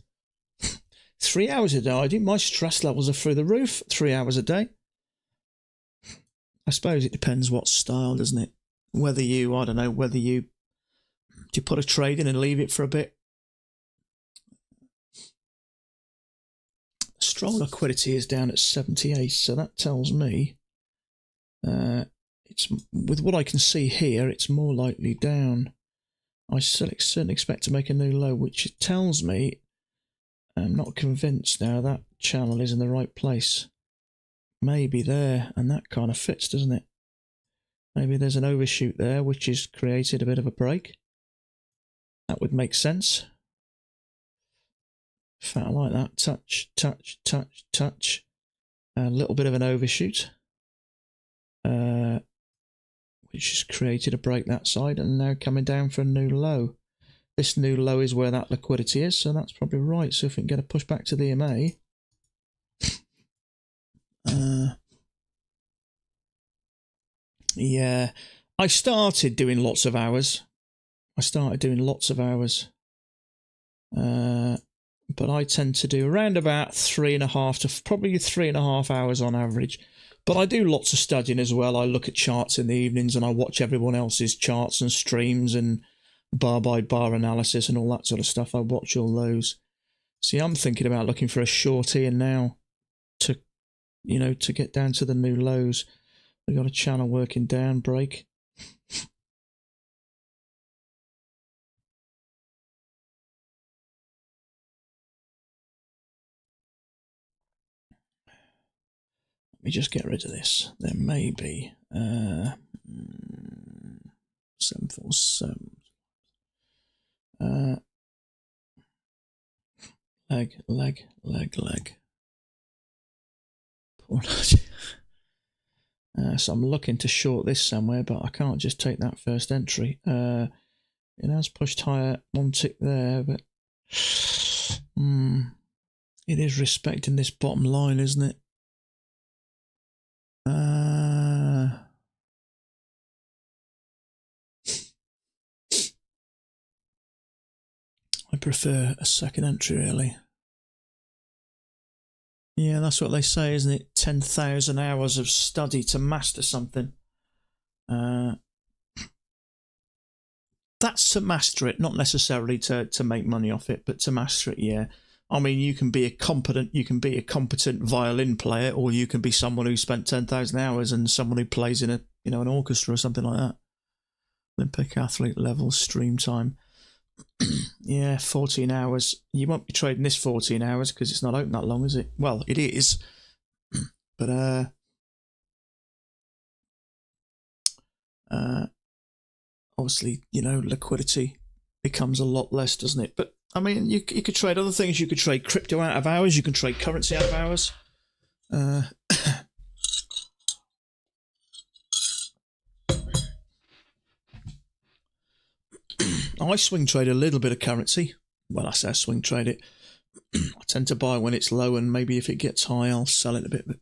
3 hours a day. I think my stress levels are through the roof. 3 hours a day. I suppose it depends what style, doesn't it? Whether you do you put a trade in and leave it for a bit. Strong liquidity is down at 78, so that tells me it's, with what I can see here, it's more likely down. I certainly expect to make a new low, which tells me I'm not convinced now that channel is in the right place. Maybe there, and that kind of fits, doesn't it? Maybe there's an overshoot there, which has created a bit of a break. That would make sense. In fact, I like that. Touch, touch, touch, touch. A little bit of an overshoot. which has created a break that side, and now coming down for a new low. This new low is where that liquidity is, so that's probably right. So if we can get a push back to the EMA, yeah, I started doing lots of hours. But I tend to do around about 3.5 to probably 3.5 hours on average. But I do lots of studying as well. I look at charts in the evenings and I watch everyone else's charts and streams and bar by bar analysis and all that sort of stuff. I watch all those. See, I'm thinking about looking for a short in now to, to get down to the new lows. We've got a channel working down, break. Let me just get rid of this. There may be 747. Leg. So I'm looking to short this somewhere, but I can't just take that first entry. It has pushed higher, one tick there, but it is respecting this bottom line, isn't it? I prefer a second entry, really. Yeah, that's what they say, isn't it? 10,000 hours of study to master something. That's to master it, not necessarily to make money off it, but to master it, yeah. I mean, you can be a competent violin player, or you can be someone who spent 10,000 hours and someone who plays in an orchestra or something like that. Olympic athlete level, stream time. Yeah, 14 hours. You won't be trading this 14 hours because it's not open that long, is it? Well, it is. But obviously, liquidity becomes a lot less, doesn't it? But I mean, you could trade other things. You could trade crypto out of hours. You can trade currency out of hours. I swing trade a little bit of currency. Well, I say I swing trade it. I tend to buy when it's low, and maybe if it gets high, I'll sell it a bit. But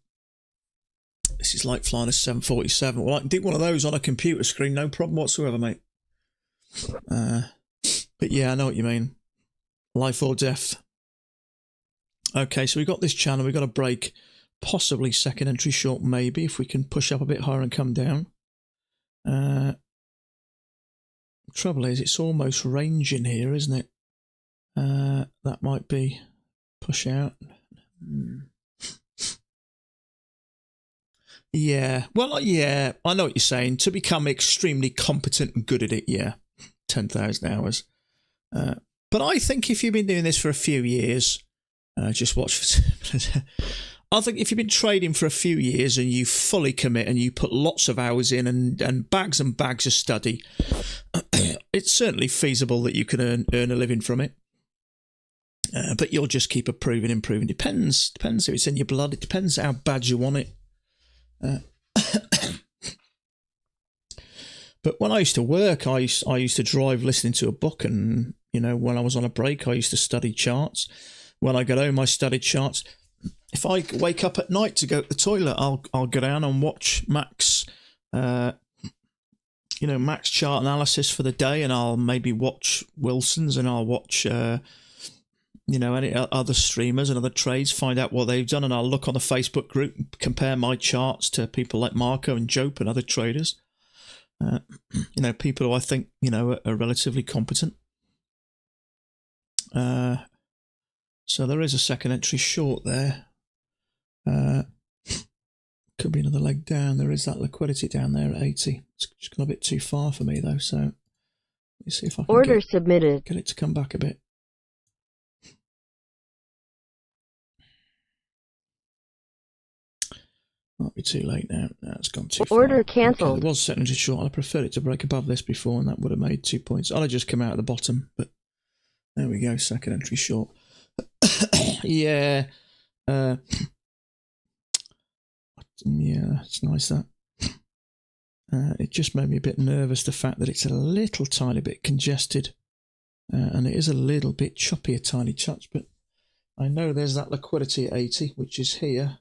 this is like flying a 747. Well, I can do one of those on a computer screen, no problem whatsoever, mate. But yeah, I know what you mean. Life or death. Okay, so we've got this channel. We've got a break. Possibly second entry short, maybe, if we can push up a bit higher and come down. Trouble is, it's almost ranging here, isn't it? That might be push out. Yeah, well, yeah, I know what you're saying. To become extremely competent and good at it, yeah, 10,000 hours. But I think if you've been doing this for a few years, just watch. I think if you've been trading for a few years and you fully commit and you put lots of hours in and bags of study, it's certainly feasible that you can earn a living from it. But you'll just keep improving. Depends if it's in your blood. It depends how bad you want it. But when I used to work, I used to drive listening to a book, and when I was on a break, I used to study charts. When I got home, I studied charts. If I wake up at night to go to the toilet, I'll go down and watch Max chart analysis for the day, and I'll maybe watch Wilson's, and I'll watch any other streamers and other trades, find out what they've done, and I'll look on the Facebook group and compare my charts to people like Marco and Jope and other traders. People who I think are relatively competent. So there is a second entry short there. Could be another leg down. There is that liquidity down there at 80. It's just gone a bit too far for me though. So let me see if I can get it to come back a bit. Might be too late now. No, it's gone too far. Order cancelled. Okay, there was second entry short. I preferred it to break above this before, and that would have made 2 points. I'd have just come out at the bottom, but there we go. Second entry short. Yeah. Yeah, it's nice that. It just made me a bit nervous, the fact that it's a little tiny bit congested, and it is a little bit choppy, a tiny touch, but I know there's that liquidity at 80, which is here.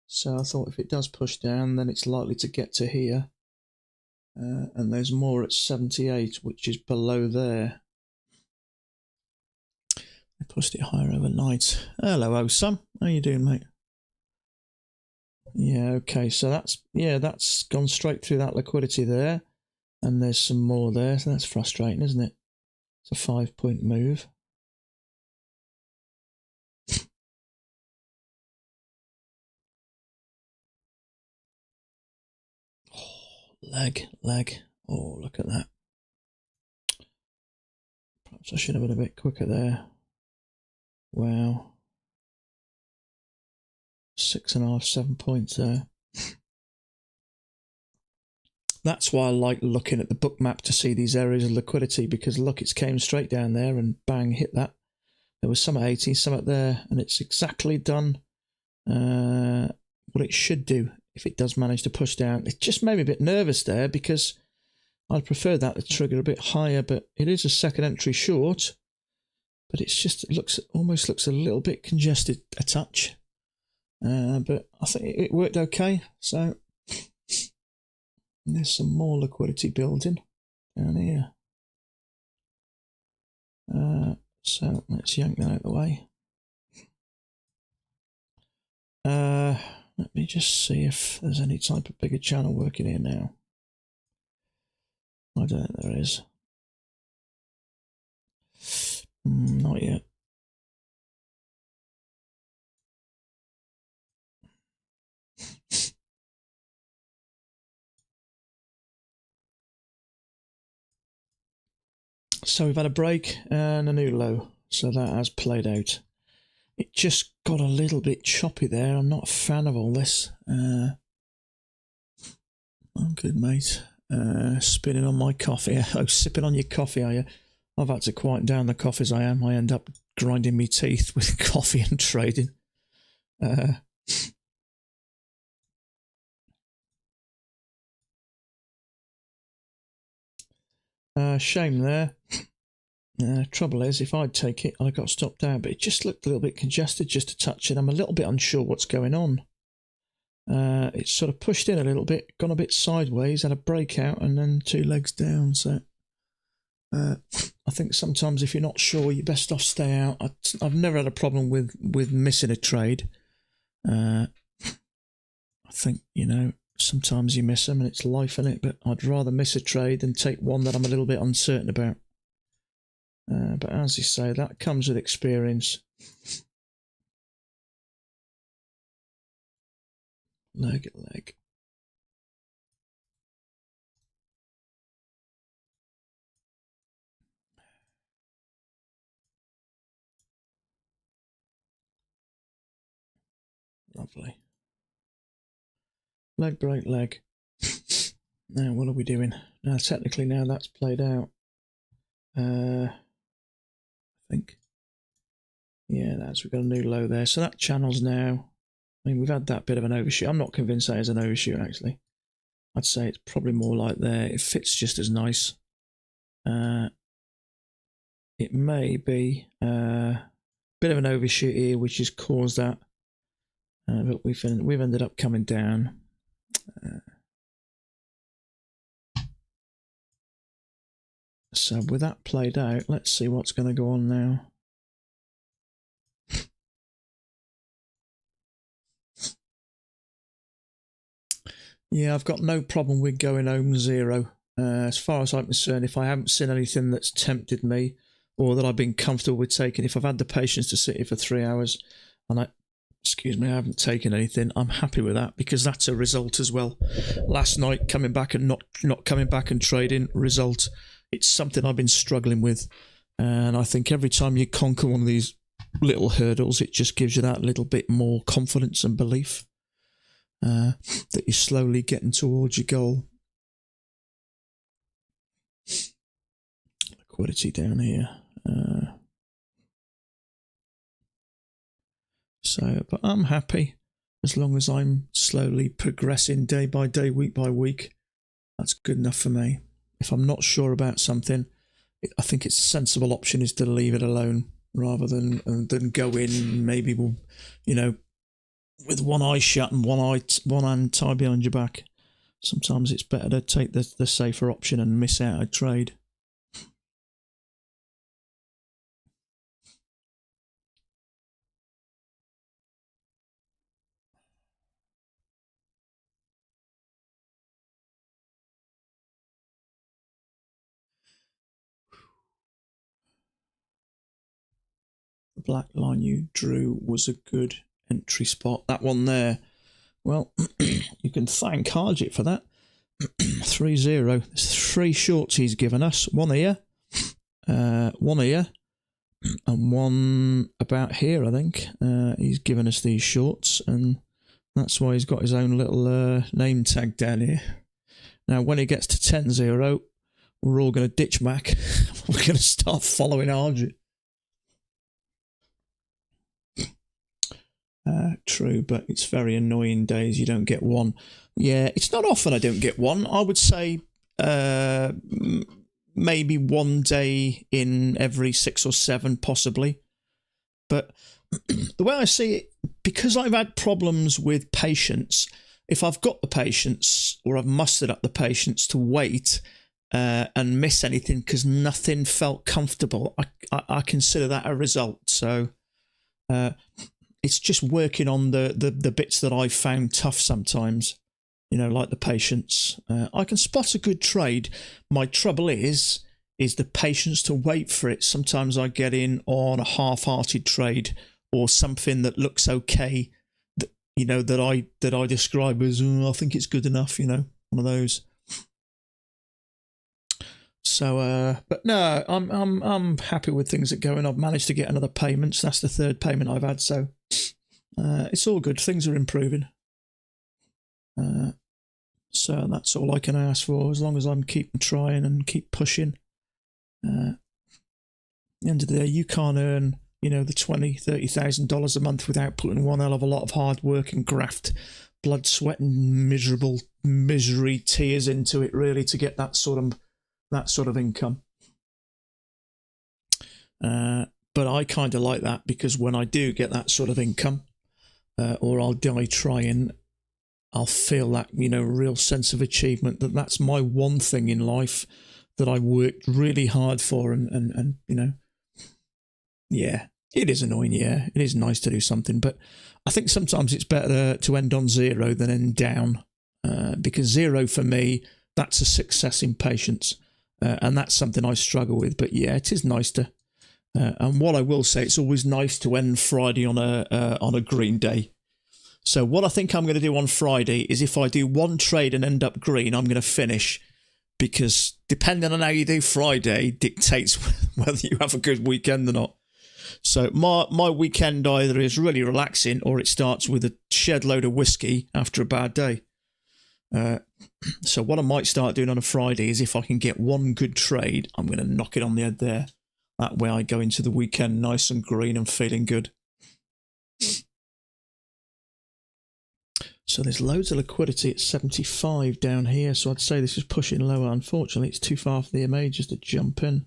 So I thought if it does push down, then it's likely to get to here. And there's more at 78, which is below there. I pushed it higher overnight. Hello, Osam. How you doing, mate? Yeah, okay. So that's gone straight through that liquidity there. And there's some more there. So that's frustrating, isn't it? It's a 5-point move. Leg. Oh, look at that. Perhaps I should have been a bit quicker there. Wow. 6.5, 7 points there. That's why I like looking at the Bookmap to see these areas of liquidity, because look, it's came straight down there and bang, hit that. There was some at 80, some at there, and it's exactly done what it should do if it does manage to push down. It just made me a bit nervous there, because I'd prefer that to trigger a bit higher, but it is a second entry short. But it's just, it almost looks a little bit congested, a touch. But I think it worked okay. So there's some more liquidity building down here. So let's yank that out of the way. Let me just see if there's any type of bigger channel working here now. I don't think there is. Not yet. So we've had a break and a new low. So that has played out. It just got a little bit choppy there. I'm not a fan of all this. I'm good, mate. Spinning on my coffee. Oh, sipping on your coffee, are you? I've had to quieten down the coffees I am. I end up grinding my teeth with coffee and trading. Shame there. Trouble is, if I'd take it, I'd have got stopped out, but it just looked a little bit congested, just a touch, and I'm a little bit unsure what's going on. It's sort of pushed in a little bit, gone a bit sideways, had a breakout, and then 2 legs down. So I think sometimes if you're not sure, you're best off stay out. I've never had a problem with missing a trade. I think, you know, sometimes you miss them and it's life in it, but I'd rather miss a trade than take one that I'm a little bit uncertain about. But as you say, that comes with experience. Leg. Lovely. Leg break, leg. Now, what are we doing? Now, technically, now that's played out. I think. Yeah, we've got a new low there. So that channel's now, I mean, we've had that bit of an overshoot. I'm not convinced that is an overshoot, actually. I'd say it's probably more like there. It fits just as nice. It may be a bit of an overshoot here, which has caused that. But we've ended up coming down. So with that played out, let's see what's going to go on now. Yeah, I've got no problem with going home zero. As far as I'm concerned, if I haven't seen anything that's tempted me or that I've been comfortable with taking, if I've had the patience to sit here for 3 hours and I haven't taken anything, I'm happy with that, because that's a result as well. Last night, coming back and not coming back and trading, result. It's something I've been struggling with. And I think every time you conquer one of these little hurdles, it just gives you that little bit more confidence and belief that you're slowly getting towards your goal. Liquidity down here. But I'm happy as long as I'm slowly progressing day by day, week by week. That's good enough for me. If I'm not sure about something, I think it's a sensible option is to leave it alone rather than go in maybe, with one eye shut and one hand tied behind your back. Sometimes it's better to take the safer option and miss out a trade. The black line you drew was a good entry spot. That one there, well, you can thank Harjit for that. 3-0. There's 3 shorts he's given us. One here, one here, and one about here, I think. He's given us these shorts, and that's why he's got his own little name tag down here. Now, when he gets to 10-0, we're all going to ditch Mac. We're going to start following Harjit. True, but it's very annoying days you don't get one. Yeah, it's not often I don't get one. I would say maybe one day in every 6 or 7, possibly. But the way I see it, because I've had problems with patience, if I've got the patience or I've mustered up the patience to wait and miss anything because nothing felt comfortable, I consider that a result. So it's just working on the bits that I've found tough sometimes, like the patience. I can spot a good trade. My trouble is the patience to wait for it. Sometimes I get in on a half-hearted trade or something that looks okay, that I describe as, I think it's good enough, one of those. So, but no, I'm happy with things that go in. I've managed to get another payment. So that's the 3rd payment I've had. So it's all good. Things are improving. So that's all I can ask for, as long as I'm keeping trying and keep pushing. At the end of the day, you can't earn, the $20,000-$30,000 a month without putting one hell of a lot of hard work and graft, blood, sweat, and misery, tears into it, really, to get that sort of income. But I kind of like that, because when I do get that sort of income, or I'll die trying, I'll feel that, real sense of achievement, that's my one thing in life that I worked really hard for, and yeah, it is annoying, yeah, it is nice to do something, but I think sometimes it's better to end on 0 than end down, because 0 for me, that's a success in patience, and that's something I struggle with. But yeah, it is nice to, and what I will say, it's always nice to end Friday on a green day. So what I think I'm going to do on Friday is, if I do one trade and end up green, I'm going to finish, because depending on how you do Friday dictates whether you have a good weekend or not. So my weekend either is really relaxing, or it starts with a shed load of whiskey after a bad day. So what I might start doing on a Friday is, if I can get one good trade, I'm going to knock it on the head there. That way I go into the weekend nice and green and feeling good. So there's loads of liquidity at 75 down here, so I'd say this is pushing lower. Unfortunately, it's too far for the MA just to jump in.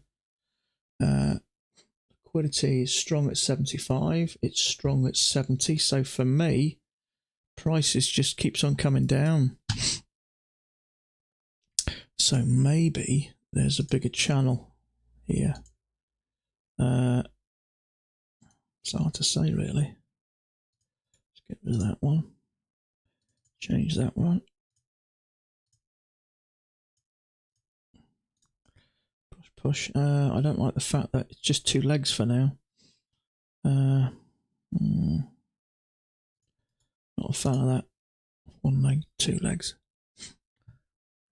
Liquidity is strong at 75, it's strong at 70, so for me, prices just keeps on coming down. So maybe there's a bigger channel here. It's hard to say, really. Let's get rid of that one. Change that one. Push. I don't like the fact that it's just 2 legs for now. Not a fan of that. 1 leg, 2 legs.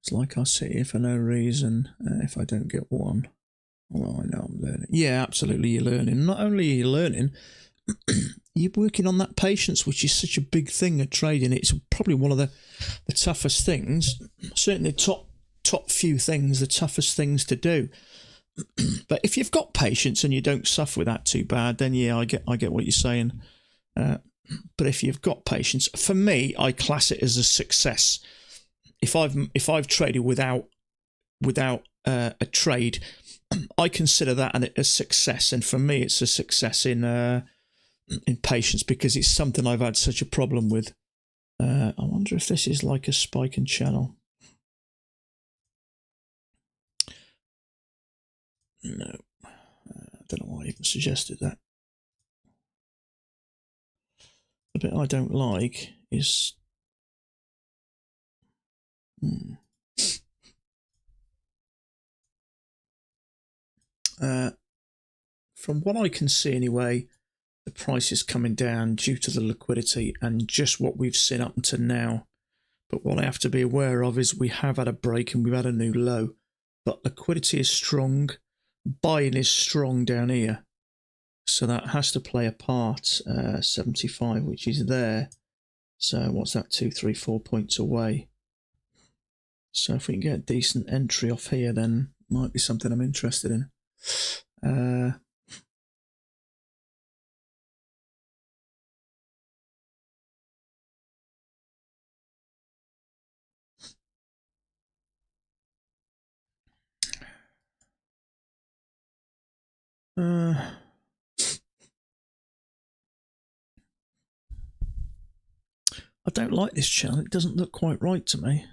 It's like I sit here for no reason if I don't get one. Well, I know I'm learning. Yeah, absolutely, you're learning. Not only are you learning, you're working on that patience, which is such a big thing at trading. It's probably one of the toughest things, certainly top few things, the toughest things to do. But if you've got patience and you don't suffer with that too bad, then yeah, I get what you're saying. But if you've got patience, for me, I class it as a success. if I've traded without a trade, I consider that a success, and for me, it's a success in patience, because it's something I've had such a problem with. I wonder if this is like a spike and channel. No, I don't know why I even suggested that. The bit I don't like is from what I can see anyway, the price is coming down due to the liquidity and just what we've seen up until now. But what I have to be aware of is we have had a break and we've had a new low, but liquidity is strong, buying is strong down here, so that has to play a part. 75, which is there, so what's that, 2, 3, 4 points away. So if we can get a decent entry off here, then might be something I'm interested in. I don't like this channel. It doesn't look quite right to me.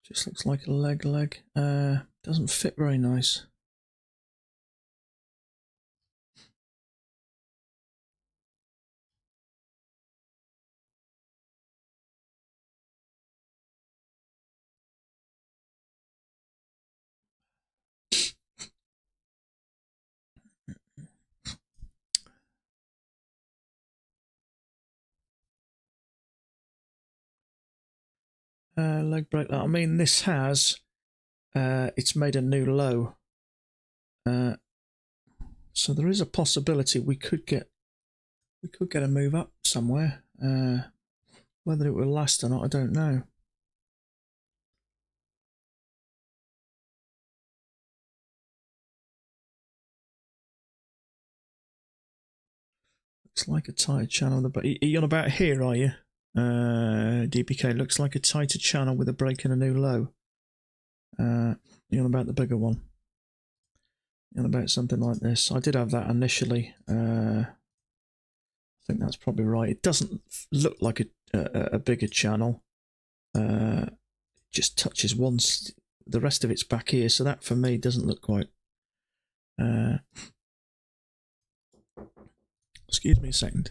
Just looks like a leg. Doesn't fit very nice. Leg break. I mean, this has it's made a new low, so there is a possibility we could get a move up somewhere. Whether it will last or not, I don't know. Looks like a tighter channel. But you're on about here, are you? DBK looks like a tighter channel with a break and a new low. You're on about the bigger one. You're on about something like this. I did have that initially. I think that's probably right. It doesn't look like a bigger channel. It just touches once. The rest of it's back here, so that for me doesn't look quite. Excuse me a second.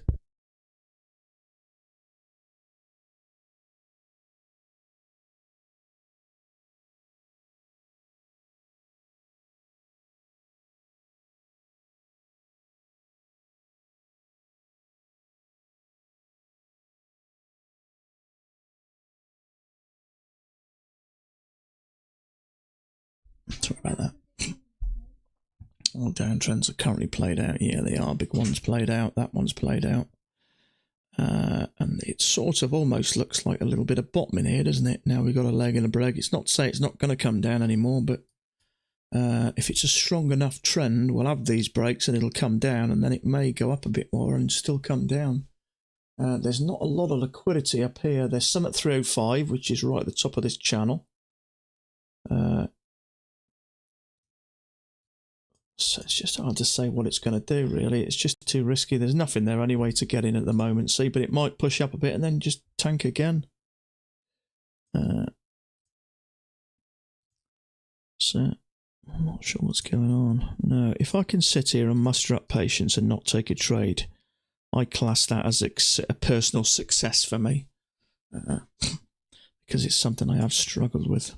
Sorry about that. All downtrends are currently played out. Yeah, they are. Big one's played out. That one's played out. And it sort of almost looks like a little bit of bottom in here, doesn't it? Now we've got a leg and a break. It's not to say it's not going to come down anymore, but if it's a strong enough trend, we'll have these breaks and it'll come down, and then it may go up a bit more and still come down. There's not a lot of liquidity up here. There's some at 305, which is right at the top of this channel. So it's just hard to say what it's going to do, really. It's just too risky. There's nothing there anyway to get in at the moment, see, but it might push up a bit and then just tank again. So I'm not sure what's going on. No, if I can sit here and muster up patience and not take a trade, I class that as a personal success for me, because it's something I have struggled with.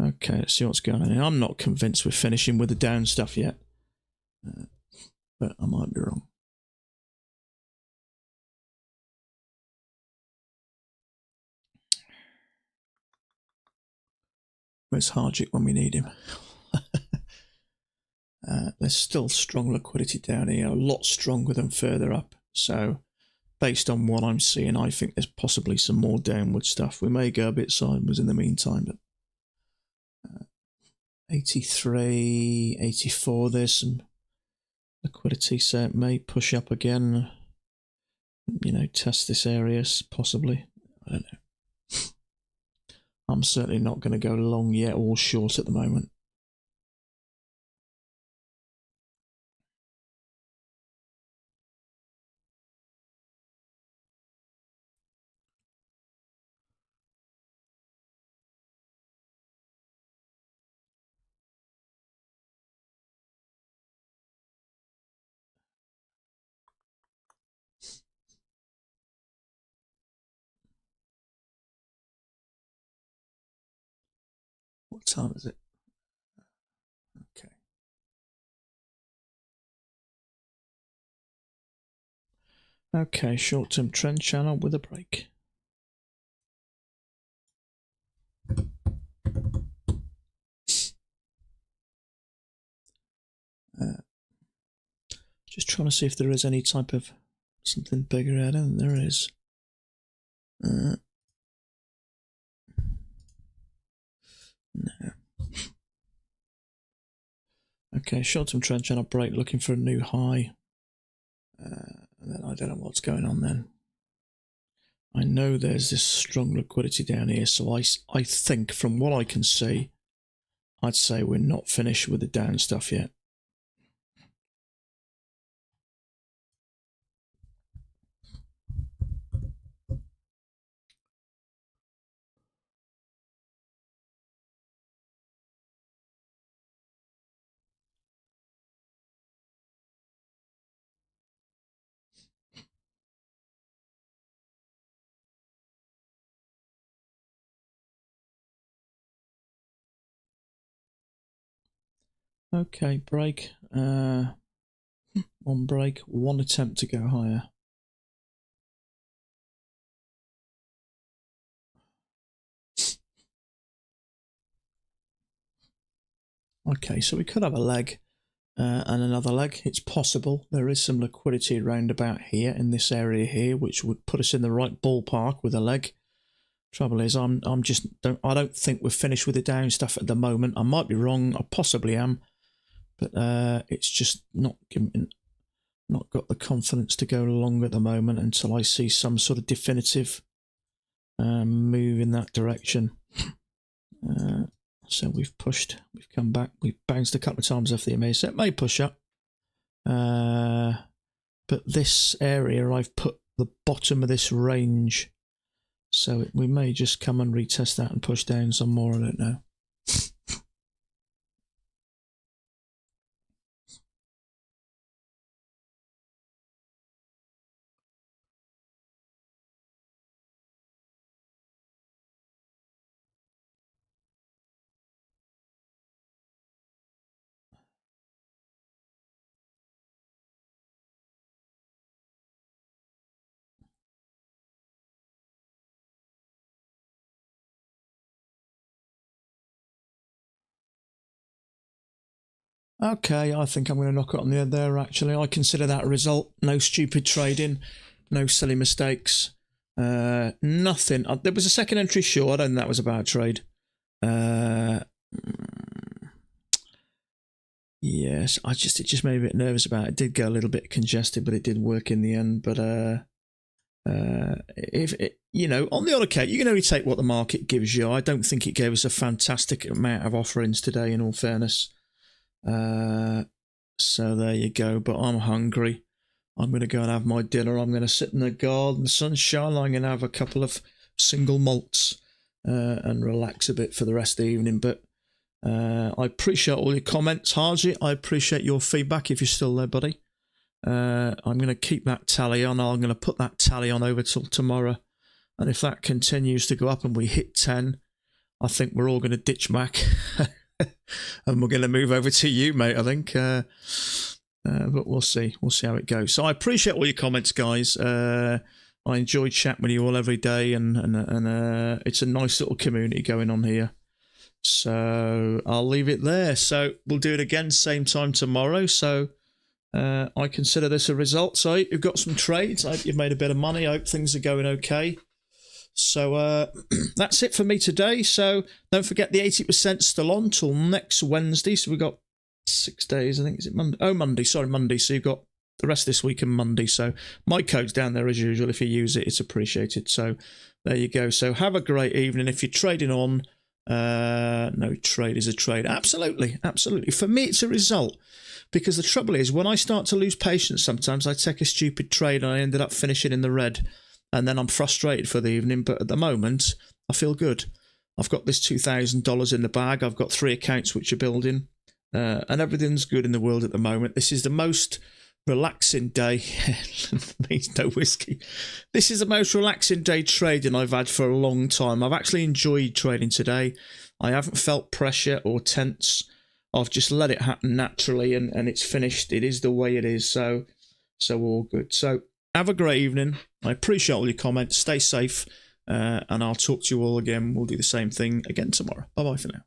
Okay, let's see what's going on here. I'm not convinced we're finishing with the down stuff yet, but I might be wrong. Where's Harjic when we need him? There's still strong liquidity down here, a lot stronger than further up. So based on what I'm seeing, I think there's possibly some more downward stuff. We may go a bit sideways in the meantime, but 83, 84. There's some liquidity, so it may push up again. You know, test this area possibly. I don't know. I'm certainly not going to go long yet or short at the moment. What time is it? Okay. Okay, short-term trend channel with a break. Just trying to see if there is any type of something bigger. I don't think there is. No. Okay, short-term trend channel break, looking for a new high. And then I don't know what's going on then. I know there's this strong liquidity down here, so I think from what I can see, I'd say we're not finished with the down stuff yet. Okay, break. One break, one attempt to go higher. Okay, so we could have a leg and another leg. It's possible. There is some liquidity around about here in this area here, which would put us in the right ballpark with a leg. Trouble is, I don't think we're finished with the down stuff at the moment. I might be wrong. I possibly am, but it's just not got the confidence to go long at the moment until I see some sort of definitive move in that direction. So we've come back, we've bounced a couple of times off the MA, so it may push up. But this area, I've put the bottom of this range. So we may just come and retest that and push down some more, I don't know. Okay, I think I'm going to knock it on the head there, actually. I consider that a result. No stupid trading, no silly mistakes, nothing. There was a second entry short, I don't think that was a bad trade. Yes, it just made me a bit nervous about it. It did go a little bit congested, but it did work in the end. But if it, you know, on the odd occasion, you can only take what the market gives you. I don't think it gave us a fantastic amount of offerings today, in all fairness. So there you go. But I'm hungry. I'm going to go and have my dinner. I'm going to sit in the garden, sunshine. I'm going to have a couple of single malts and relax a bit for the rest of the evening. But I appreciate all your comments, Harji. I appreciate your feedback if you're still there, buddy. I'm going to keep that tally on. I'm going to put that tally on over till tomorrow. And if that continues to go up and we hit 10, I think we're all going to ditch Mac. And we're going to move over to you, mate, I think. But we'll see. We'll see how it goes. So I appreciate all your comments, guys. I enjoy chatting with you all every day. And it's a nice little community going on here. So I'll leave it there. So we'll do it again, same time tomorrow. So I consider this a result. So you've got some trades. I hope you've made a bit of money. I hope things are going okay. So that's it for me today. So don't forget the 80% still on till next Wednesday. So we've got 6 days, I think. Is it Monday? Oh, Monday. Sorry, Monday. So you've got the rest of this week and Monday. So my code's down there as usual. If you use it, it's appreciated. So there you go. So have a great evening. If you're trading on, no trade is a trade. Absolutely. Absolutely. For me, it's a result. Because the trouble is, when I start to lose patience, sometimes I take a stupid trade and I ended up finishing in the red. And then I'm frustrated for the evening. But at the moment, I feel good. I've got this $2,000 in the bag. I've got 3 accounts which are building. And everything's good in the world at the moment. This is the most relaxing day. Means no whiskey. This is the most relaxing day trading I've had for a long time. I've actually enjoyed trading today. I haven't felt pressure or tense. I've just let it happen naturally, and it's finished. It is the way it is. So all good. So have a great evening. I appreciate all your comments. Stay safe, and I'll talk to you all again. We'll do the same thing again tomorrow. Bye bye for now.